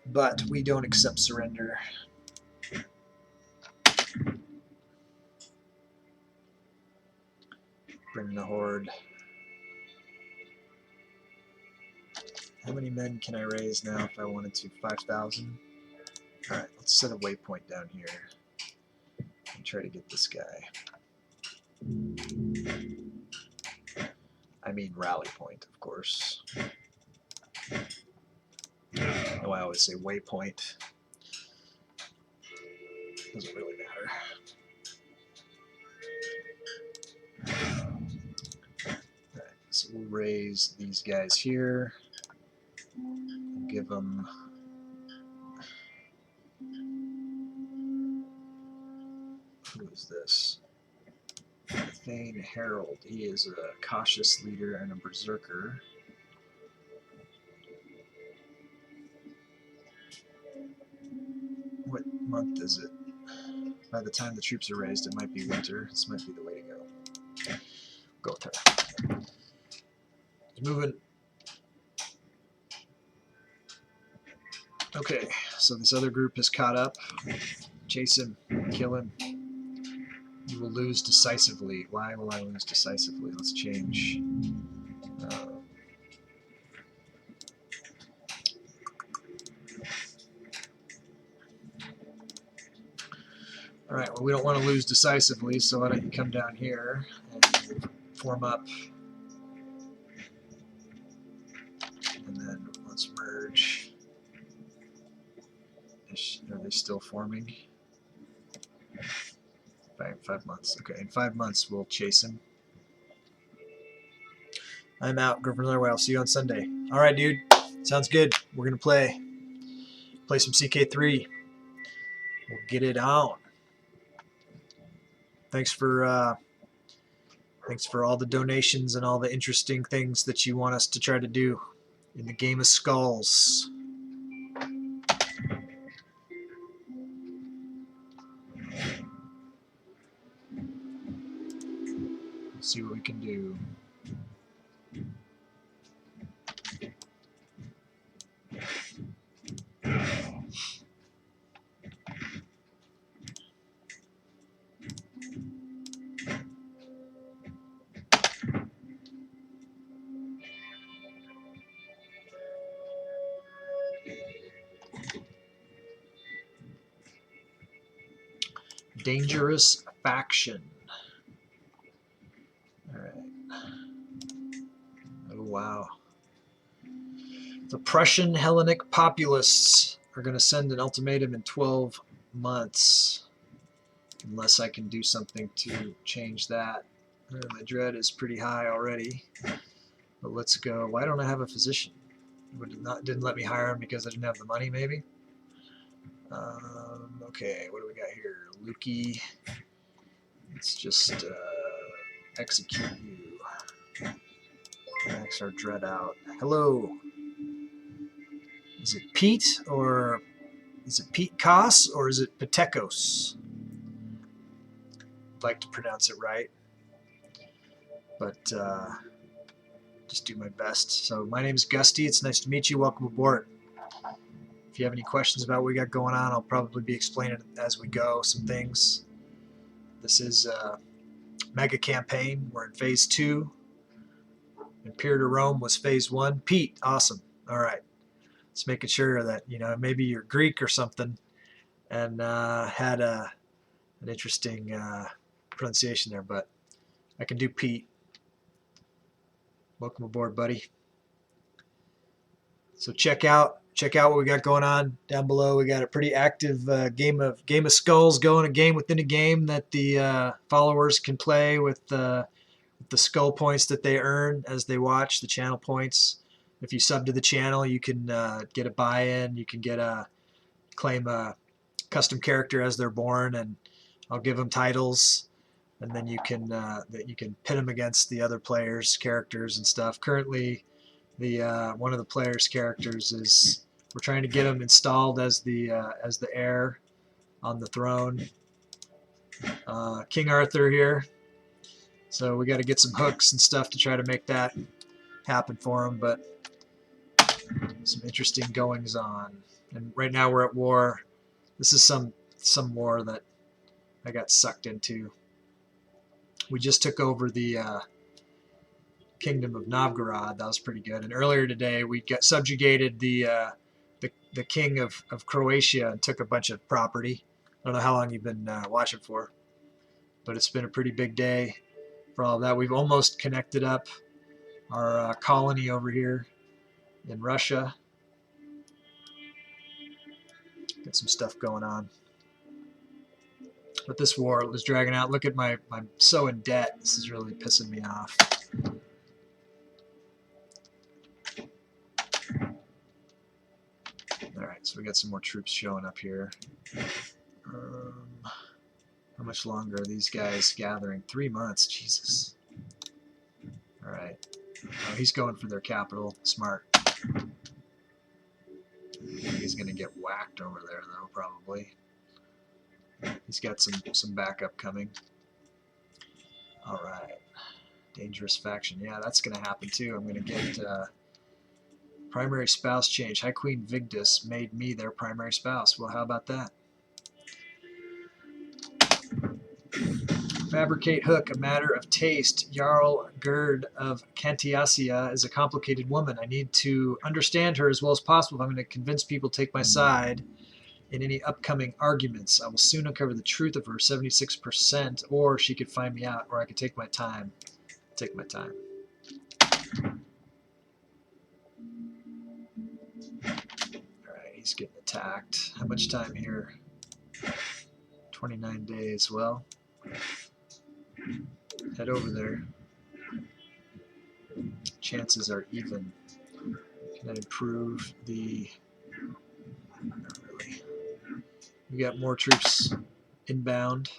But we don't accept surrender. Bring the horde. How many men can I raise now if I wanted to? 5,000? Alright, let's set a waypoint down here and try to get this guy. I mean rally point, of course. No, I always say waypoint. Doesn't really matter. Alright, so we'll raise these guys here. Give them. Who is this? Thane Harold. He is a cautious leader and a berserker. What month is it? By the time the troops are raised, it might be winter. This might be the way to go. Go with her. He's moving. Okay, so this other group has caught up. Chase him. Kill him. You will lose decisively. Why will I lose decisively? Let's change. Alright, well, we don't want to lose decisively, so why don't you come down here and form up. And then let's merge. Are they still forming? 5 months. Okay, in 5 months we'll chase him. I'm out. Go for another way. I'll see you on Sunday. Alright, dude. Sounds good. We're going to play some CK3. We'll get it on. Thanks for all the donations and all the interesting things that you want us to try to do in the game of skulls. Let's see what we can do. Dangerous faction. All right. Oh, wow. The Prussian Hellenic populists are going to send an ultimatum in 12 months. Unless I can do something to change that. My dread is pretty high already. But let's go. Why don't I have a physician? Didn't let me hire him because I didn't have the money, maybe? Okay, what do we got here? Lukey. Let's just execute you. Max our dread out. Hello. Is it Pete or is it Pete Kos or is it Patekos? I'd like to pronounce it right, but just do my best. So my name is Gusty. It's nice to meet you. Welcome aboard. If you have any questions about what we got going on, I'll probably be explaining as we go some things. This is a mega campaign. We're in phase 2. Imperator Rome was phase 1. Pete, awesome. All right. Just making sure that, you know, maybe you're Greek or something and had an interesting pronunciation there, but I can do Pete. Welcome aboard, buddy. So check out what we got going on down below. We got a pretty active game of skulls going, a game within a game that the followers can play with the skull points that they earn as they watch, the channel points. If you sub to the channel, you can get a buy-in. You can claim a custom character as they're born, and I'll give them titles, and then you can pit them against the other players' characters and stuff. Currently, the one of the players' characters is we're trying to get him installed as the heir on the throne. King Arthur here. So we got to get some hooks and stuff to try to make that happen for him, but some interesting goings on. And right now we're at war. This is some war that I got sucked into. We just took over the kingdom of Novgorod. That was pretty good. And earlier today we got subjugated the king of Croatia and took a bunch of property. I don't know how long you've been watching for, but it's been a pretty big day for all of that. We've almost connected up our colony over here in Russia. Got some stuff going on. But this war was dragging out. Look at I'm so in debt. This is really pissing me off. Alright, so we got some more troops showing up here. How much longer are these guys gathering? 3 months, Jesus. Alright. Oh, he's going for their capital. Smart. He's going to get whacked over there, though, probably. He's got some backup coming. Alright. Dangerous faction. Yeah, that's going to happen, too. I'm going to get primary spouse change. High Queen Vigdis made me their primary spouse. Well, how about that? Fabricate hook, a matter of taste. Jarl Gerd of Cantiasia is a complicated woman. I need to understand her as well as possible if I'm going to convince people to take my side in any upcoming arguments. I will soon uncover the truth of her, 76%, or she could find me out, or I could take my time. Take my time. Alright, he's getting attacked. How much time here? 29 days. Well, head over there. Chances are even. Can I improve the... Not really. We got more troops inbound.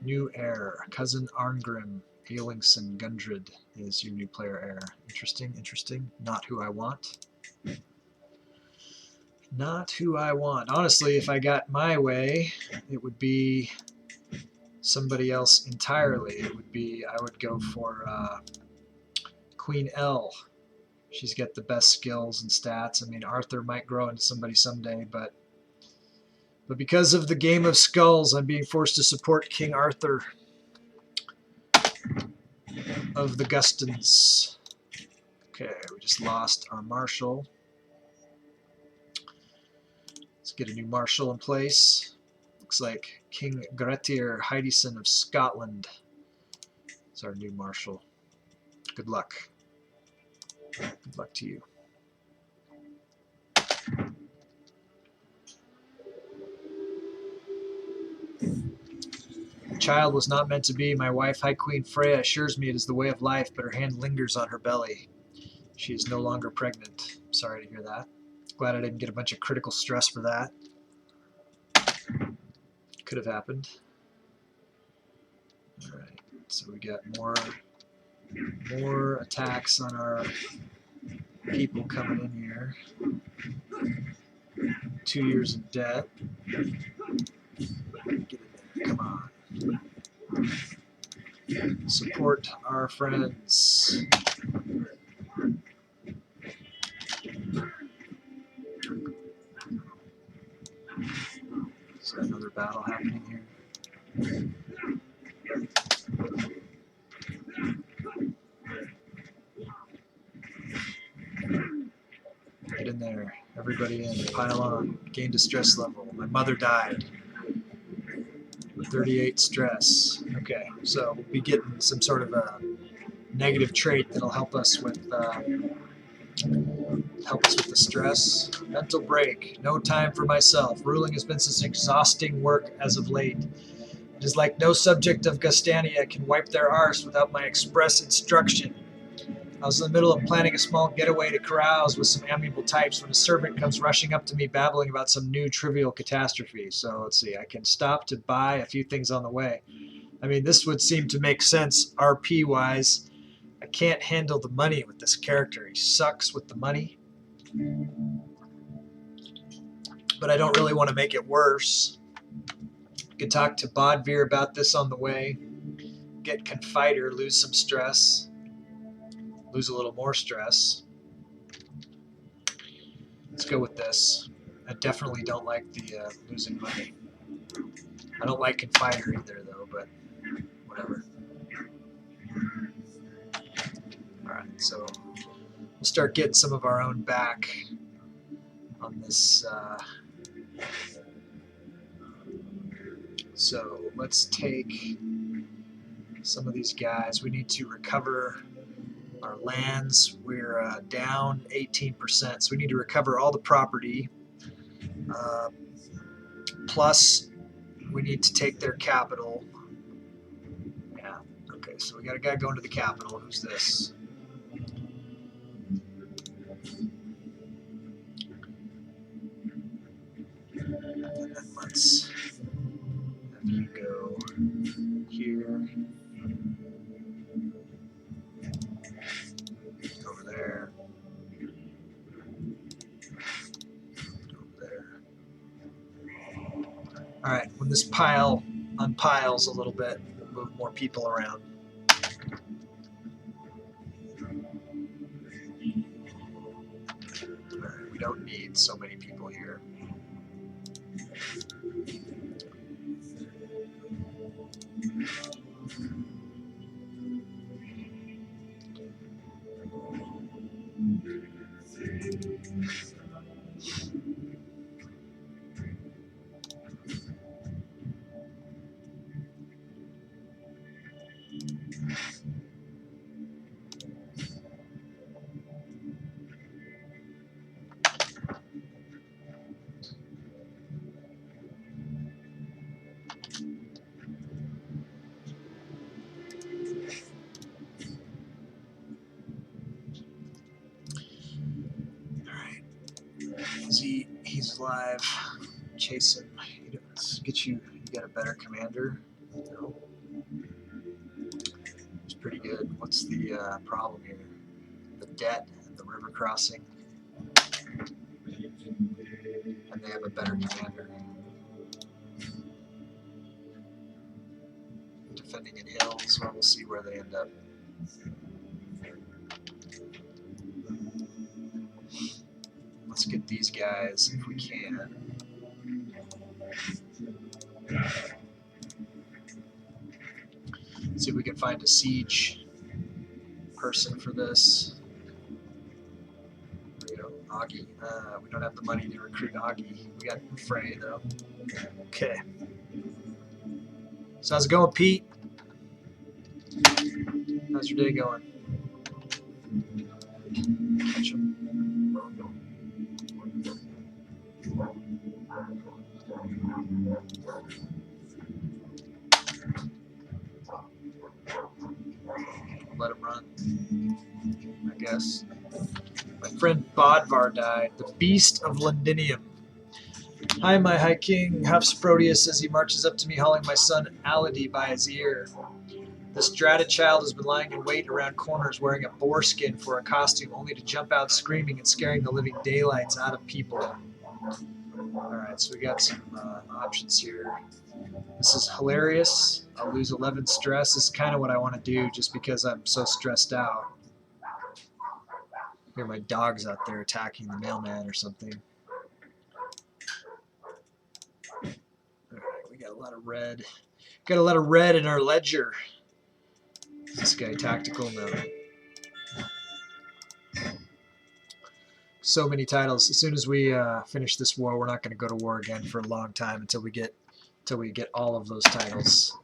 New heir, cousin Arngrim, Aelingson Gundred is your new player heir. Interesting, interesting. Not who I want. Not who I want. Honestly, if I got my way, it would be somebody else entirely. It would be, I would go for Queen L. She's got the best skills and stats. I mean, Arthur might grow into somebody someday, but because of the Game of Skulls, I'm being forced to support King Arthur of the Gustins. Okay, we just lost our Marshal. Let's get a new Marshal in place. Looks like King Grettir Heidison of Scotland is our new Marshal. Good luck. Good luck to you. The child was not meant to be. My wife, High Queen Freya, assures me it is the way of life, but her hand lingers on her belly. She is no longer pregnant. Sorry to hear that. Glad I didn't get a bunch of critical stress for that. Could have happened. Alright, so we got more attacks on our people coming in here. 2 years in debt. Get in there, come on. Support our friends. Is there another battle happening here? Get in there. Everybody in. Pile on. Gain distress level. My mother died. 38 stress. Okay, so we'll be getting some sort of a negative trait that'll help us with the stress. Mental break. No time for myself. Ruling has been such exhausting work as of late. It is like no subject of Gustania can wipe their arse without my express instruction. I was in the middle of planning a small getaway to carouse with some amiable types when a servant comes rushing up to me babbling about some new trivial catastrophe. So let's see, I can stop to buy a few things on the way. I mean, this would seem to make sense RP-wise. I can't handle the money with this character. He sucks with the money. But I don't really want to make it worse. I could talk to Bodvir about this on the way. Get Confiter, lose some stress. Lose a little more stress. Let's go with this. I definitely don't like the losing money. I don't like Confiter either, though, but whatever. Alright, so we'll start getting some of our own back on this. So let's take some of these guys. We need to recover our lands. We're down 18%, so we need to recover all the property. Plus, we need to take their capital. Yeah, okay, so we got a guy going to the capital. Who's this? And then let's have you go here. Over there. Over there. Alright, when this pile unpiles a little bit, we'll move more people around. Alright, we don't need so many people here. He's alive. chase him. Let's get you. You got a better commander. No. It's pretty good. What's the problem here? The debt and the river crossing. And they have a better commander. Defending in hills. Well, we'll see where they end up. Let's get these guys if we can. See if we can find a siege person for this. There we go, Augie. We don't have the money to recruit Augie. We got Frey though. Okay. So how's it going, Pete? How's your day going? Catch him. Let him run, I guess. My friend Bodvar died, the beast of Londinium. Hi, my high king. Huffs Proteus as he marches up to me, hauling my son Aladi by his ear. This dratted child has been lying in wait around corners wearing a boar skin for a costume, only to jump out screaming and scaring the living daylights out of people. Alright, so we got some options here. This is hilarious. I'll lose 11 stress. This is kind of what I want to do just because I'm so stressed out. Here, my dog's out there attacking the mailman or something. Alright, we got a lot of red. Got a lot of red in our ledger. Is this guy tactical? No. So many titles. As soon as we finish this war, we're not going to go to war again for a long time until we get all of those titles.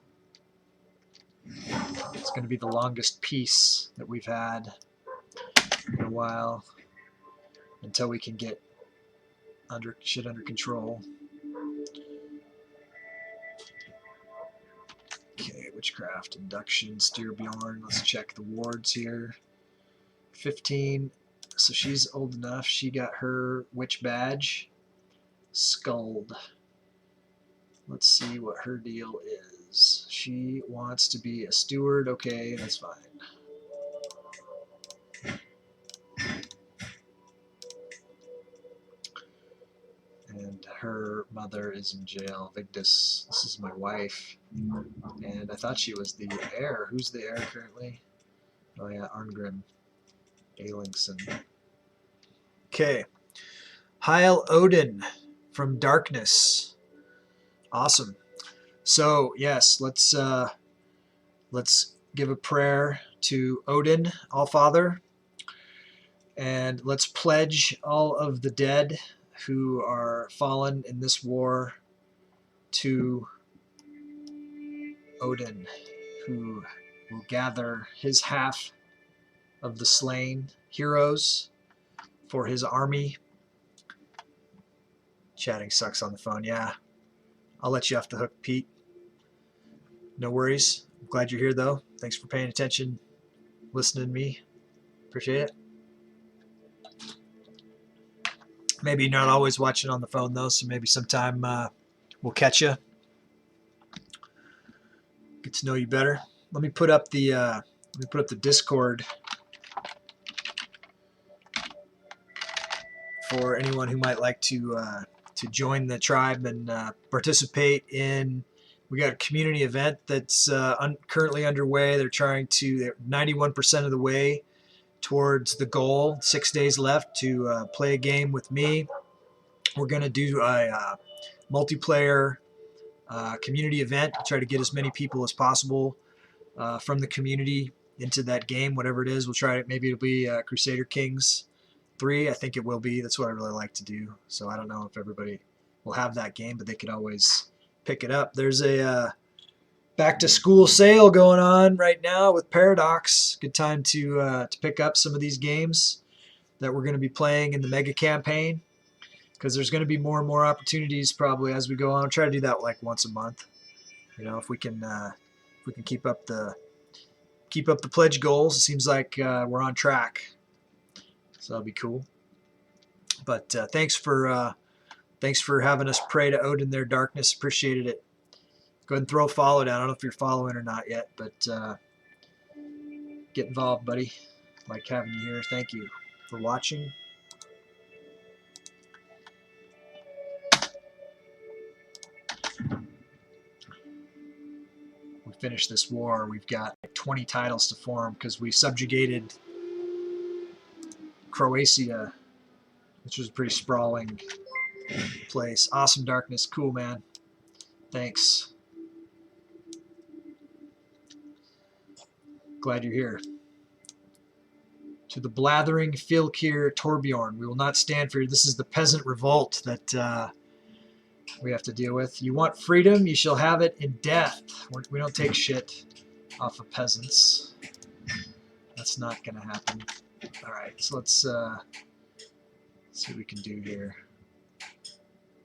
It's going to be the longest peace that we've had in a while until we can get shit under control. Okay, witchcraft, induction, Styrbjorn. Let's check the wards here. 15. So she's old enough. She got her witch badge. Skuld. Let's see what her deal is. She wants to be a steward. Okay, that's fine. And her mother is in jail. Vigdis. This is my wife. And I thought she was the heir. Who's the heir currently? Oh yeah, Arngrim. Aelingson. Okay. Heil Odin from Darkness. Awesome. So yes, let's give a prayer to Odin, Allfather, and let's pledge all of the dead who are fallen in this war to Odin, who will gather his half of the slain heroes for his army. Chatting sucks on the phone. Yeah, I'll let you off the hook, Pete. No worries. I'm glad you're here, though. Thanks for paying attention, listening to me. Appreciate it. Maybe not always watching on the phone, though, so maybe sometime we'll catch you. Get to know you better. Let me put up the Discord for anyone who might like to join the tribe and participate in. We got a community event that's currently underway. They're 91% of the way towards the goal. 6 days left to play a game with me. We're going to do a multiplayer community event. Try to get as many people as possible from the community into that game, whatever it is. We'll try it. Maybe it'll be Crusader Kings 3. I think it will be. That's what I really like to do. So I don't know if everybody will have that game, but they could always pick it up. There's a back to school sale going on right now with Paradox. Good time to pick up some of these games that we're going to be playing in the mega campaign, because there's going to be more and more opportunities probably as we go on. I'll try to do that like once a month. You know, if we can keep up the pledge goals. It seems like we're on track, so that'll be cool. But thanks for Thanks for having us pray to Odin their darkness. Appreciated it. Go ahead and throw a follow down. I don't know if you're following or not yet, but get involved, buddy. Like having you here. Thank you for watching. We finished this war. We've got 20 titles to form because we subjugated Croatia, which was a pretty sprawling place. Awesome darkness. Cool, man. Thanks. Glad you're here. To the blathering Filkir Torbjorn. We will not stand for you. This is the Peasant Revolt that we have to deal with. You want freedom? You shall have it in death. We don't take shit off of peasants. That's not going to happen. All right, so let's see what we can do here.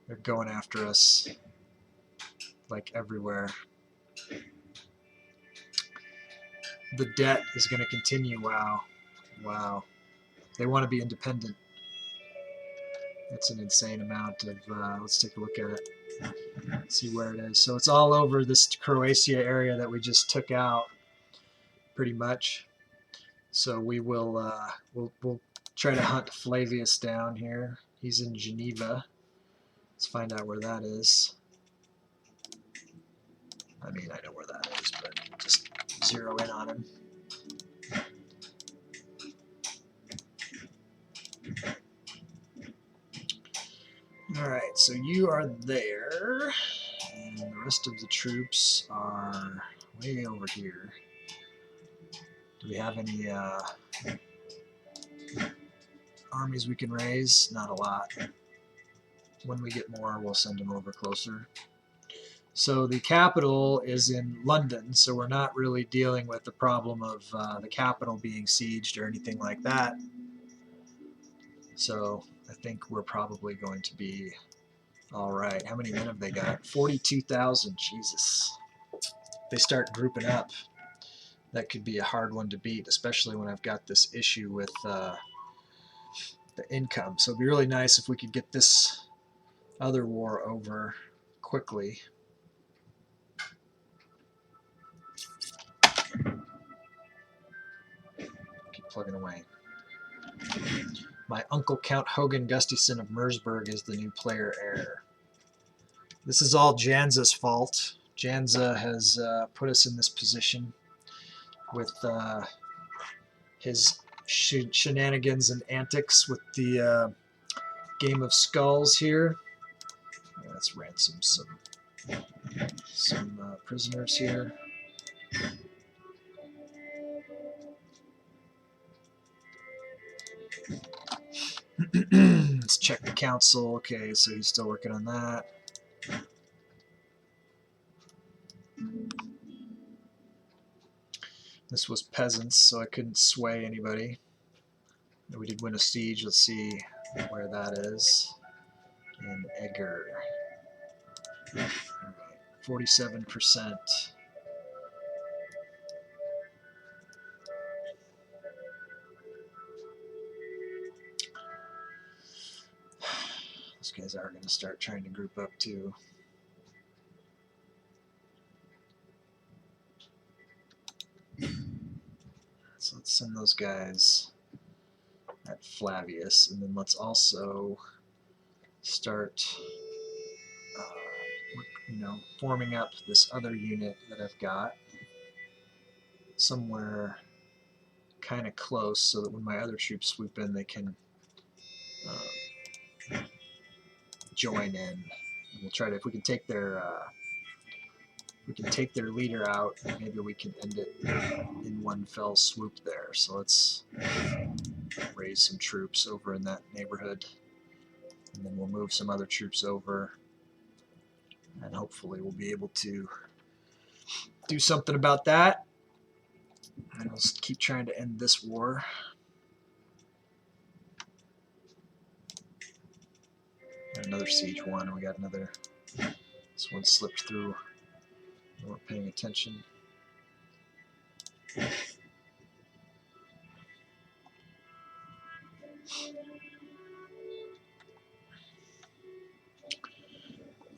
They're going after us like everywhere. The debt is going to continue. Wow. Wow. They want to be independent. That's an insane amount of, let's take a look at it. See where it is. So it's all over this Croatia area that we just took out, pretty much. So we will, we'll try to hunt Flavius down here. He's in Geneva. Let's find out where that is. I mean, I know where that is, but just zero in on him. Alright, so you are there, and the rest of the troops are way over here. Do we have any armies we can raise? Not a lot. When we get more, we'll send them over closer. So the capital is in London, so we're not really dealing with the problem of the capital being sieged or anything like that. So I think we're probably going to be all right. How many men have they got? 42,000. Jesus. They start grouping up. That could be a hard one to beat, especially when I've got this issue with the income. So it'd be really nice if we could get this other war over quickly. Keep plugging away. My uncle Count Hogan Gustafsson of Mersburg is the new player heir. This is all Janza's fault. Janza has put us in this position with his shenanigans and antics with the game of skulls here. Let's ransom some prisoners here. Let's check the council. Okay, so he's still working on that. This was peasants, so I couldn't sway anybody. We did win a siege. Let's see where that is. In Egger. All right, 47%. Those guys are going to start trying to group up too. So let's send those guys at Flavius, and then let's also start, forming up this other unit that I've got somewhere kind of close, so that when my other troops swoop in, they can join in. And we'll try to, if we can take their leader out, maybe we can end it in one fell swoop there. So let's raise some troops over in that neighborhood, and then we'll move some other troops over, and hopefully we'll be able to do something about that. And we'll keep trying to end this war. Got another siege one, and we got another. This one slipped through. We weren't paying attention.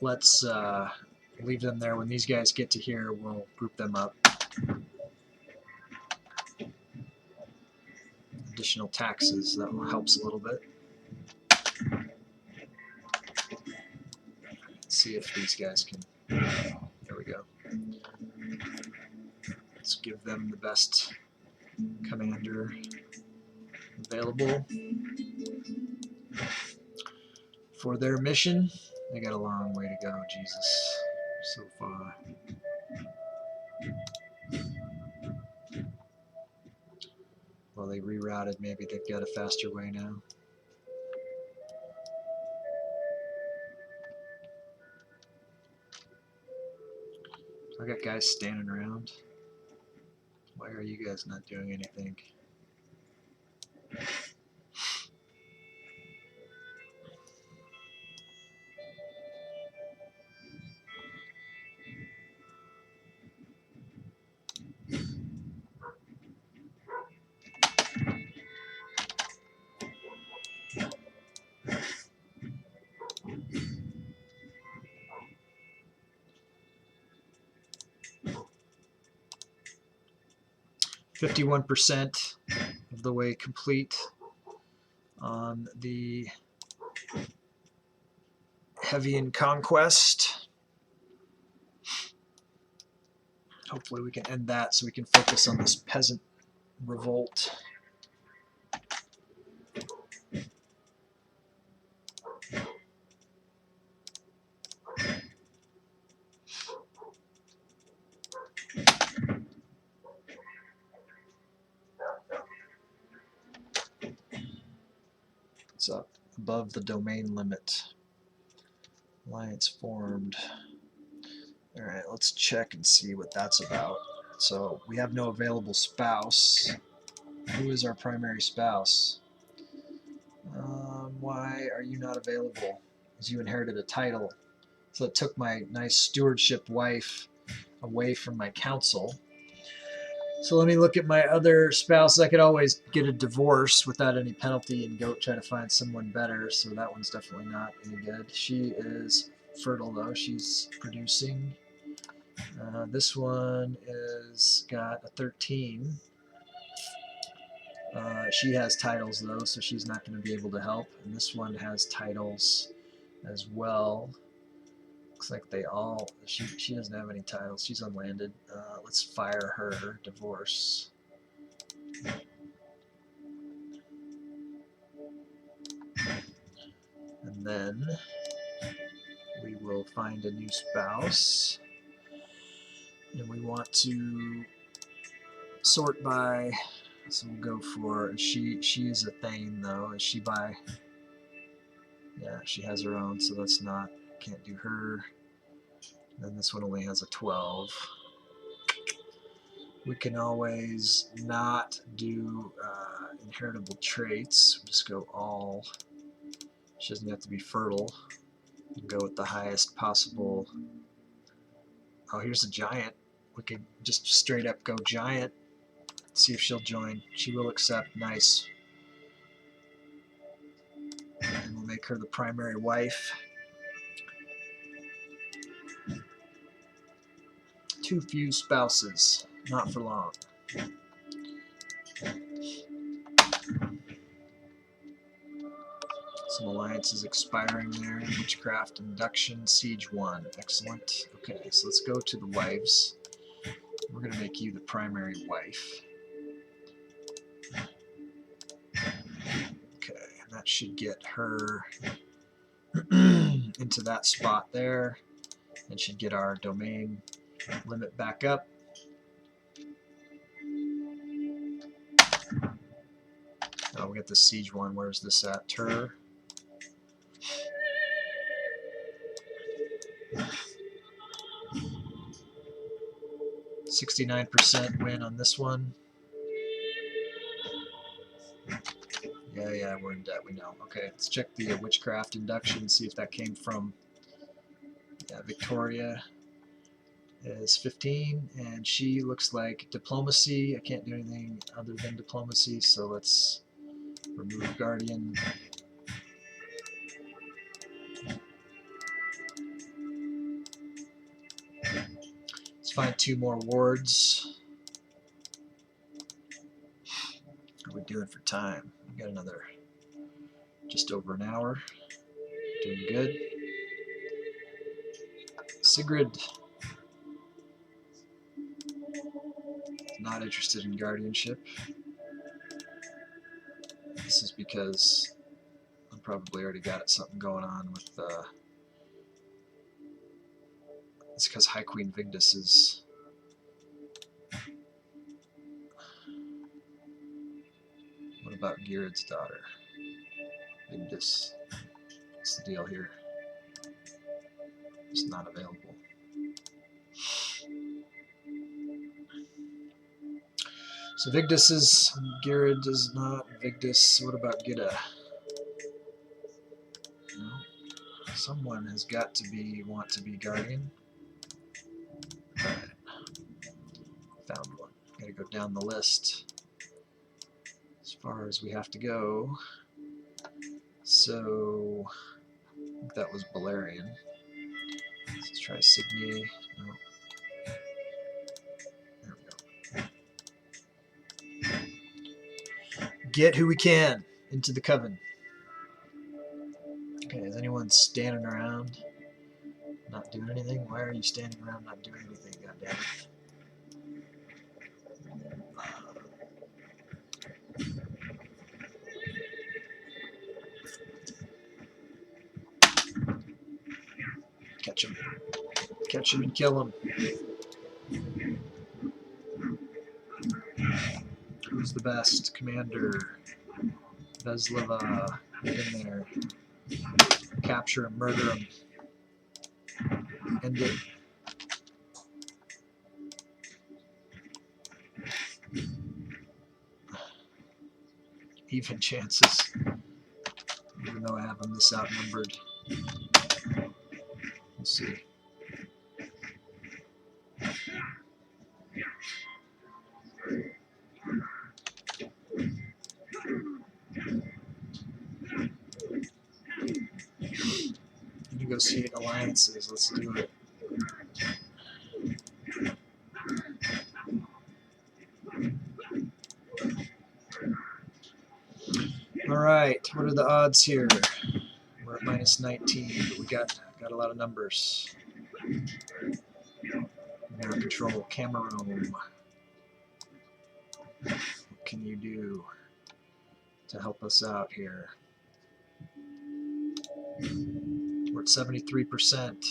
let's leave them there. When these guys get to here, we'll group them up. Additional taxes, that helps a little bit. Let's see if these guys can. There we go. Let's give them the best commander available for their mission. They got a long way to go, Jesus, so far. Well, they rerouted. Maybe they've got a faster way now. I got guys standing around. Why are you guys not doing anything? %51 of the way complete on the Heavian Conquest. Hopefully we can end that so we can focus on this Peasant Revolt. It's up above the domain limit. Alliance formed. Alright, let's check and see what that's about. So we have no available spouse. Who is our primary spouse? Why are you not available? Because you inherited a title. So it took my nice stewardship wife away from my council. So let me look at my other spouse. I could always get a divorce without any penalty and go try to find someone better. So that one's definitely not any good. She is fertile though. She's producing. This one is got a 13. She has titles though, so she's not going to be able to help. And this one has titles as well. Looks like they all. She doesn't have any titles. She's unlanded. Let's fire her. Divorce. And then we will find a new spouse. And we want to sort by. So we'll go for. She is a Thane though. Is she by? Yeah, she has her own. So that's not. Can't do her. Then this one only has a 12. We can always not do inheritable traits. We'll just go all. She doesn't have to be fertile. We can go with the highest possible. Oh, here's a giant. We could just straight up go giant. See if she'll join. She will accept. Nice. And we'll make her the primary wife. Too few spouses. Not for long. Some alliances expiring there. Witchcraft, Induction, Siege 1. Excellent. Okay, so let's go to the wives. We're going to make you the primary wife. Okay, and that should get her into that spot there. And should get our domain limit back up. Oh, we got the Siege 1. Where's this at? Tur. 69% win on this one. Yeah, we're in debt, we know. Okay, let's check the Witchcraft Induction, see if that came from Victoria. Is 15, and she looks like Diplomacy. I can't do anything other than Diplomacy, so let's remove Guardian. find 2 more wards. How are we doing for time? We got another just over an hour. Doing good. Sigrid. Not interested in guardianship. This is because I'm probably already got something going on with. It's because High Queen Vigdis is. What about Girid's daughter? Vigdis. What's the deal here? It's not available. So Vigdis is. Girid is not. Vigdis. What about Gida? No. Someone has got to want to be guardian. Alright. Found one. Gotta go down the list as far as we have to go. So I think that was Balerion. Let's try Signy. No. There we go. Get who we can into the coven. Okay, is anyone standing around not doing anything? Why are you standing around not doing anything? God damn it. Catch him. Catch him and kill him. Who's the best? Commander. Vesleva. Get in there. Capture him. Murder him. End it. Even chances. Even though I have them this outnumbered. We'll see. Negotiate alliances. Let's do it. Alright, what are the odds here? We're at minus 19, but we got a lot of numbers. Now control Cameroon. What can you do to help us out here? We're at 73%.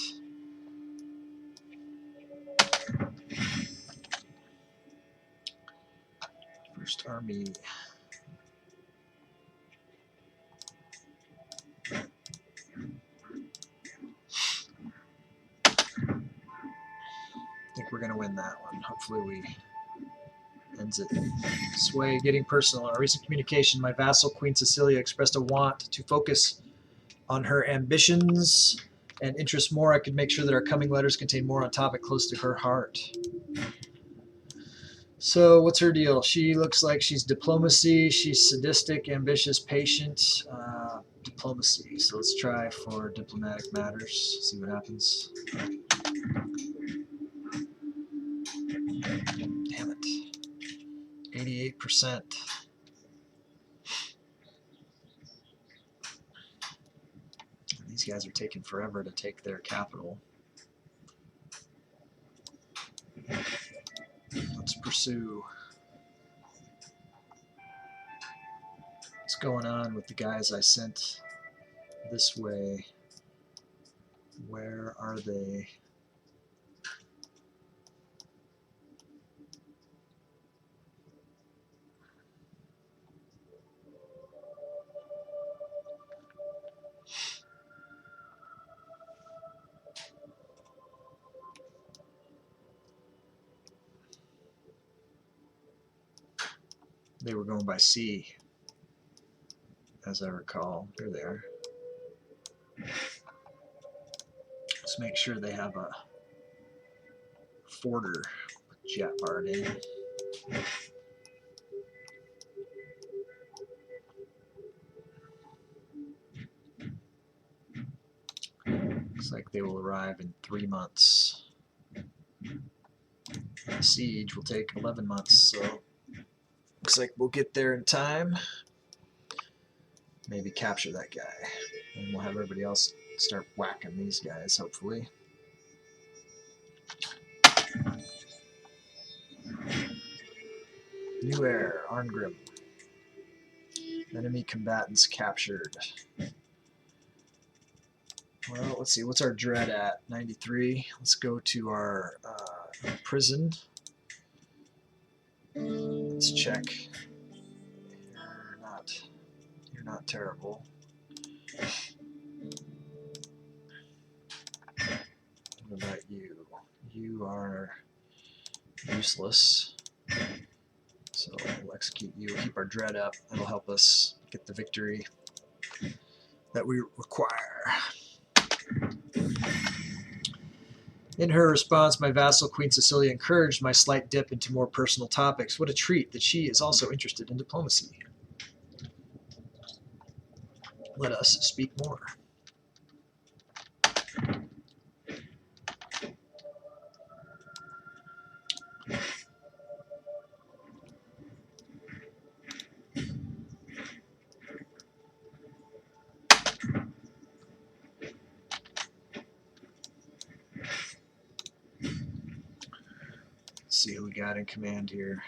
First army. I think we're going to win that one. Hopefully we ends it. Sway, getting personal. In a recent communication, my vassal Queen Cecilia expressed a want to focus on her ambitions and interests more. I could make sure that our coming letters contain more on topic close to her heart. So what's her deal? She looks like she's diplomacy. She's sadistic, ambitious, patient. Diplomacy. So let's try for diplomatic matters. See what happens. Damn it. 88%. These guys are taking forever to take their capital. Let's pursue. What's going on with the guys I sent this way? Where are they? They were going by sea, as I recall. There they are. Let's make sure they have a forter. Put Jetbard in. Looks like they will arrive in 3 months. siege will take 11 months, so looks like we'll get there in time. Maybe capture that guy, and we'll have everybody else start whacking these guys, hopefully. New heir, Arngrim. Enemy combatants captured. Well, let's see, what's our dread at? 93. Let's go to our prison. Let's check. You're not terrible. What about you? You are useless. So we'll execute you. We'll keep our dread up. That'll help us get the victory that we require. In her response, my vassal Queen Cecilia encouraged my slight dip into more personal topics. What a treat that she is also interested in diplomacy. Let us speak more. Let's see who we got in command here.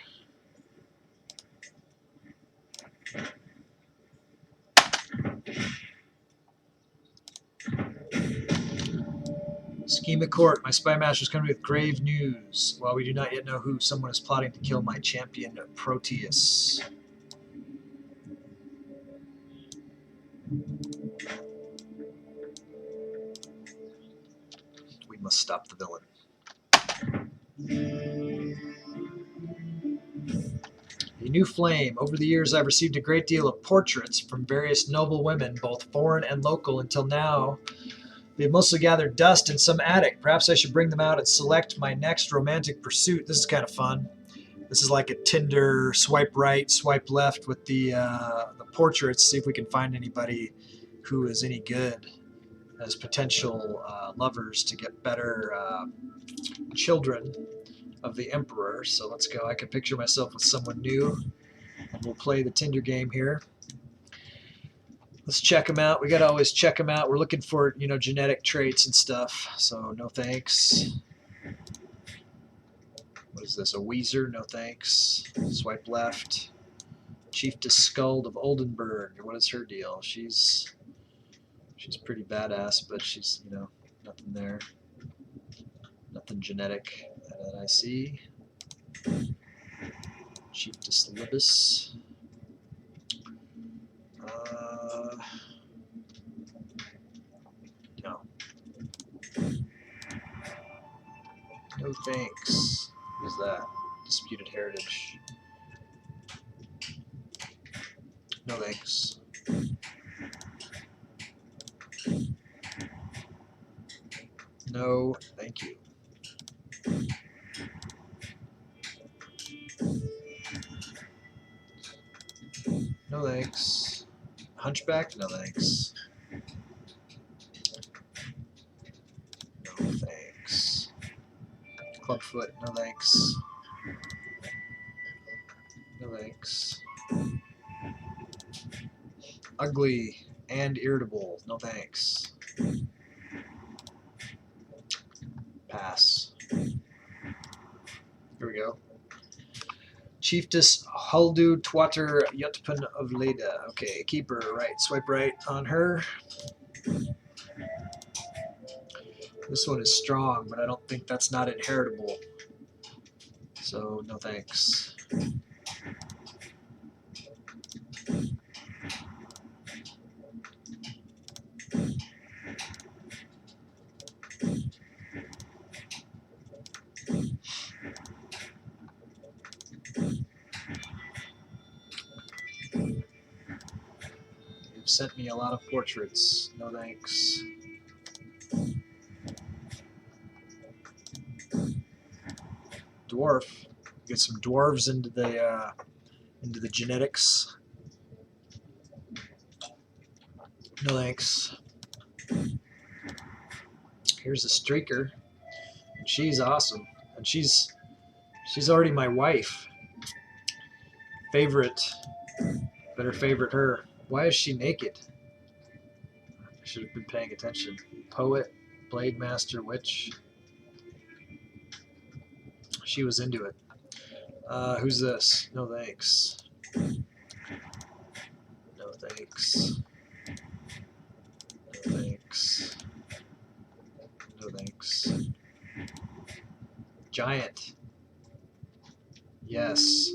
Scheme at court. My spy master is coming with grave news. While we do not yet know who, someone is plotting to kill my champion, Proteus. We must stop the villain. A new flame. Over the years, I've received a great deal of portraits from various noble women, both foreign and local. Until now, they've mostly gathered dust in some attic. Perhaps I should bring them out and select my next romantic pursuit. This is kind of fun. This is like a Tinder swipe right, swipe left with the portraits. See if we can find anybody who is any good as potential lovers to get better children of the Emperor. So let's go. I can picture myself with someone new, and we'll play the Tinder game here. Let's check them out. We got to always check them out. We're looking for, you know, genetic traits and stuff. So no thanks. What is this? A Weezer? No thanks. Swipe left. Chieftain Skuld of Oldenburg. What is her deal? She's pretty badass, but she's, you know, nothing there. Nothing genetic that I see. Chieftain Libus. No. No thanks. What is that? Disputed heritage. No thanks. No, thank you. No thanks. Hunchback? No thanks. No thanks. Clubfoot? No thanks. No thanks. Ugly and irritable? No thanks. Pass. Here we go. Chiefess Huldu Twatter Yutpun of Leda. Okay, keeper, right. Swipe right on her. This one is strong, but I don't think that's not inheritable. So, no thanks. You've sent me a lot of portraits. No thanks. Dwarf. Get some dwarves into the genetics. No thanks. Here's a streaker. And she's awesome. And she's She's already my wife. Favorite. Better favorite her. Why is she naked? I should have been paying attention. Poet, Blade Master, Witch. She was into it. Who's this? No thanks. No thanks. No thanks. No thanks. Giant. Yes.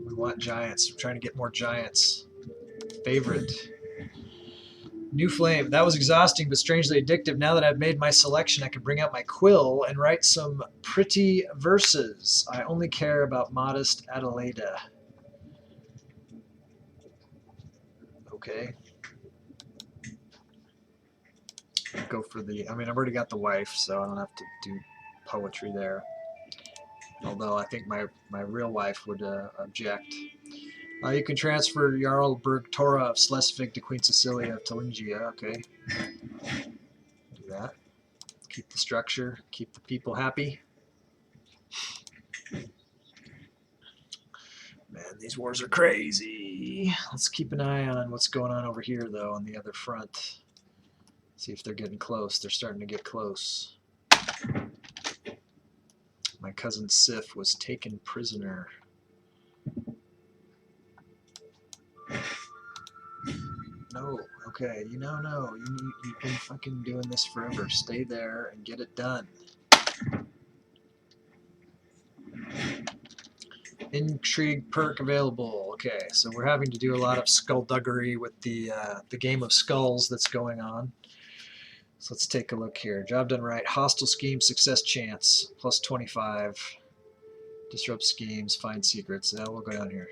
We want giants. We're trying to get more giants. Favorite. New Flame. That was exhausting but strangely addictive. Now that I've made my selection, I can bring out my quill and write some pretty verses. I only care about modest Adelaida. Okay. Go for the... I mean, I've already got the wife, so I don't have to do poetry there. Although I think my real wife would object. You can transfer Jarl Bergtora of Schleswig to Queen Cecilia of Thuringia. Okay. Do that. Keep the structure. Keep the people happy. Man, these wars are crazy. Let's keep an eye on what's going on over here, though, on the other front. See if they're getting close. They're starting to get close. My cousin Sif was taken prisoner. No, okay, no. You've been fucking doing this forever. Stay there and get it done. Intrigue perk available. Okay, so we're having to do a lot of skullduggery with the game of skulls that's going on. So let's take a look here. Job done right. Hostile scheme, success chance, plus 25. Disrupt schemes, find secrets. We'll go down here.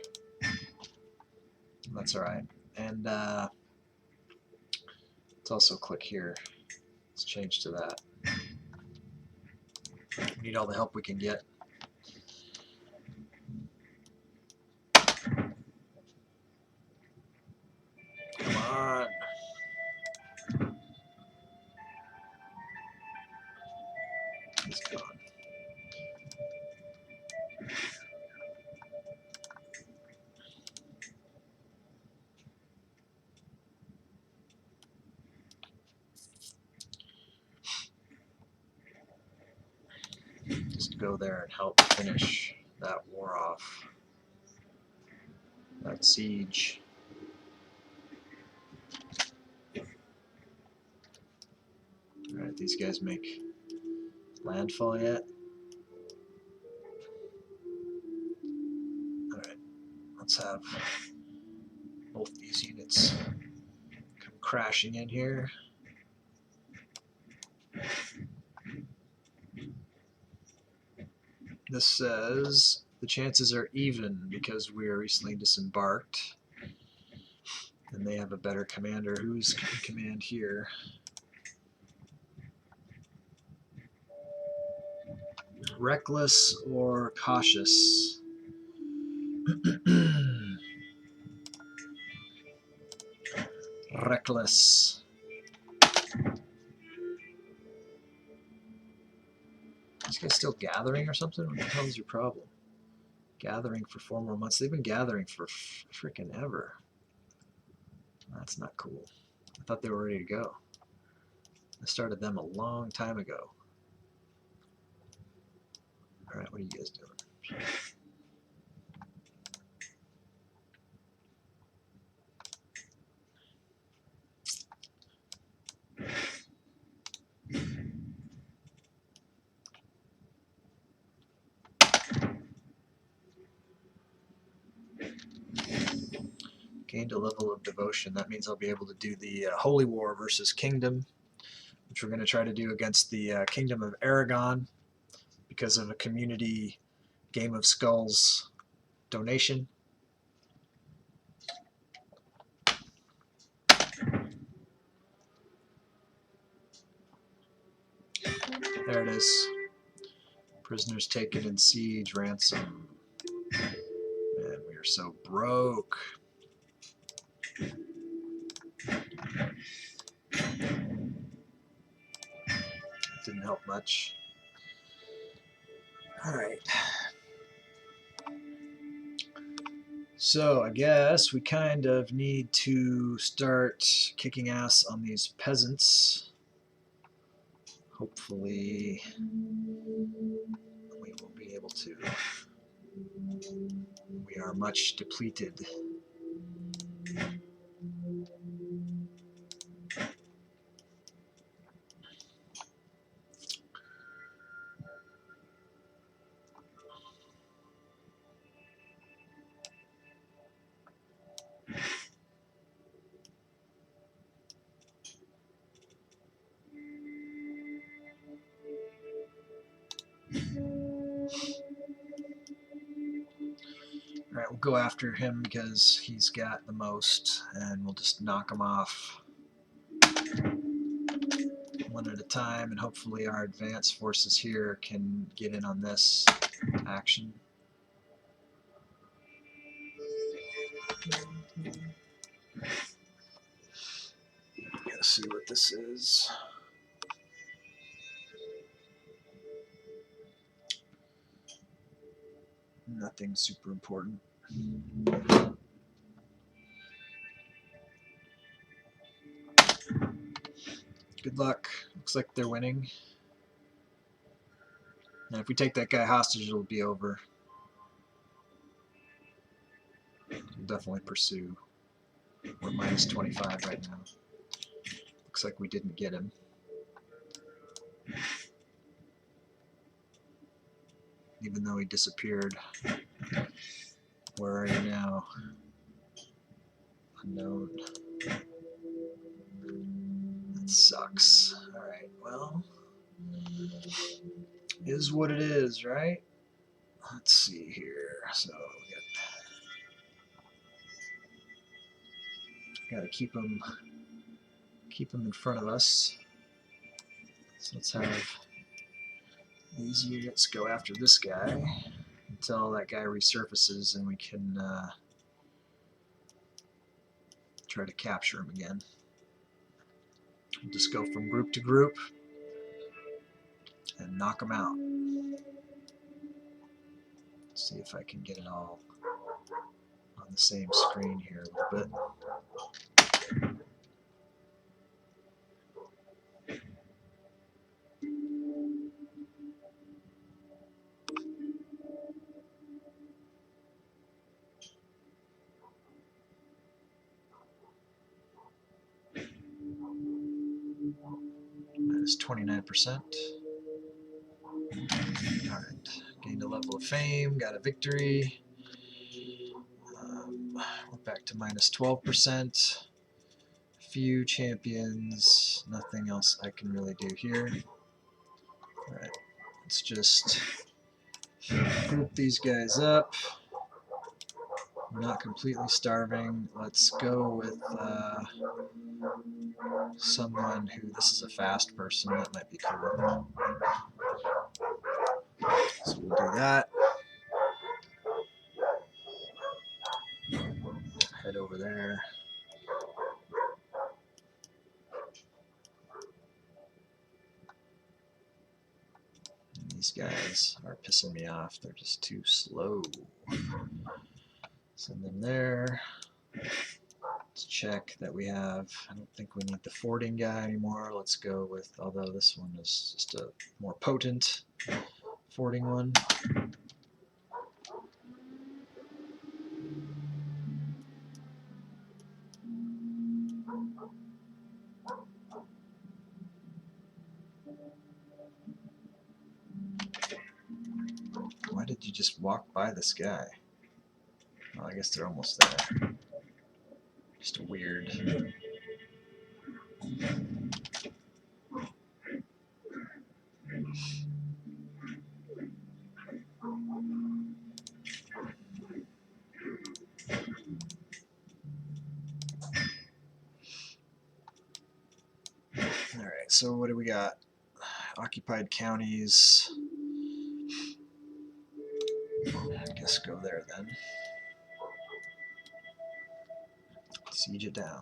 That's all right. And let's also click here. Let's change to that. We need all the help we can get. Come on. He's gone. Just go there and help finish that war off. That siege. Alright, these guys make landfall yet? Alright, let's have both these units come crashing in here. This says the chances are even because we are recently disembarked. And they have a better commander. Who's in command here? Reckless or cautious? Reckless. This guy's still gathering or something? What the hell is your problem? Gathering for 4 more months. They've been gathering for freaking ever. That's not cool. I thought they were ready to go. I started them a long time ago. Alright, what are you guys doing? Gained a level of devotion. That means I'll be able to do the Holy War versus Kingdom, which we're going to try to do against the Kingdom of Aragon because of a community Game of Skulls donation. There it is. Prisoners taken in siege, ransom. Man, we are so broke. Didn't help much. Alright. So I guess we kind of need to start kicking ass on these peasants. Hopefully we will be able to. We are much depleted. Alright, we'll go after him because he's got the most, and we'll just knock him off one at a time, and hopefully our advanced forces here can get in on this action. Gotta see what this is. Nothing super important. Good luck. Looks like they're winning. And if we take that guy hostage, it'll be over. We'll definitely pursue. We're minus 25 right now. Looks like we didn't get him. Even though he disappeared. Where are you now? Unknown. That sucks. Alright, well. Is what it is, right? Let's see here. So we gotta keep him in front of us. So let's have these units go after this guy until that guy resurfaces and we can try to capture him again. We'll just go from group to group and knock him out. See if I can get it all on the same screen here a little bit. Minus 29%. Alright, gained a level of fame, got a victory. We're back to minus 12%. Few champions, nothing else I can really do here. Alright, let's just group these guys up. We're not completely starving. Let's go with someone who, this is a fast person, that might be cool. So we'll do that. Head over there. These guys are pissing me off. They're just too slow. Send them there. Let's check that we have, I don't think we need the fording guy anymore. Let's go with, although this one is just a more potent fording one. Why did you just walk by this guy? Well, I guess they're almost there. Just weird. Alright, so what do we got? Occupied counties. I guess go there then. Siege it down.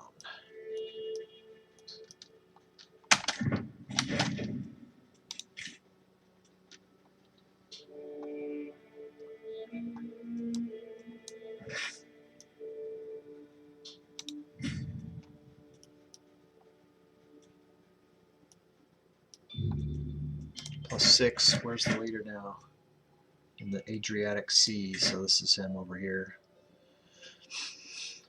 +6. Where's the leader now? In the Adriatic Sea, so this is him over here.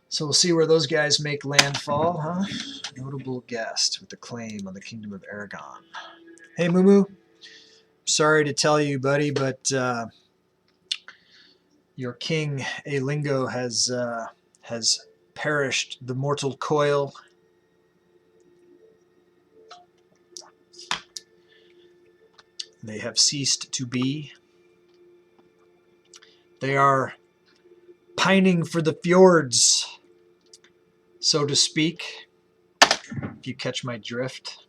So we'll see where those guys make landfall, huh? Notable guest with a claim on the Kingdom of Aragon. Hey, Moo. Sorry to tell you, buddy, but your king, Alingo, has perished the mortal coil. They have ceased to be. They are pining for the fjords, so to speak, if you catch my drift.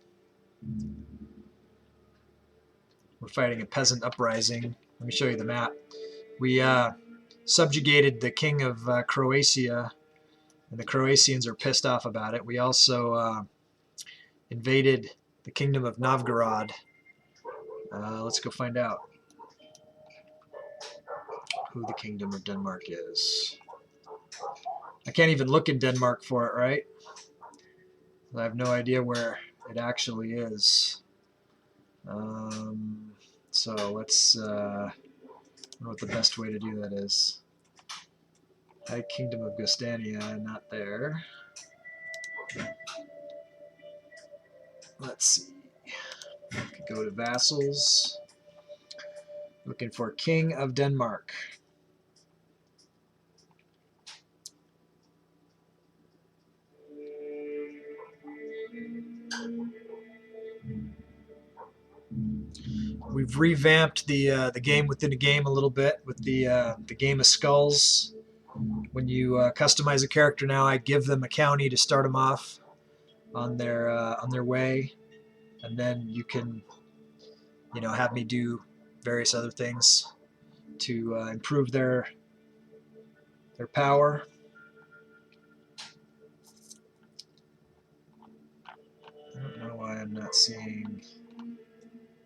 We're fighting a peasant uprising. Let me show you the map. We subjugated the king of Croatia, and the Croatians are pissed off about it. We also invaded the kingdom of Novgorod. Let's go find out who the kingdom of Denmark is. I can't even look in Denmark for it, right? I have no idea where it actually is. So let's I don't know what the best way to do that is. High Kingdom of Gustania, not there. Let's see. Go to vassals. Looking for King of Denmark. We've revamped the game within a game a little bit with the game of skulls. When you customize a character now, I give them a county to start them off on their way, and then you can, you know, have me do various other things to improve their power. I don't know why I'm not seeing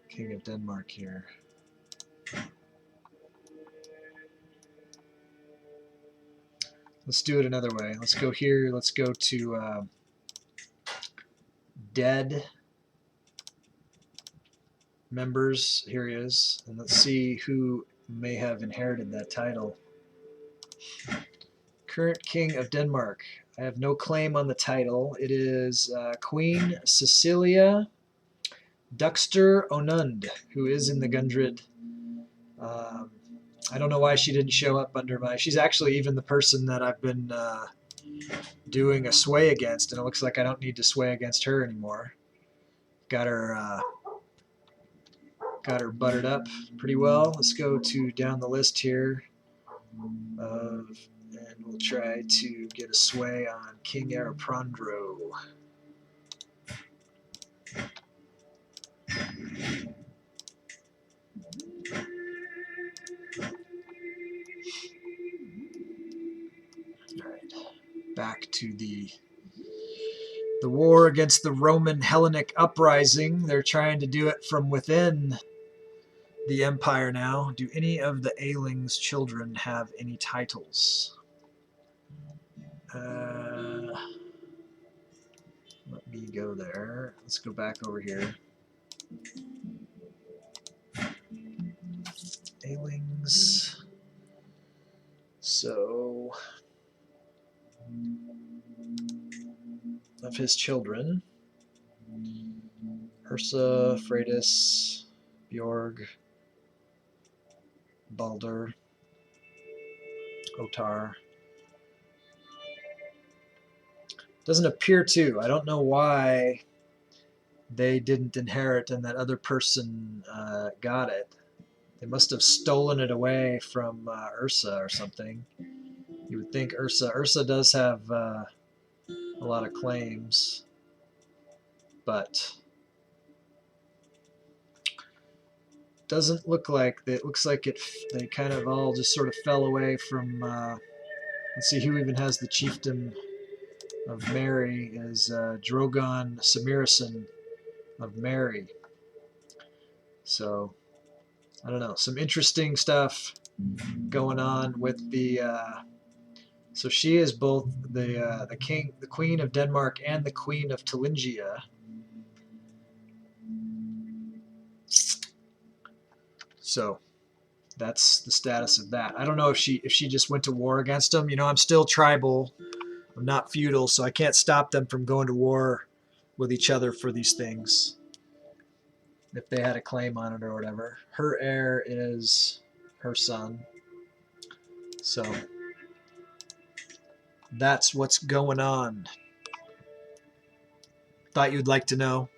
King of Denmark here. Let's do it another way. Let's go here. Let's go to dead members. Here he is. And let's see who may have inherited that title. Current King of Denmark. I have no claim on the title. It is Queen Cecilia Duxter Onund, who is in the Gundred. I don't know why she didn't show up under my... She's actually even the person that I've been doing a sway against, and it looks like I don't need to sway against her anymore. Got her buttered up pretty well. Let's go to down the list here. And we'll try to get a sway on King Araprandro. Alright, back to the war against the Roman Hellenic Uprising. They're trying to do it from within the empire now. Do any of the Ailing's children have any titles? Let me go there. Let's go back over here. Ailings. So, of his children, Ursa, Freydis, Bjorg, Baldur, Otar. Doesn't appear to. I don't know why they didn't inherit and that other person got it. They must have stolen it away from Ursa or something. You would think Ursa. Ursa does have a lot of claims, but doesn't look like it. Looks like they kind of all just sort of fell away from. Let's see who even has the chieftain of Mary is Drogon Samirison of Mary. So I don't know. Some interesting stuff going on with the. So she is both the Queen of Denmark, and the Queen of Thuringia. So that's the status of that. I don't know if she just went to war against them. You know, I'm still tribal. I'm not feudal, so I can't stop them from going to war with each other for these things if they had a claim on it or whatever. Her heir is her son. So that's what's going on. Thought you'd like to know.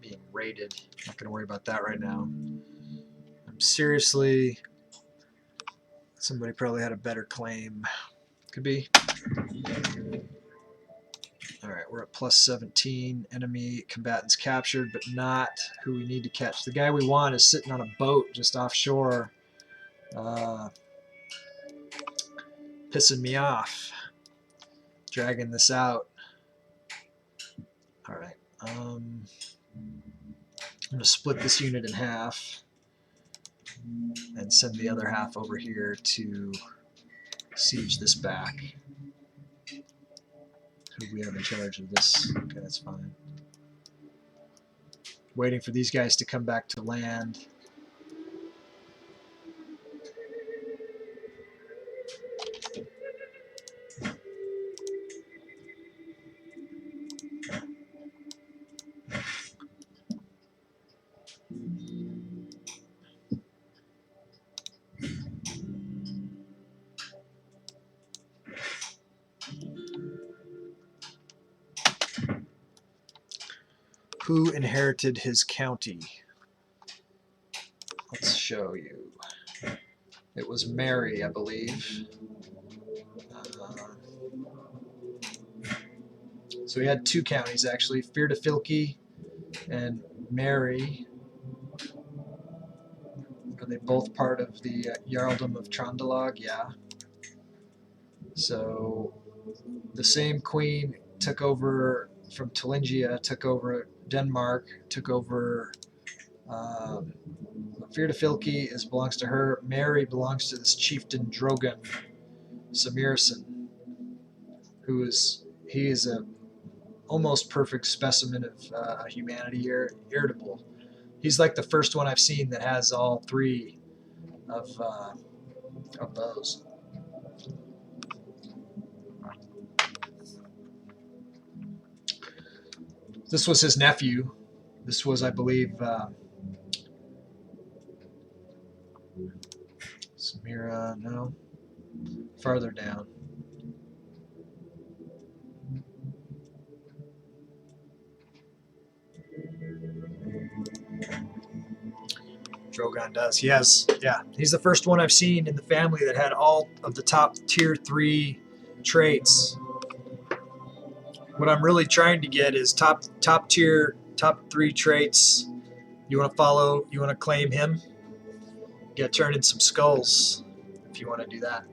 Being raided. Not going to worry about that right now. I'm seriously... Somebody probably had a better claim. Could be. Alright, we're at plus 17. Enemy combatants captured, but not who we need to catch. The guy we want is sitting on a boat just offshore. Pissing me off. Dragging this out. Alright. I'm going to split this unit in half and send the other half over here to siege this back. Who do we have in charge of this? Okay, that's fine. Waiting for these guys to come back to land. Who inherited his county? Let's show you. It was Mary, I believe. So he had two counties, actually. Feardafilki and Mary. Are they both part of the Jarldom of Trondelag? Yeah. So the same queen took over from Thuringia, took over Denmark, took over Feardafilki belongs to her. Mary belongs to this chieftain Drogon Samirson, who is a almost perfect specimen of humanity, irritable. He's like the first one I've seen that has all three of those. This was his nephew. This was, I believe, Samira, no, farther down. Drogon does. He has, yeah. He's the first one I've seen in the family that had all of the top tier 3 traits. What I'm really trying to get is top tier, top 3 traits. You want to follow, you want to claim him? Get turned in some skulls if you want to do that.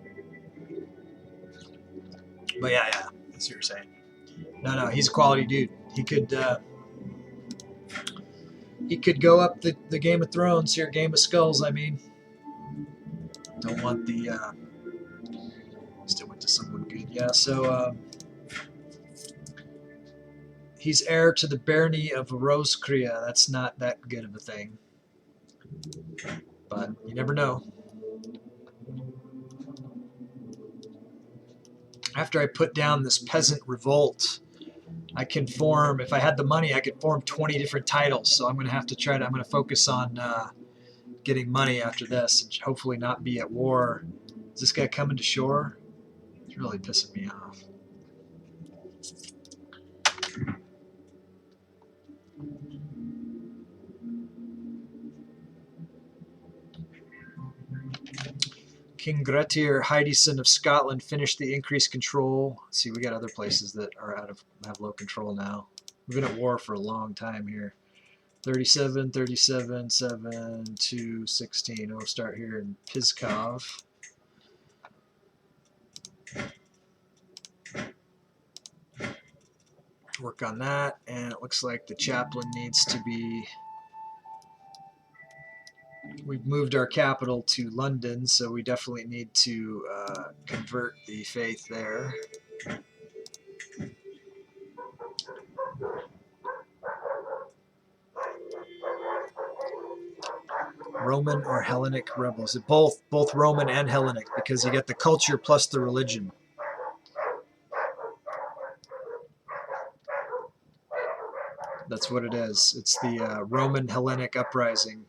But yeah, that's what you're saying. No, he's a quality dude. He could go up the Game of Thrones here, Game of Skulls, I mean. Don't want the still went to someone good. Yeah, so he's heir to the barony of Roskria. That's not that good of a thing. But you never know. After I put down this Peasant Revolt, I can form, if I had the money, I could form 20 different titles. So I'm going to have to I'm going to focus on getting money after this and hopefully not be at war. Is this guy coming to shore? It's really pissing me off. King Grettir Heidison of Scotland finished the increased control. Let's see, we got other places that are have low control now. We've been at war for a long time here. 37, 37, 7, 2, 16. We'll start here in Pskov. Work on that, and it looks like the chaplain needs to be we've moved our capital to London, so we definitely need to convert the faith there. Roman or Hellenic rebels? Both Roman and Hellenic, because you get the culture plus the religion. That's what it is. It's the Roman Hellenic Uprising.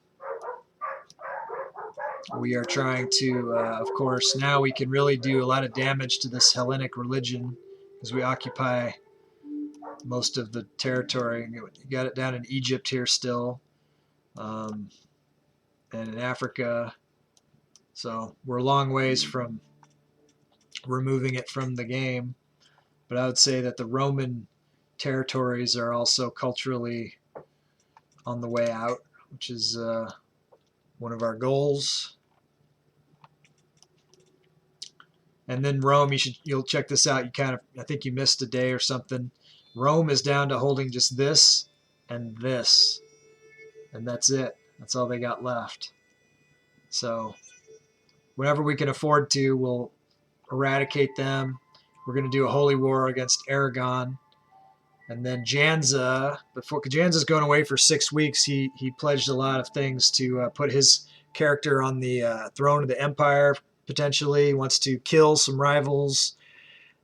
We are trying to, of course, now we can really do a lot of damage to this Hellenic religion because we occupy most of the territory. You got it down in Egypt here still, and in Africa. So we're a long ways from removing it from the game. But I would say that the Roman territories are also culturally on the way out, which is one of our goals. And then Rome, you'll check this out. I think you missed a day or something. Rome is down to holding just this and this, and that's it. That's all they got left. So whenever we can afford to, we'll eradicate them. We're going to do a holy war against Aragon. And then Janza, before Janza's going away for 6 weeks, he pledged a lot of things to put his character on the throne of the empire, potentially. He wants to kill some rivals,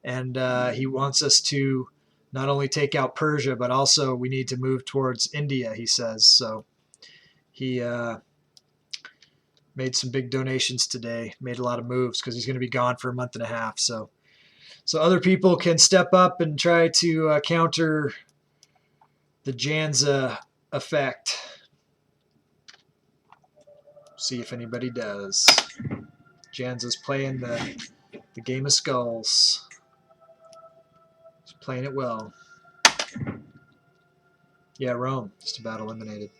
and he wants us to not only take out Persia, but also we need to move towards India, he says. So he made some big donations today, made a lot of moves because he's going to be gone for a month and a half. So other people can step up and try to counter the Janza effect. See if anybody does. Janza's playing the game of skulls. He's playing it well. Yeah, Rome, just about eliminated.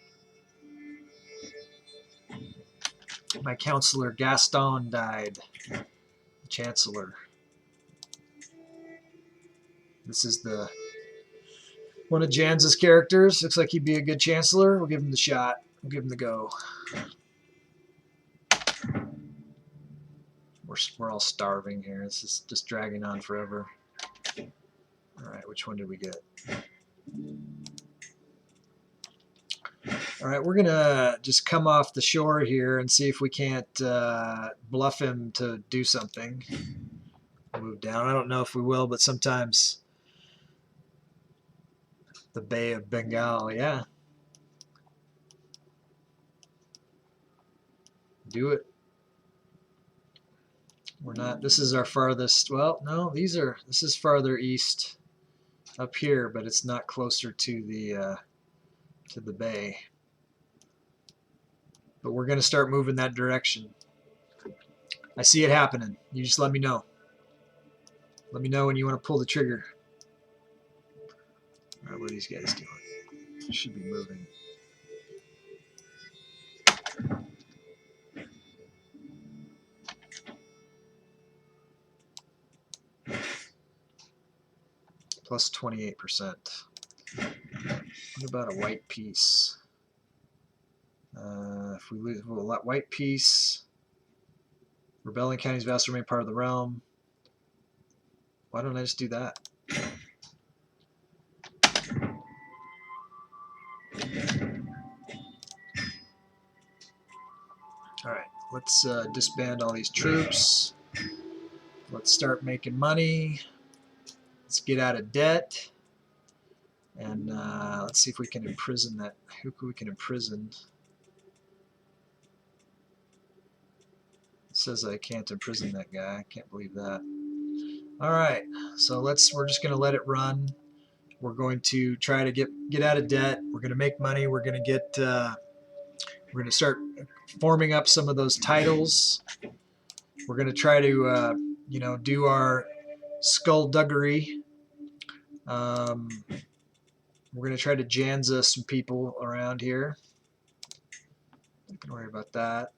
My counselor Gaston died. The Chancellor. This is one of Janza's characters. Looks like he'd be a good Chancellor. We'll give him the shot. We'll give him the go. We're all starving here. This is just dragging on forever. All right, which one did we get? All right, we're going to just come off the shore here and see if we can't bluff him to do something. Move down. I don't know if we will, but sometimes the Bay of Bengal, yeah. Do it. We're not, this is our farthest, well, no, this is farther east up here, but it's not closer to the bay. But we're going to start moving that direction. I see it happening. You just let me know. Let me know when you want to pull the trigger. All right, what are these guys doing? They should be moving. Plus 28%. What about a white piece? If we lose white piece, rebelling counties vassal remain part of the realm. Why don't I just do that? All right, let's disband all these troops. Let's start making money. Let's get out of debt. And let's see if we can imprison that. Who we can imprison? It says I can't imprison that guy. I can't believe that. All right, so we're just going to let it run. We're going to try to get out of debt. We're going to make money. We're going to start forming up some of those titles. We're going to try to do our skullduggery. We're going to try to Janza some people around here. Don't worry about that.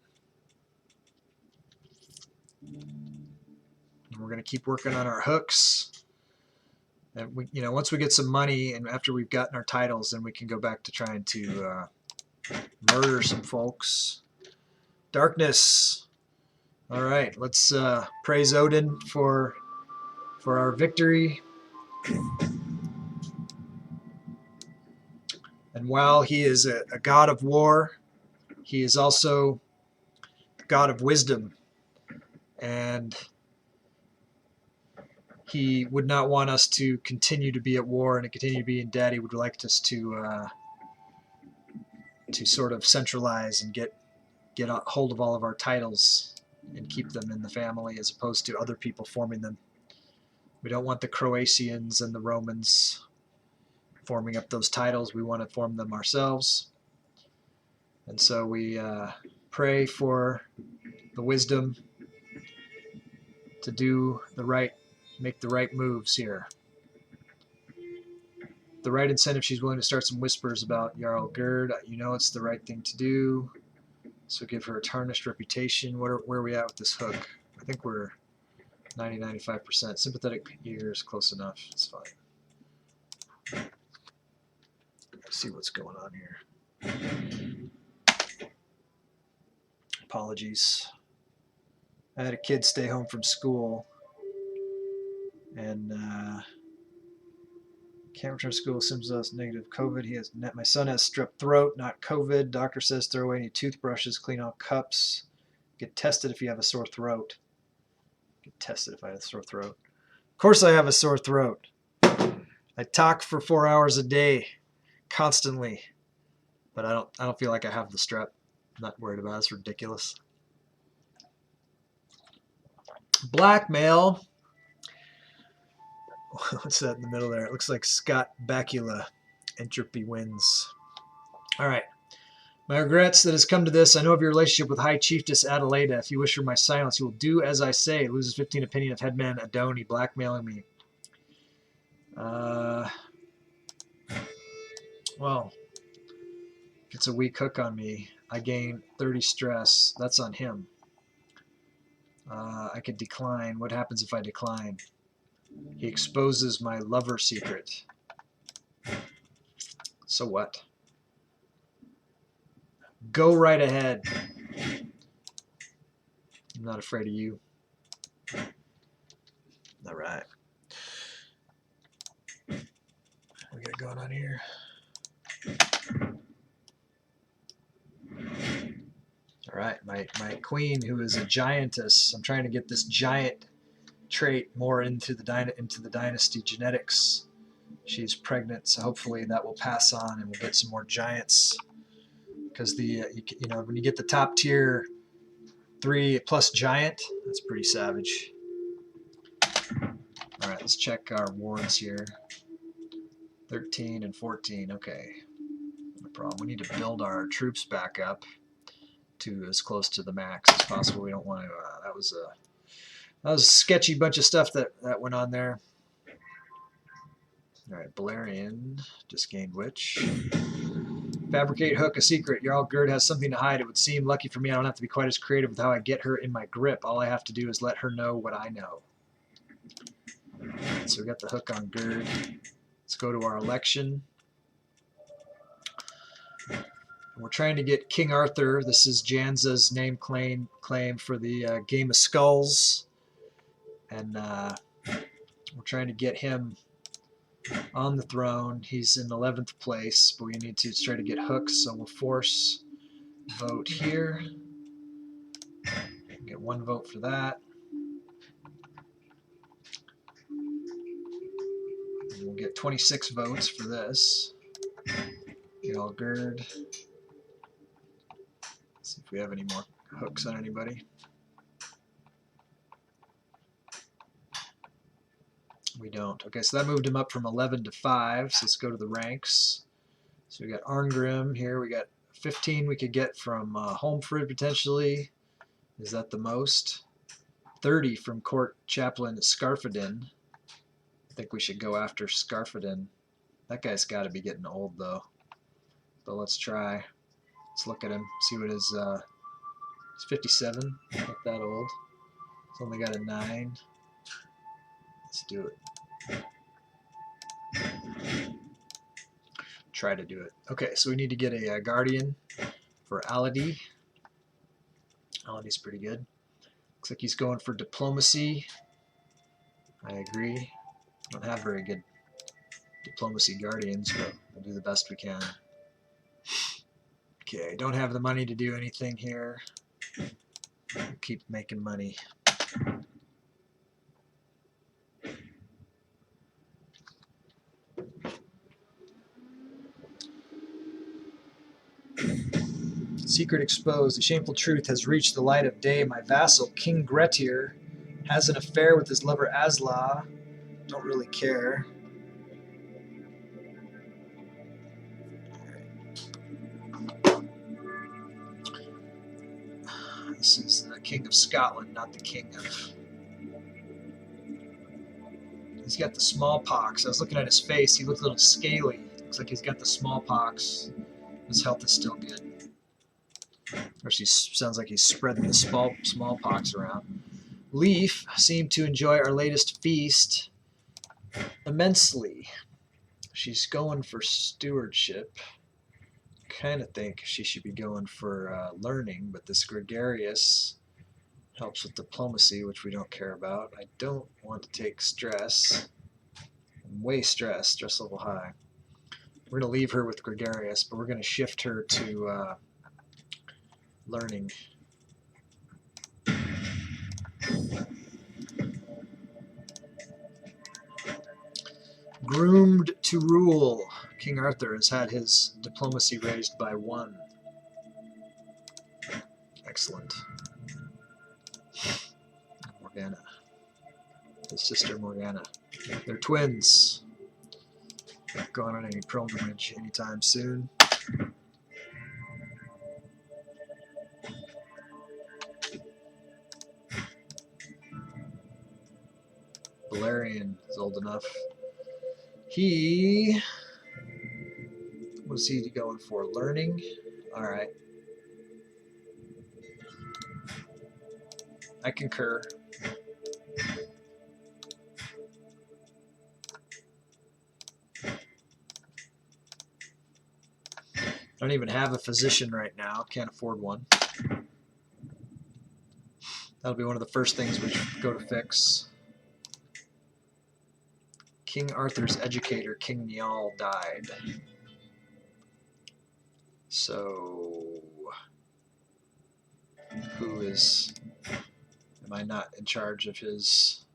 And we're going to keep working on our hooks. And once we get some money and after we've gotten our titles, then we can go back to trying to murder some folks. Darkness. All right, let's praise Odin for our victory. And while he is a god of war, he is also a god of wisdom. And he would not want us to continue to be at war and to continue to be in debt. He would like us to sort of centralize and get a hold of all of our titles and keep them in the family as opposed to other people forming them. We don't want the Croatians and the Romans forming up those titles. We want to form them ourselves. And so we pray for the wisdom to do the right, make the right moves here. The right incentive, she's willing to start some whispers about Jarl Gerd. You know it's the right thing to do. So give her a tarnished reputation. Where are we at with this hook? I think we're 90-95%. Sympathetic ears, close enough. It's fine. Let's see what's going on here. Apologies. I had a kid stay home from school and can't return to school. Symptoms negative COVID. My son has strep throat, not COVID. Doctor says throw away any toothbrushes, clean all cups. Get tested if you have a sore throat. Get tested if I have a sore throat. Of course I have a sore throat. I talk for 4 hours a day, constantly. But I don't feel like I have the strep. I'm not worried about it. It's ridiculous. Blackmail. What's that in the middle there? It looks like Scott Bakula. Entropy wins. All right. My regrets that has come to this. I know of your relationship with High Chiefess Adelaida. If you wish for my silence, you will do as I say. Loses 15 opinion of headman Adoni blackmailing me. Well, it's a weak hook on me. I gain 30 stress. That's on him. I could decline. What happens if I decline? He exposes my lover secret. So what? Go right ahead. I'm not afraid of you. All right. What we got going on here? All right, my queen, who is a giantess. I'm trying to get this giant trait more into the dynasty genetics. She's pregnant, so hopefully that will pass on, and we'll get some more giants. Because the you know, when you get the top tier 3+ giant, that's pretty savage. All right, let's check our wards here. 13 and 14. Okay, no problem. We need to build our troops back up to as close to the max as possible. We don't want to. That was a sketchy bunch of stuff that went on there. All right, Balerion just gained Witch. Fabricate hook, a secret. Jarl Gerd has something to hide. It would seem lucky for me. I don't have to be quite as creative with how I get her in my grip. All I have to do is let her know what I know. Right, so we got the hook on Gerd. Let's go to our election. We're trying to get King Arthur. This is Janza's name claim for the Game of Skulls. And we're trying to get him on the throne. He's in 11th place, but we need to try to get hooks, so we'll force vote here. Get 1 vote for that. And we'll get 26 votes for this. Jarl Gerd. See if we have any more hooks on anybody. We don't. Okay, so that moved him up from 11 to 5. So let's go to the ranks. So we got Arngrim here. We got 15 we could get from Holmfrid potentially. Is that the most? 30 from Court Chaplain Scarfadin. I think we should go after Scarfadin. That guy's got to be getting old though. But let's try. Let's look at him. See what his. He's 57. Not that old. He's only got a 9. Let's do it. Try to do it. Okay, so we need to get a guardian for Aladi. Melony's pretty good. Looks like he's going for diplomacy. I agree. Don't have very good diplomacy guardians, but we'll do the best we can. Okay, don't have the money to do anything here. We'll keep making money. Secret exposed. The shameful truth has reached the light of day. My vassal, King Grettir, has an affair with his lover Asla. Don't really care. This is the King of Scotland, not the King of... He's got the smallpox. I was looking at his face. He looked a little scaly. Looks like he's got the smallpox. His health is still good. Of course, he sounds like he's spreading the smallpox around. Leaf seemed to enjoy our latest feast immensely. She's going for stewardship. Kind of think she should be going for learning, but this gregarious helps with diplomacy, which we don't care about. I don't want to take stress. I'm way stressed, stress level high. We're going to leave her with gregarious, but we're going to shift her to learning. Groomed to rule. King Arthur has had his diplomacy raised by 1. Excellent. Morgana. His sister Morgana. They're twins. Not going on any pilgrimage anytime soon. Valerian is old enough. What is he going for? Learning? Alright. I concur. I don't even have a physician right now. Can't afford one. That'll be one of the first things we go to fix. King Arthur's educator, King Niall, died. So, who is... Am I not in charge of his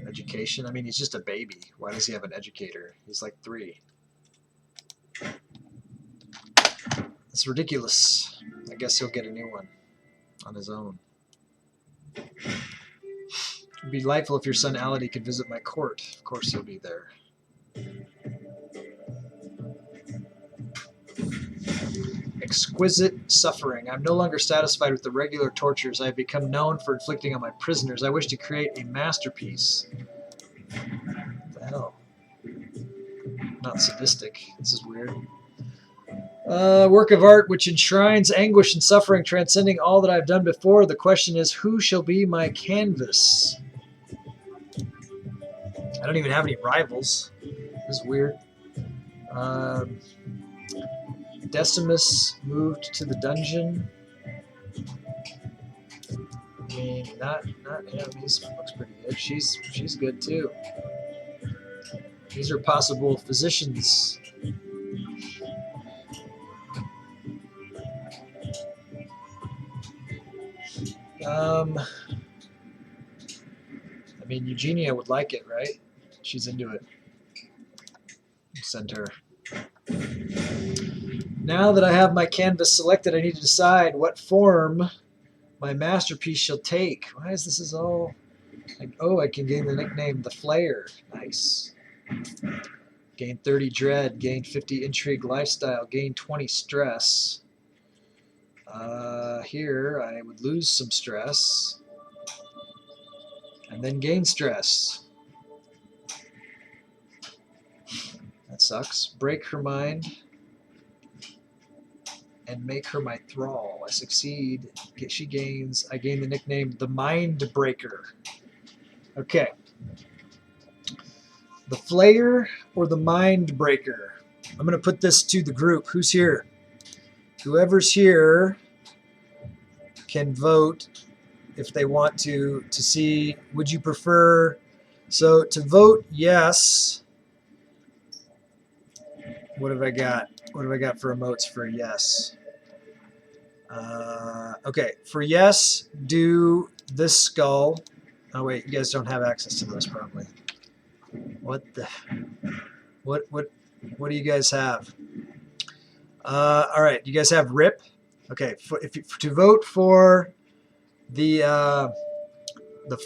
education? I mean, he's just a baby. Why does he have an educator? He's like 3. It's ridiculous. I guess he'll get a new one on his own. It'd be delightful if your son Ality could visit my court. Of course he'll be there. Exquisite suffering. I'm no longer satisfied with the regular tortures I have become known for inflicting on my prisoners. I wish to create a masterpiece. What the hell? Not sadistic. This is weird. Work of art which enshrines anguish and suffering, transcending all that I've done before. The question is, who shall be my canvas? I don't even have any rivals. This is weird. Decimus moved to the dungeon. I mean, not him. He looks pretty good. She's good too. These are possible physicians. I mean, Eugenia would like it, right? She's into it. Send her. Now that I have my canvas selected, I need to decide what form my masterpiece shall take. Why is this all... Oh, I can gain the nickname The Flayer. Nice. Gain 30 dread, gain 50 intrigue lifestyle, gain 20 stress. Here I would lose some stress and then gain stress. That sucks. Break her mind and make her my thrall. I succeed. She gains. I gain the nickname The Mind Breaker. Okay. The Flayer or the Mind Breaker? I'm going to put this to the group. Who's here? Whoever's here can vote if they want to see, would you prefer, so to vote yes, what have I got? What have I got for emotes for yes? Okay, for yes, do this skull. Oh wait, you guys don't have access to those probably. What the? What do you guys have? All right, you guys have rip. Okay, to vote for the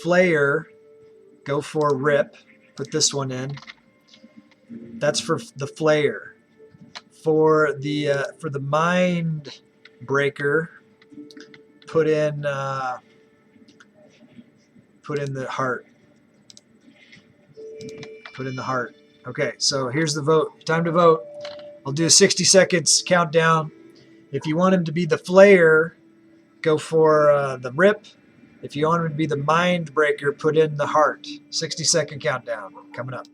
flayer, go for rip. Put this one in. That's for the flayer. For the mind breaker, put in the heart. Put in the heart. Okay, so here's the vote. Time to vote. I'll do a 60 seconds countdown. If you want him to be the flayer, go for the rip. If you want him to be the mind breaker, put in the heart. 60-second countdown coming up.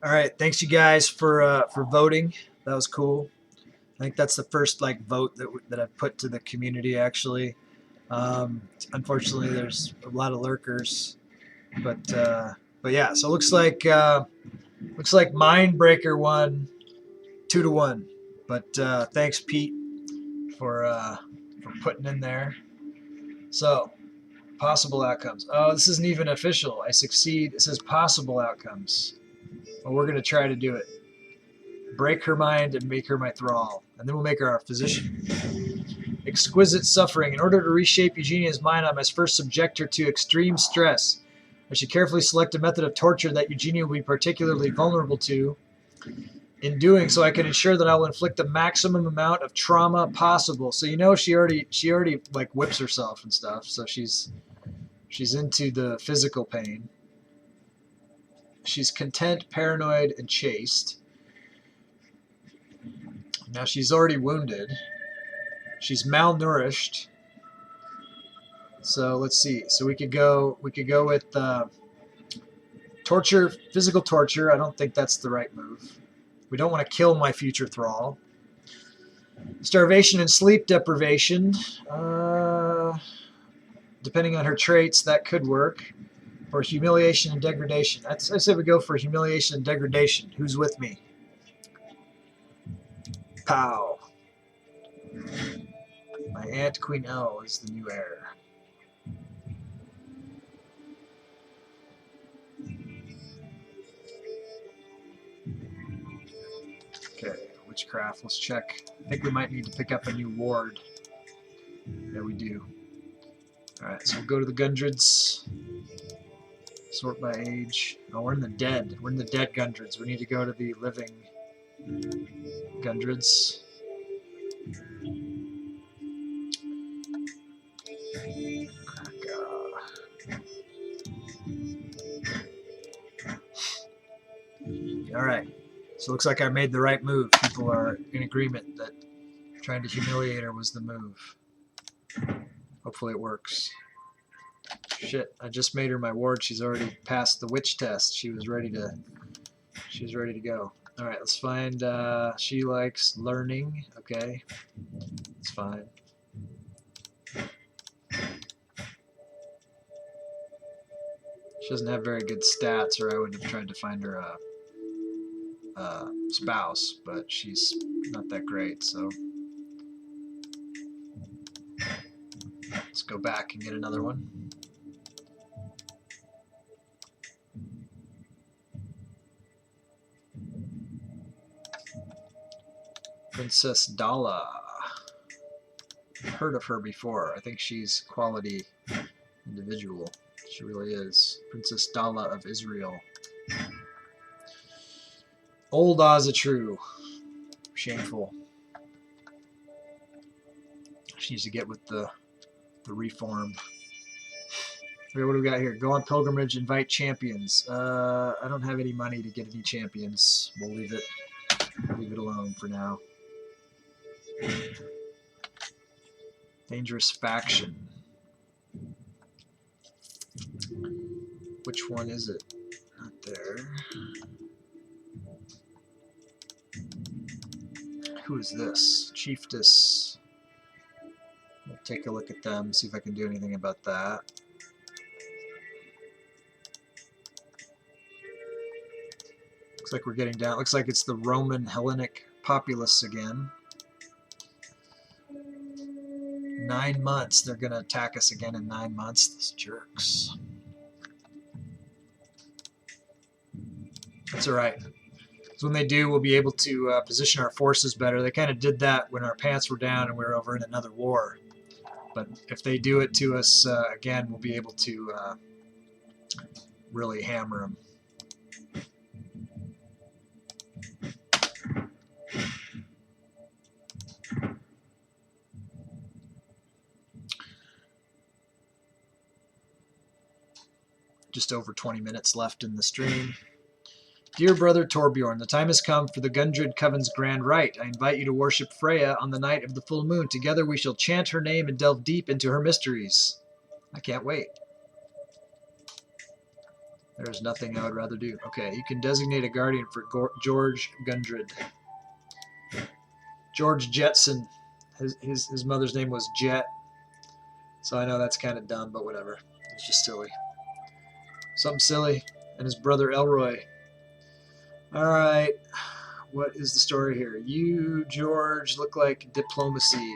All right, thanks you guys for voting. That was cool. I think that's the first like vote that I've put to the community actually. Unfortunately, there's a lot of lurkers, but yeah. So it looks like Mindbreaker won 2-1. But thanks Pete for putting in there. So possible outcomes. Oh, this isn't even official. I succeed. It says possible outcomes. Well, we're gonna try to do it. Break her mind and make her my thrall, and then we'll make her our physician. Exquisite suffering. In order to reshape Eugenia's mind, I must first subject her to extreme stress. I should carefully select a method of torture that Eugenia will be particularly vulnerable to. In doing so, I can ensure that I will inflict the maximum amount of trauma possible. So you know she already like whips herself and stuff. So she's into the physical pain. She's content, paranoid, and chaste. Now she's already wounded. She's malnourished. So let's see. So we could go with torture, physical torture. I don't think that's the right move. We don't want to kill my future thrall. Starvation and sleep deprivation. Depending on her traits, that could work. Or humiliation and degradation. I say we go for humiliation and degradation. Who's with me? Pow. My aunt Queen L is the new heir. Okay, witchcraft. Let's check. I think we might need to pick up a new ward. Yeah, we do. Alright, so we'll go to the Gundreds. Sort by age. Oh, we're in the dead. We're in the dead Gundreds. We need to go to the living Gundreds. Alright. So it looks like I made the right move. People are in agreement that trying to humiliate her was the move. Hopefully it works. Shit, I just made her my ward. She's already passed the witch test. She was ready to go. Alright, let's find she likes learning. Okay. It's fine. She doesn't have very good stats, or I would have tried to find her a spouse, but she's not that great, so Let's go back and get another one. Princess Dala. I've heard of her before. I think she's quality individual. She really is. Princess Dala of Israel. Old Ozatru. Shameful. She needs to get with the reform. Okay, what do we got here? Go on pilgrimage, invite champions. I don't have any money to get any champions. We'll leave it alone for now. Dangerous faction. Which one is it? Not there. Who is this? Chieftain. We'll take a look at them, see if I can do anything about that. Looks like we're getting down. Looks like it's the Roman Hellenic populace again. 9 months. They're going to attack us again in 9 months. These jerks. That's all right. So when they do, we'll be able to position our forces better. They kind of did that when our pants were down and we were over in another war. But if they do it to us again, we'll be able to really hammer them. Just over 20 minutes left in the stream. Dear brother Torbjorn, the time has come for the Gundred Coven's grand rite. I invite you to worship Freya on the night of the full moon. Together we shall chant her name and delve deep into her mysteries. I can't wait. There's nothing I would rather do. Okay, you can designate a guardian for George Gundred. George Jetson. His mother's name was Jet. So I know that's kind of dumb, but whatever. It's just silly. Something silly. And his brother Elroy. Alright, what is the story here? You, George, look like diplomacy.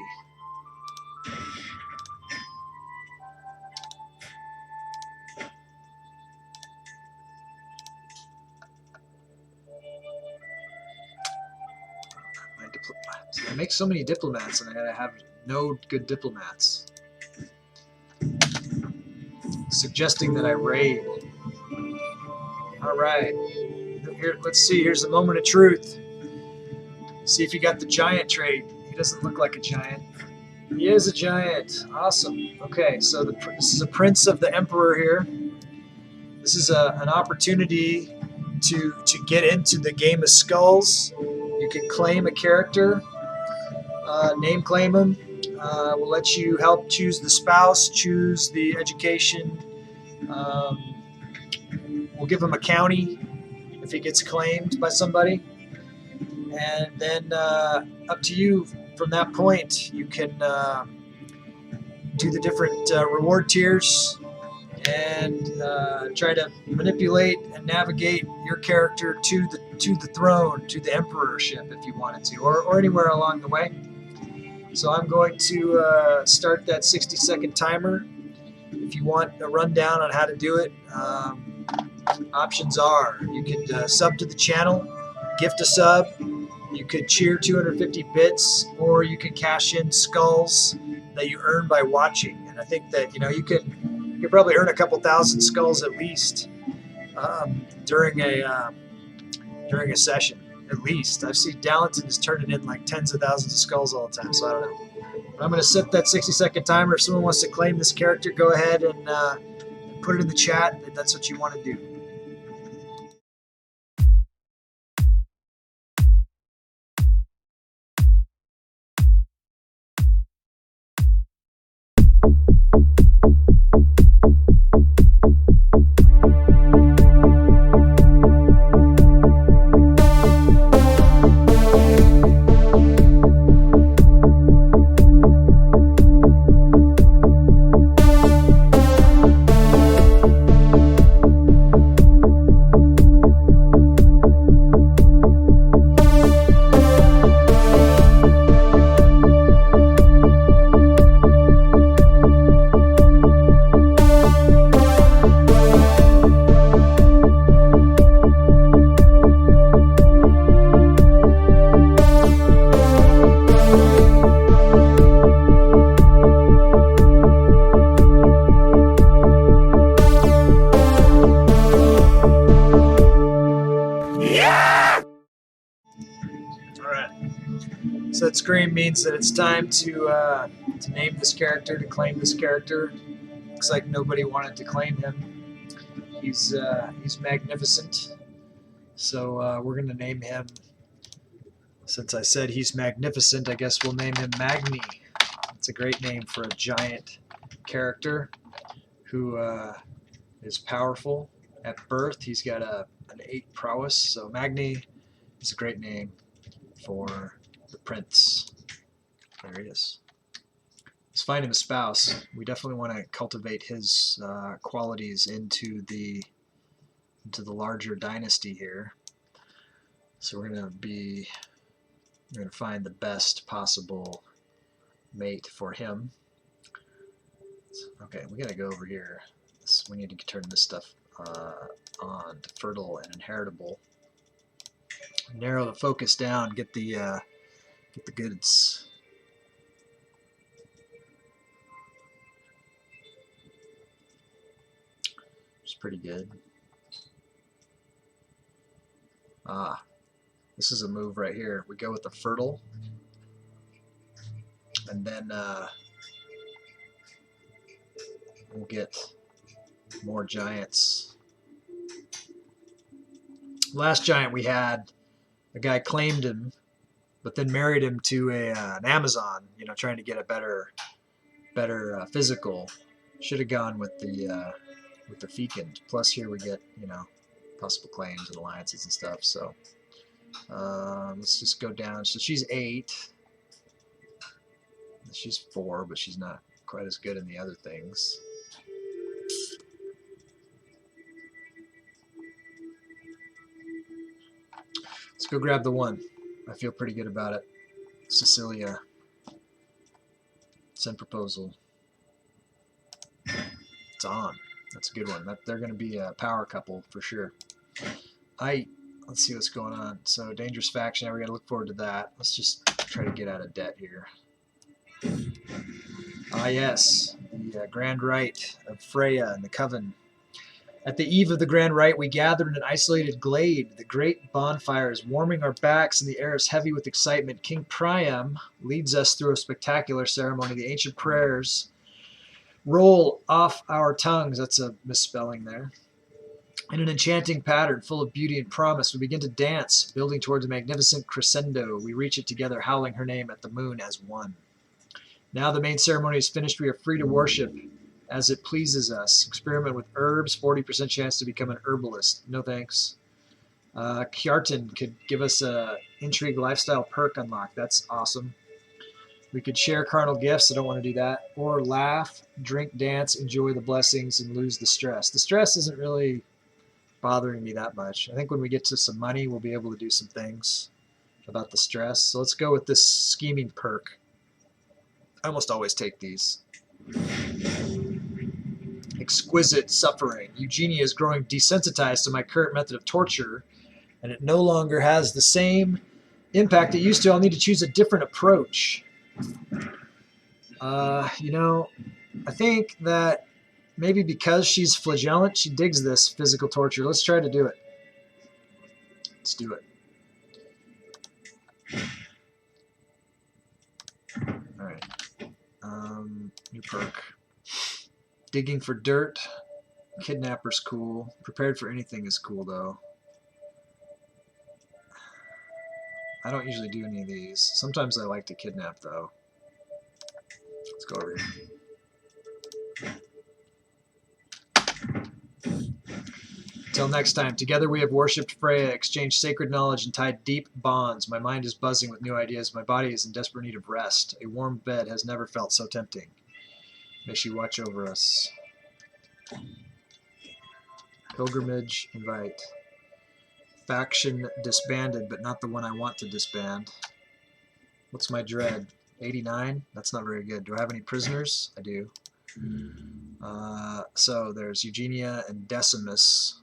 I make so many diplomats and I gotta have no good diplomats. Suggesting that I raid. Alright. Here, let's see. Here's the moment of truth. See if you got the giant trait. He doesn't look like a giant. He is a giant. Awesome. Okay, so this is a prince of the emperor here. This is an opportunity to get into the game of skulls. You can claim a character, name claim him. We'll let you help choose the spouse, choose the education. We'll give him a county if he gets claimed by somebody, and then up to you from that point. You can do the different reward tiers and try to manipulate and navigate your character to the throne, to the emperorship if you wanted to, or anywhere along the way. So I'm going to start that 60-second timer. If you want a rundown on how to do it, options are you could sub to the channel, gift a sub, you could cheer 250 bits, or you can cash in skulls that you earn by watching. And I think that you could probably earn a couple thousand skulls at least during a session. At least I've seen Dallinton is turning in like tens of thousands of skulls all the time, so I don't know. But I'm going to set that 60-second timer. If someone wants to claim this character, go ahead and put it in the chat if that's what you want to do. Alright. So that scream means that it's time to name this character, to claim this character. Looks like nobody wanted to claim him. He's magnificent. So we're going to name him, since I said he's magnificent, I guess we'll name him Magni. It's a great name for a giant character who is powerful. At birth, he's got an 8 prowess, so Magni is a great name for the prince. There he is. Let's find him a spouse. We definitely want to cultivate his qualities into the larger dynasty here. So we're gonna find the best possible mate for him. Okay, we gotta go over here. We need to turn this stuff on to fertile and inheritable. Narrow the focus down. Get the goods. It's pretty good. This is a move right here. We go with the fertile, and then we'll get more giants. Last giant we had, a guy claimed him, but then married him to an Amazon. You know, trying to get a better physical. Should have gone with the fecund. Plus here we get, you know, possible claims and alliances and stuff. So let's just go down. So she's 8. She's 4, but she's not quite as good in the other things. Let's go grab the 1. I feel pretty good about it. Cecilia. Send proposal. It's on. That's a good one. They're going to be a power couple for sure. Let's see what's going on. So dangerous faction. Now we got to look forward to that. Let's just try to get out of debt here. Yes, the Grand Rite of Freya and the Coven. At the eve of the Grand Rite, we gathered in an isolated glade. The great bonfire is warming our backs, and the air is heavy with excitement. King Priam leads us through a spectacular ceremony. The ancient prayers roll off our tongues. That's a misspelling there. In an enchanting pattern full of beauty and promise, we begin to dance, building towards a magnificent crescendo. We reach it together, howling her name at the moon as one. Now the main ceremony is finished. We are free to worship as it pleases us. Experiment with herbs, 40% chance to become an herbalist. No thanks. Chieftain could give us a intrigue lifestyle perk unlock. That's awesome. We could share carnal gifts. I don't want to do that. Or laugh, drink, dance, enjoy the blessings, and lose the stress. The stress isn't really bothering me that much. I think when we get to some money, we'll be able to do some things about the stress. So let's go with this scheming perk. I almost always take these. Exquisite suffering. Eugenia is growing desensitized to my current method of torture, and it no longer has the same impact it used to. I'll need to choose a different approach. You know, I think that maybe because she's flagellant, she digs this physical torture. Let's try to do it. Let's do it. All right. New perk. Digging for dirt. Kidnapper's cool. Prepared for anything is cool, though. I don't usually do any of these. Sometimes I like to kidnap, though. Let's go over here. Until next time, together we have worshipped Freya, exchanged sacred knowledge, and tied deep bonds. My mind is buzzing with new ideas. My body is in desperate need of rest. A warm bed has never felt so tempting. May she watch over us. Pilgrimage, invite. Faction disbanded, but not the one I want to disband. What's my dread? 89? That's not very good. Do I have any prisoners? I do. So there's Eugenia and Decimus.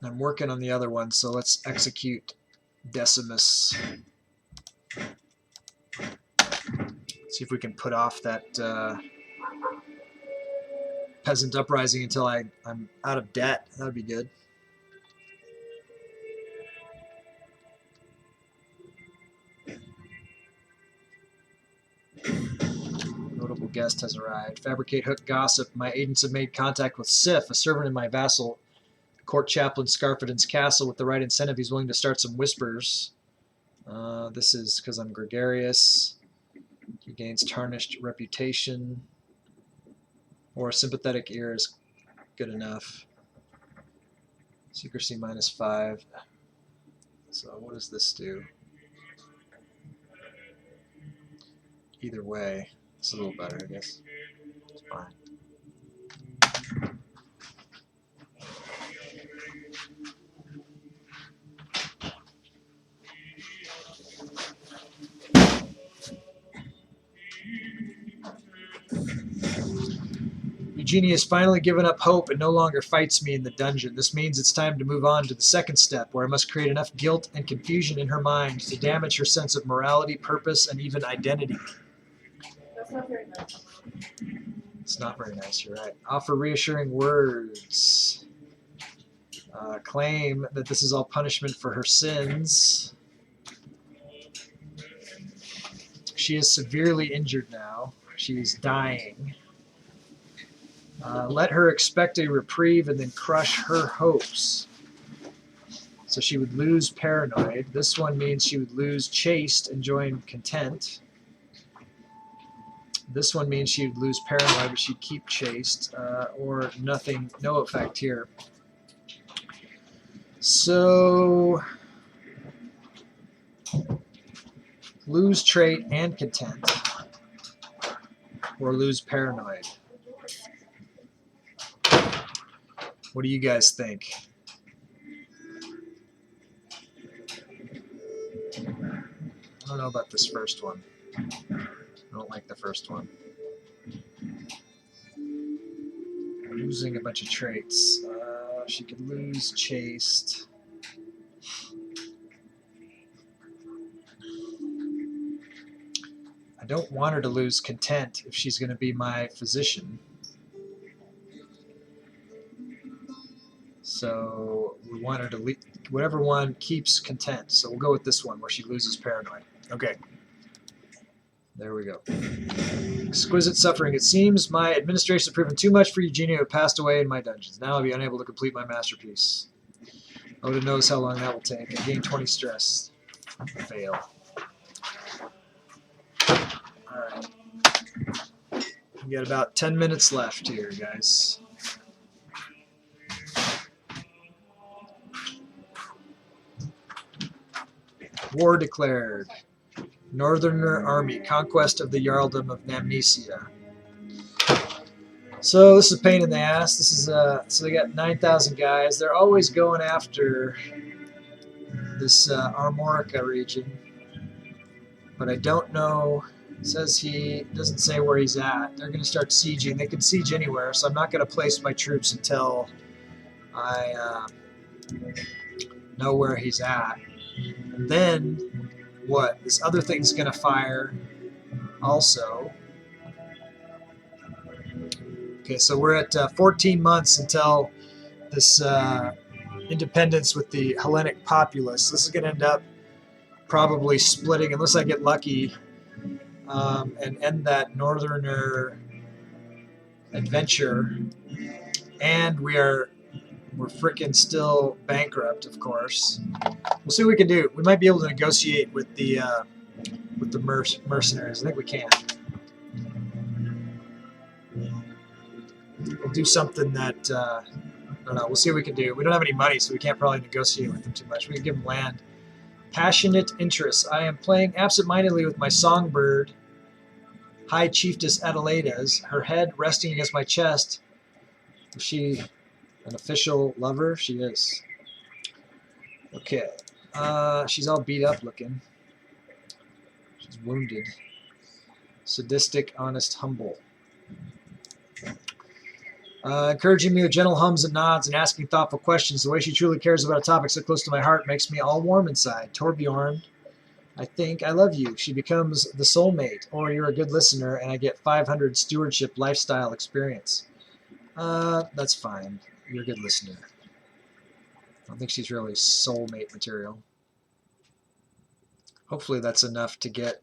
I'm working on the other one, so let's execute Decimus. See if we can put off that Peasant Uprising until I'm out of debt. That would be good. Notable guest has arrived. Fabricate hook gossip. My agents have made contact with Sif, a servant in my vassal court chaplain Scarfadon's castle. With the right incentive, he's willing to start some whispers. This is because I'm gregarious. He gains tarnished reputation. Or a sympathetic ear is good enough. Secrecy -5. So what does this do? Either way, it's a little better, I guess. It's fine. Eugenie has finally given up hope and no longer fights me in the dungeon. This means it's time to move on to the second step, where I must create enough guilt and confusion in her mind to damage her sense of morality, purpose, and even identity. That's not very nice. It's not very nice, you're right. Offer reassuring words. Claim that this is all punishment for her sins. She is severely injured now. She is dying. Let her expect a reprieve and then crush her hopes. So she would lose paranoid. This one means she would lose chaste and join content. This one means she would lose paranoid, but she'd keep chaste, or nothing, no effect here. So, lose trait and content, or lose paranoid. What do you guys think? I don't know about this first one. I don't like the first one. Losing a bunch of traits. She could lose chaste. I don't want her to lose content if she's going to be my physician. So we want her to whatever one keeps content. So we'll go with this one where she loses paranoid. Okay. There we go. Exquisite suffering. It seems my administration has proven too much for Eugenia, who passed away in my dungeons. Now I'll be unable to complete my masterpiece. Oda knows how long that will take. I gain 20 stress. Fail. Alright. We got about 10 minutes left here, guys. War declared. Northerner Army, conquest of the Jarldom of Namnesia. So this is a pain in the ass. This is so they got 9,000 guys. They're always going after this Armorica region, but I don't know. It says he doesn't say where he's at. They're going to start sieging. They can siege anywhere, so I'm not going to place my troops until I know where he's at. And then what? This other thing's going to fire also. Okay, so we're at 14 months until this independence with the Hellenic populace. This is going to end up probably splitting, unless I get lucky, and end that northerner adventure. And we're frickin' still bankrupt, of course. We'll see what we can do. We might be able to negotiate with the mercenaries. I think we can. We'll do something that I don't know. We'll see what we can do. We don't have any money, so we can't probably negotiate with them too much. We can give them land. Passionate interests. I am playing absentmindedly with my songbird, High Chiefess Adelaida's, her head resting against my chest. Is she an official lover? She is. Okay. She's all beat up looking. She's wounded. Sadistic, honest, humble. Encouraging me with gentle hums and nods and asking thoughtful questions. The way she truly cares about a topic so close to my heart makes me all warm inside. Torbjorn, I think I love you. She becomes the soulmate, or you're a good listener, and I get 500 stewardship lifestyle experience. That's fine. You're a good listener. I don't think she's really soulmate material. Hopefully that's enough to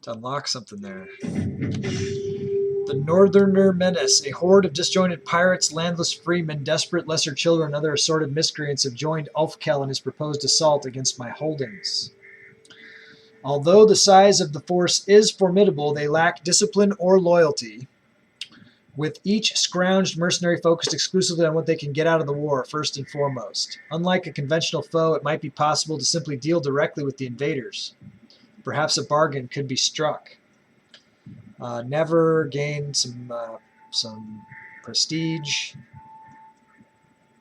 unlock something there. The Northerner Menace. A horde of disjointed pirates, landless freemen, desperate lesser children, and other assorted miscreants have joined Ulfkel in his proposed assault against my holdings. Although the size of the force is formidable, they lack discipline or loyalty, with each scrounged mercenary focused exclusively on what they can get out of the war, first and foremost. Unlike a conventional foe, it might be possible to simply deal directly with the invaders. Perhaps a bargain could be struck. Never gained some prestige.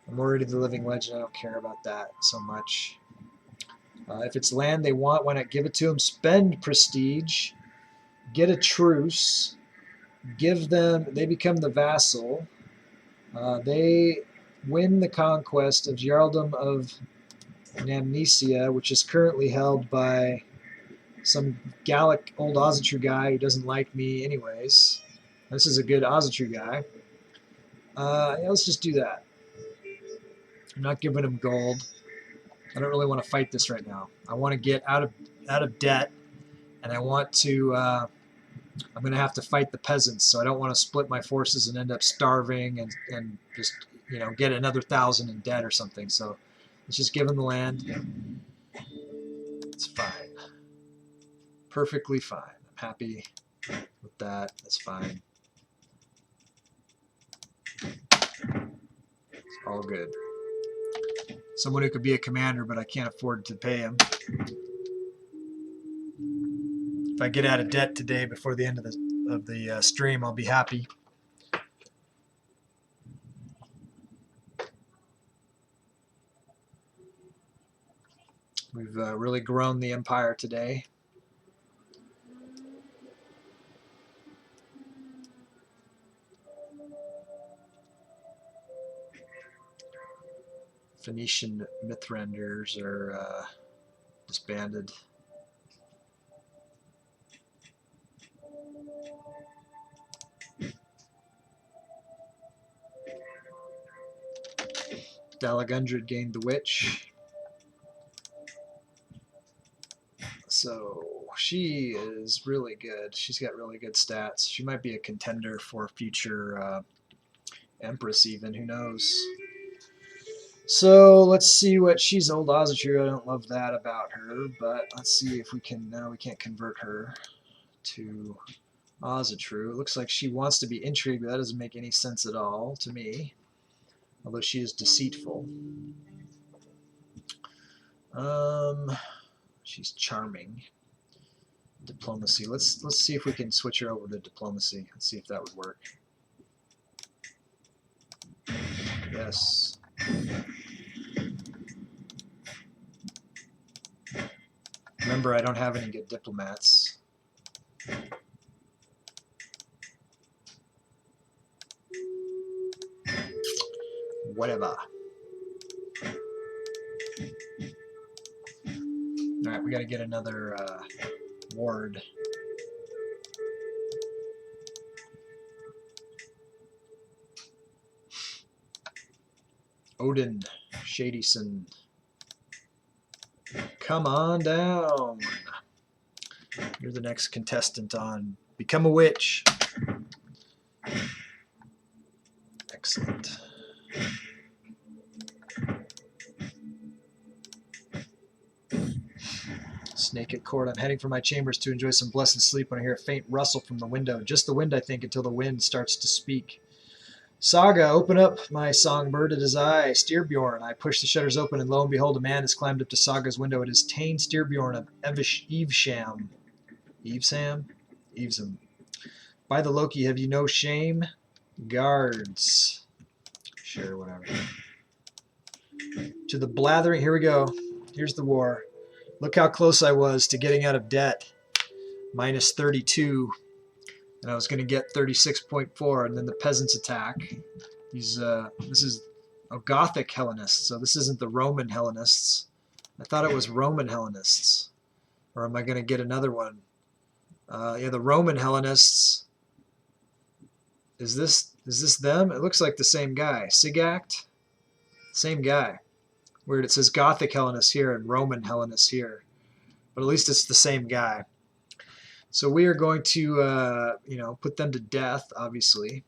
I'm already the living legend. I don't care about that so much. If it's land they want, why not give it to them? Spend prestige. Get a truce. Give them. They become the vassal. They win the conquest of Jarldom of Namnesia, which is currently held by some Gallic old Ozatru guy who doesn't like me anyways. This is a good Ozatru guy. Yeah, let's just do that. I'm not giving him gold. I don't really want to fight this right now. I want to get out of debt, and I want to. I'm going to have to fight the peasants, so I don't want to split my forces and end up starving and just get another 1,000 in debt or something. So let's just give him the land. It's fine. Perfectly fine. I'm happy with that. That's fine. It's all good. Someone who could be a commander, but I can't afford to pay him. If I get out of debt today before the end of the stream, I'll be happy. We've really grown the empire today. Phoenician Mithranders are disbanded. Dalagundred gained the Witch. So she is really good. She's got really good stats. She might be a contender for future Empress even. Who knows? So let's see what she's old Ozatru. I don't love that about her, but let's see if we can. No, we can't convert her to Ozatru. It looks like she wants to be intrigued, but that doesn't make any sense at all to me. Although she is deceitful. She's charming. Diplomacy. Let's see if we can switch her over to diplomacy. Let's see if that would work. Yes. Remember, I don't have any good diplomats. Whatever. Alright, we gotta get another ward. Odin, Shadyson. Come on down. You're the next contestant on Become a Witch. Excellent. Snake at court. I'm heading for my chambers to enjoy some blessed sleep when I hear a faint rustle from the window. Just the wind, I think, until the wind starts to speak. Saga, open up, my songbird. It is I, Styrbjorn. I push the shutters open, and lo and behold, a man has climbed up to Saga's window. It is Tane Styrbjorn of Evesham. Evesham? Evesham. By the Loki, have you no shame? Guards. Sure, whatever. To the blathering, here we go. Here's the war. Look how close I was to getting out of debt. Minus 32. And I was going to get 36.4, and then the peasants attack. This is a Gothic Hellenists, so this isn't the Roman Hellenists. I thought it was Roman Hellenists. Or am I going to get another one? Yeah, the Roman Hellenists. Is Is this them? It looks like the same guy. Sigact? Same guy. Weird, it says Gothic Hellenist here and Roman Hellenist here. But at least it's the same guy. So we are going to, put them to death, obviously.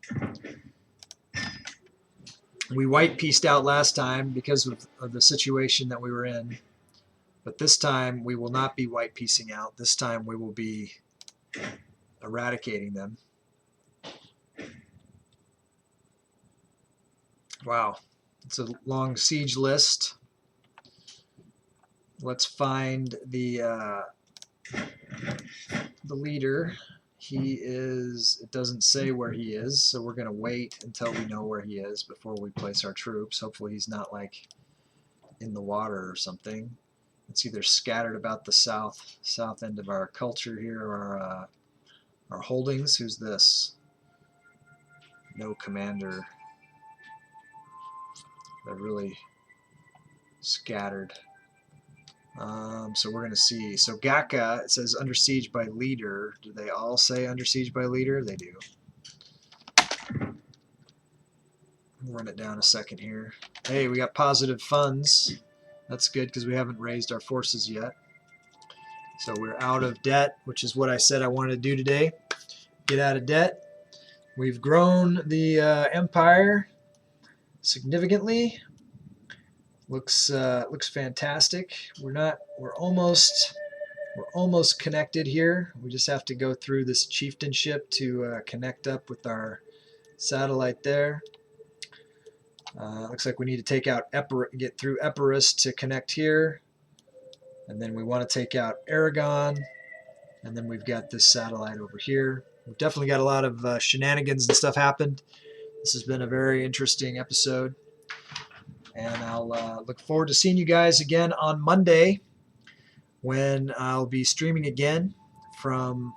We white pieced out last time because of the situation that we were in. But this time we will not be white piecing out. This time we will be eradicating them. Wow. It's a long siege list. Let's find the leader. He is, it doesn't say where he is, so we're going to wait until we know where he is before we place our troops. Hopefully he's not like in the water or something. It's either scattered about the south end of our culture here, or our holdings. Who's this? No commander. They're really scattered. So we're going to see. So Gaka, it says under siege by leader. Do they all say under siege by leader? They do. We'll run it down a second here. Hey, we got positive funds. That's good because we haven't raised our forces yet. So we're out of debt, which is what I said I wanted to do today. Get out of debt. We've grown the empire significantly. Looks fantastic. We're almost connected here. We just have to go through this chieftainship to connect up with our satellite there. Looks like we need to take out get through Epirus to connect here, and then we want to take out Aragon, and then we've got this satellite over here. We've definitely got a lot of shenanigans and stuff happened. This has been a very interesting episode, and I'll look forward to seeing you guys again on Monday, when I'll be streaming again from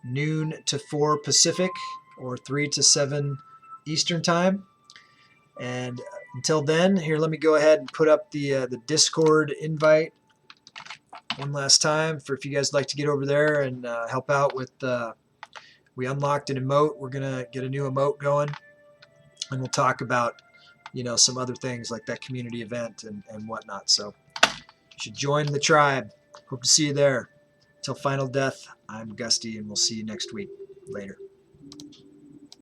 noon to 4 Pacific, or 3 to 7 Eastern time. And until then, here, let me go ahead and put up the Discord invite one last time for if you guys like to get over there and help out with. We unlocked an emote. We're gonna get a new emote going, and we'll talk about some other things like that community event and whatnot. So you should join the tribe. Hope to see you there. Till final death, I'm Gusty, and we'll see you next week. Later.